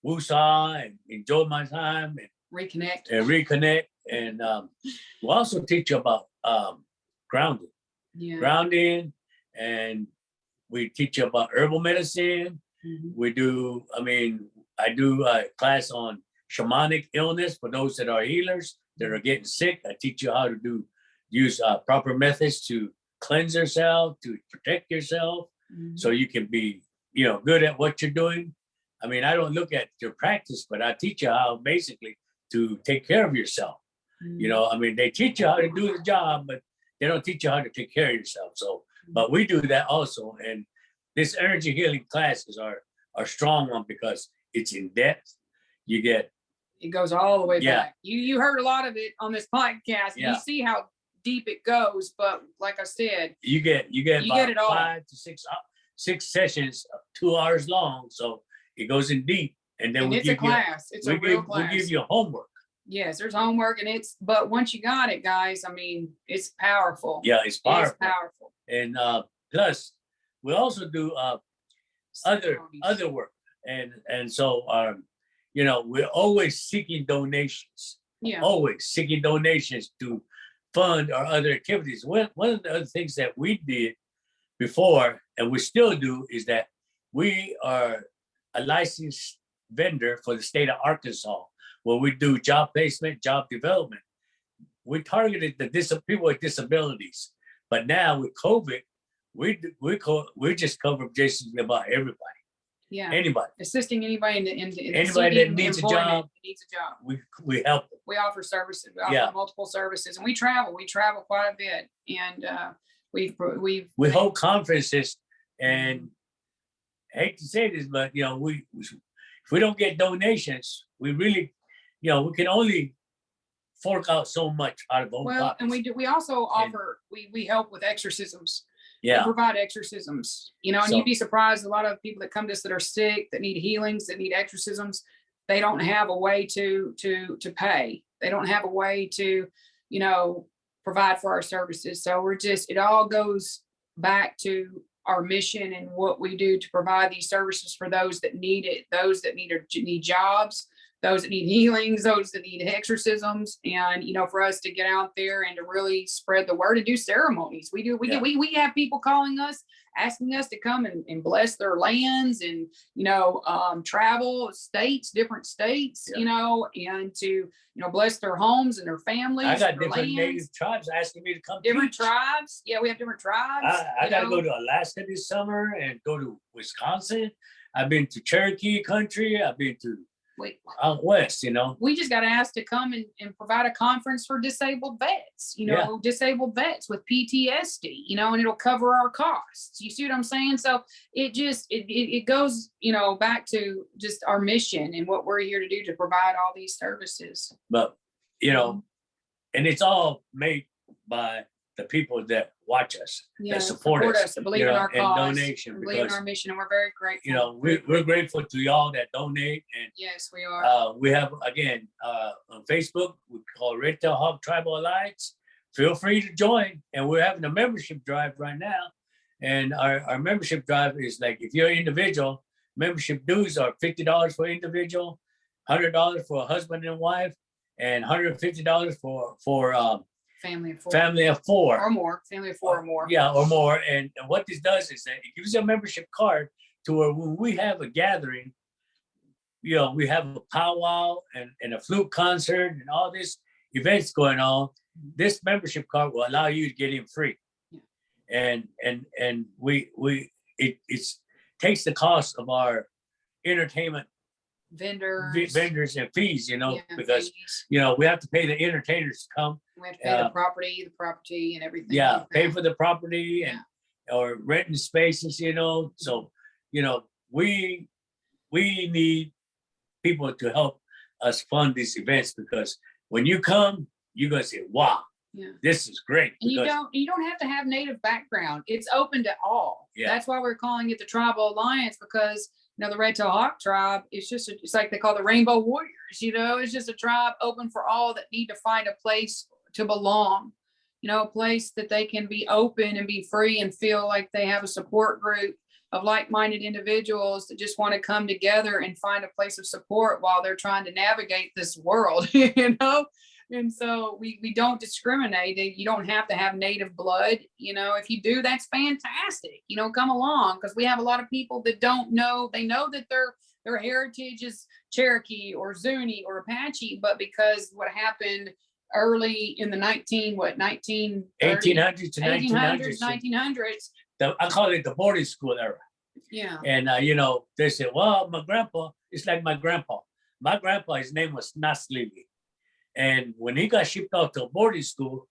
woosah and enjoy my time and reconnect. And we also teach you about grounding. Yeah. Grounding, and we teach you about herbal medicine. We do, I do a class on shamanic illness for those that are healers that are getting sick. I teach you how to use proper methods to cleanse yourself, to protect yourself, so you can be, good at what you're doing. I don't look at your practice, but I teach you how basically to take care of yourself. They teach you how to do the job, but they don't teach you how to take care of yourself. So, but we do that also. And this energy healing classes are strong one because it's in depth. It goes all the way Yeah. back. You heard a lot of it on this podcast. Yeah. You see how deep it goes, but like I said, You get about it all. 5 to 6 sessions, 2 hours long. So it goes in deep, and then it's a class. It's a real class. We give you homework. Yes, there's homework, but once you got it, guys, it's powerful. Yeah, it's powerful. It's powerful. And plus, we also do other work, and so we're always seeking donations. Yeah. Always seeking donations to fund our other activities. One of the other things that we did before, and we still do, is that we are a licensed vendor for the state of Arkansas, where we do job placement, job development. We targeted the people with disabilities, but now with COVID, we just cover basically about everybody. Yeah. Anybody. Assisting anybody in Anybody that needs a job. We help them. We offer services. We offer multiple services, and we travel. We travel quite a bit, and we hold conferences. And I hate to say this, but if we don't get donations, we really, we can only fork out so much out of own pockets. And we also offer, we help with exorcisms. Yeah. We provide exorcisms, and you'd be surprised, a lot of people that come to us that are sick, that need healings, that need exorcisms, they don't have a way to pay. They don't have a way to, provide for our services. So it all goes back to our mission and what we do to provide these services for those that need it, those that need jobs, those that need healings, those that need exorcisms, and for us to get out there and to really spread the word and do ceremonies. We have people calling us, asking us to come and bless their lands and travel different states, and to bless their homes and their families. I got their different lands. native tribes asking me to come. Different teach. tribes. Yeah, we have different tribes. I got to go to Alaska this summer and go to Wisconsin. I've been to Cherokee country. I've been to out west. We just got asked to come and provide a conference for disabled vets, disabled vets with PTSD, and it'll cover our costs. You see what I'm saying? So it goes, back to just our mission and what we're here to do to provide all these services. But, and it's all made by the people that watch us, that support us, that believe in our cause, donation, believe in our mission, and we're very grateful. We're grateful to y'all that donate. And yes, we are. We have, again, on Facebook, we call Red Tail Hawk Tribal Alliance. Feel free to join. And we're having a membership drive right now. And our membership drive is like, if you're an individual, membership dues are $50 for individual, $100 for a husband and wife, and $150 for family of 4. Family of 4 or more. Family of 4 or more. Yeah, or more. And what this does is that it gives you a membership card to where when we have a gathering, we have a powwow and a flute concert and all these events going on. This membership card will allow you to get in free. Yeah. And it takes the cost of our entertainment vendors and fees, because fees. We have to pay the entertainers to come. We have to pay the property and everything. Yeah, like pay for the property and or renting spaces, So, we need people to help us fund these events, because when you come, you're gonna say, wow, this is great. And you don't have to have Native background. It's open to all. Yeah. That's why we're calling it the Tribal Alliance, because the Red Tail Hawk tribe is it's like they call the Rainbow Warriors, it's just a tribe open for all that need to find a place to belong, a place that they can be open and be free and feel like they have a support group of like-minded individuals that just want to come together and find a place of support while they're trying to navigate this world, And so we don't discriminate. You don't have to have native blood. If you do, that's fantastic. Come along, because we have a lot of people that don't know. They know that their heritage is Cherokee or Zuni or Apache, but because what happened early in the 1800s to 1900s. 1900s. I call it the boarding school era. Yeah. And, they said, well, my grandpa, it's like my grandpa. My grandpa, his name was Lesley. And when he got shipped off to a boarding school,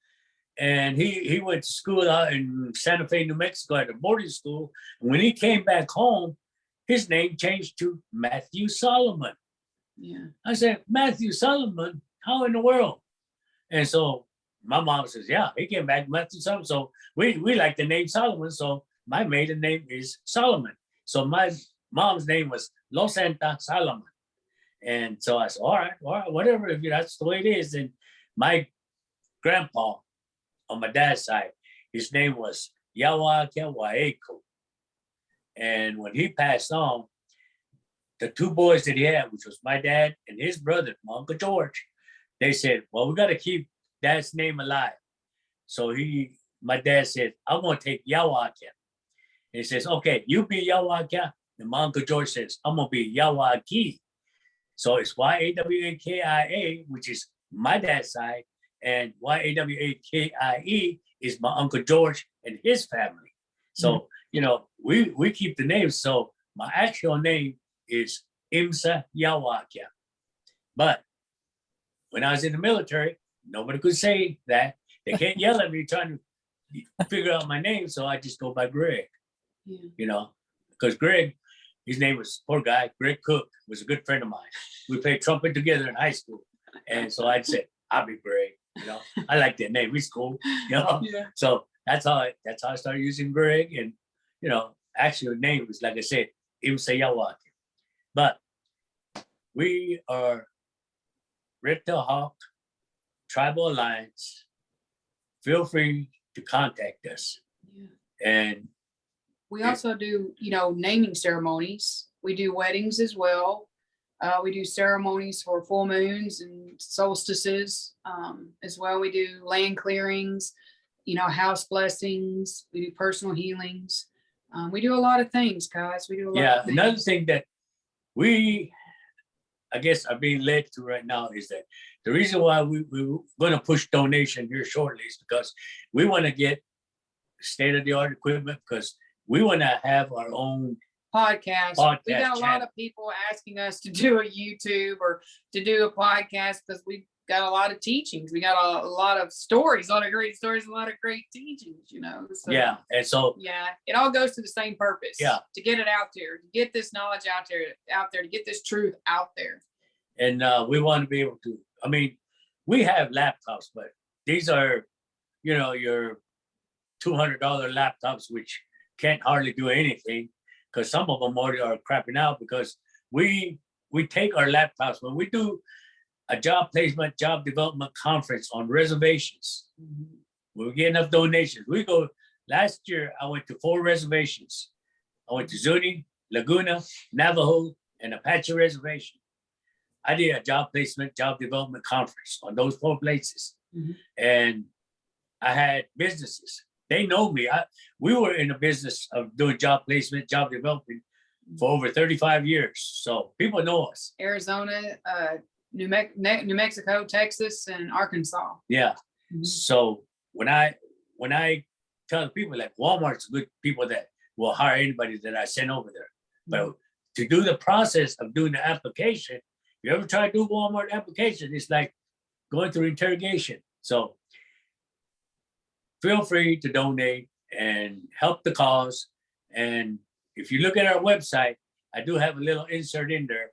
and he went to school out in Santa Fe, New Mexico at a boarding school. And when he came back home, his name changed to Matthew Solomon. Yeah. I said, Matthew Solomon, how in the world? And so my mom says, yeah, he came back Matthew Solomon. So we like the name Solomon. So my maiden name is Solomon. So my mom's name was Losenta Solomon. And so I said, all right, whatever, if that's the way it is. And my grandpa on my dad's side, his name was Yawakia. And when he passed on, the two boys that he had, which was my dad and his brother, my Uncle George, they said, well, we got to keep dad's name alive. So my dad said, I'm going to take Yawakia. And he says, okay, you be Yawakia. And my Uncle George says, I'm going to be Yawaki. So it's Yawakia, which is my dad's side, and Yawakie is my Uncle George and his family. So, we keep the names. So my actual name is Imsa Yawakia. But when I was in the military, nobody could say that. They can't yell at me trying to figure out my name. So I just go by Greg, because Greg, his name was, poor guy, Greg Cook, was a good friend of mine. We played trumpet together in high school. And so I'd say, I'll be Greg, I like that name. It's cool, Yeah. So that's how I started using Greg. And, actually the name was, like I said, Imsa Yawakia. But we are Red Tail Hawk Tribal Alliance. Feel free to contact us. Yeah. And we also do, naming ceremonies. We do weddings as well. We do ceremonies for full moons and solstices as well. We do land clearings, house blessings. We do personal healings. We do a lot of things, guys. We do a lot of things. Another thing that we, I guess, are being led to right now is that the reason why we're going to push donation here shortly is because we want to get state-of-the-art equipment, because we want to have our own podcast. We got a lot of people asking us to do a YouTube or to do a podcast, because we've got a lot of teachings. We got a lot of stories, a lot of great stories, a lot of great teachings, So, and so it all goes to the same purpose. To get it out there, to get this knowledge out there, to get this truth out there. And we want to be able to. I mean, we have laptops, but these are, your $200 laptops, which can't hardly do anything, because some of them already are crapping out, because we take our laptops when we do a job placement, job development conference on reservations. We get enough donations. Last year, I went to 4 reservations. I went to Zuni, Laguna, Navajo, and Apache Reservation. I did a job placement, job development conference on those 4 places. And I had businesses. They know me. We were in the business of doing job placement, job development for over 35 years. So people know us. Arizona, New Mexico, Texas, and Arkansas. Yeah. So when I tell people, like, Walmart's good people that will hire anybody that I send over there. But to do the process of doing the application, if you ever try to do Walmart application, it's like going through interrogation. So feel free to donate and help the cause. And if you look at our website, I do have a little insert in there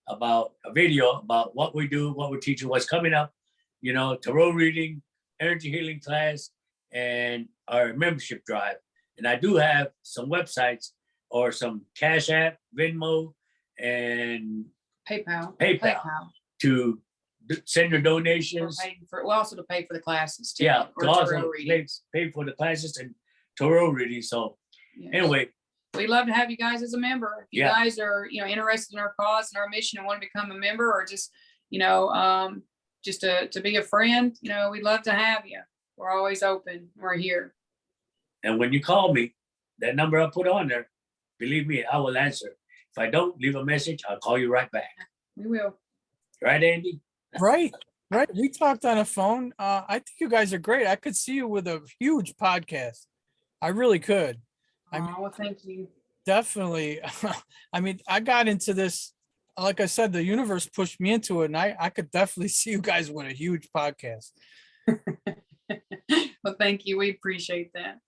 about a video about what we do, what we're teaching, what's coming up, tarot reading, energy healing class, and our membership drive. And I do have some websites or some Cash App, Venmo, and PayPal. PayPal. To send your donations. Well, also to pay for the classes too. Yeah, or to also tarot readings. pay for the classes and tarot readings. So Yes. anyway, We'd love to have you guys as a member. If you Yeah. guys are, interested in our cause and our mission and want to become a member, or just, just to be a friend, we'd love to have you. We're always open. We're here. and when you call me, that number I put on there, believe me, I will answer. If I don't, leave a message, I'll call you right back. We will. Right, Andy? Right. We talked on the phone. I think you guys are great. I could see you with a huge podcast. I really could. I mean, Well, thank you. definitely. I mean, I got into this, like I said, the universe pushed me into it, and I could definitely see you guys with a huge podcast. Well, thank you. We appreciate that.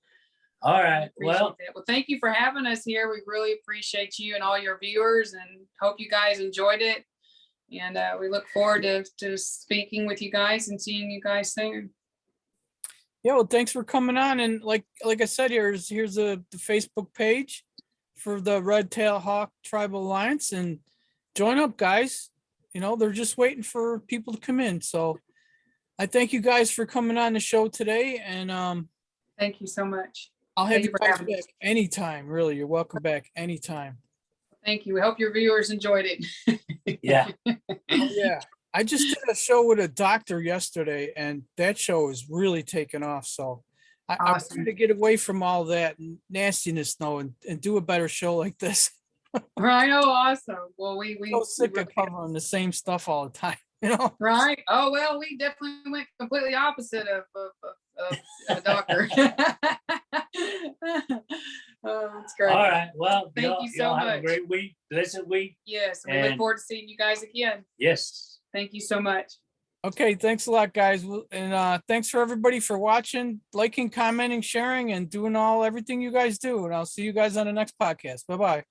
All right. Well, Thank you for having us here. We really appreciate you and all your viewers, and hope you guys enjoyed it. And we look forward to speaking with you guys and seeing you guys soon. Yeah, well, thanks for coming on. And like I said, here's the Facebook page for the Red Tail Hawk Tribal Alliance, and join up, guys. They're just waiting for people to come in. So I thank you guys for coming on the show today. And Thank you so much. I'll have Thank you you for guys having back us. anytime. Really, you're welcome back anytime. Thank you. We hope your viewers enjoyed it. yeah. Oh, yeah. I just did a show with a doctor yesterday, and that show is really taking off. So I Awesome. want to get away from all that nastiness now and do a better show like this. Right. Oh, awesome. Well, we So sick of covering the same stuff all the time. Right. Oh, well, we definitely went completely opposite of a doctor. Oh, that's great. All right. Well, Thank you so y'all have much. a great week, blessed week. Yes. We look And- forward to seeing you guys again. Yes. Thank you so much. Okay, thanks a lot, guys. And thanks for everybody for watching, liking, commenting, sharing, and doing everything you guys do. And I'll see you guys on the next podcast. Bye-bye.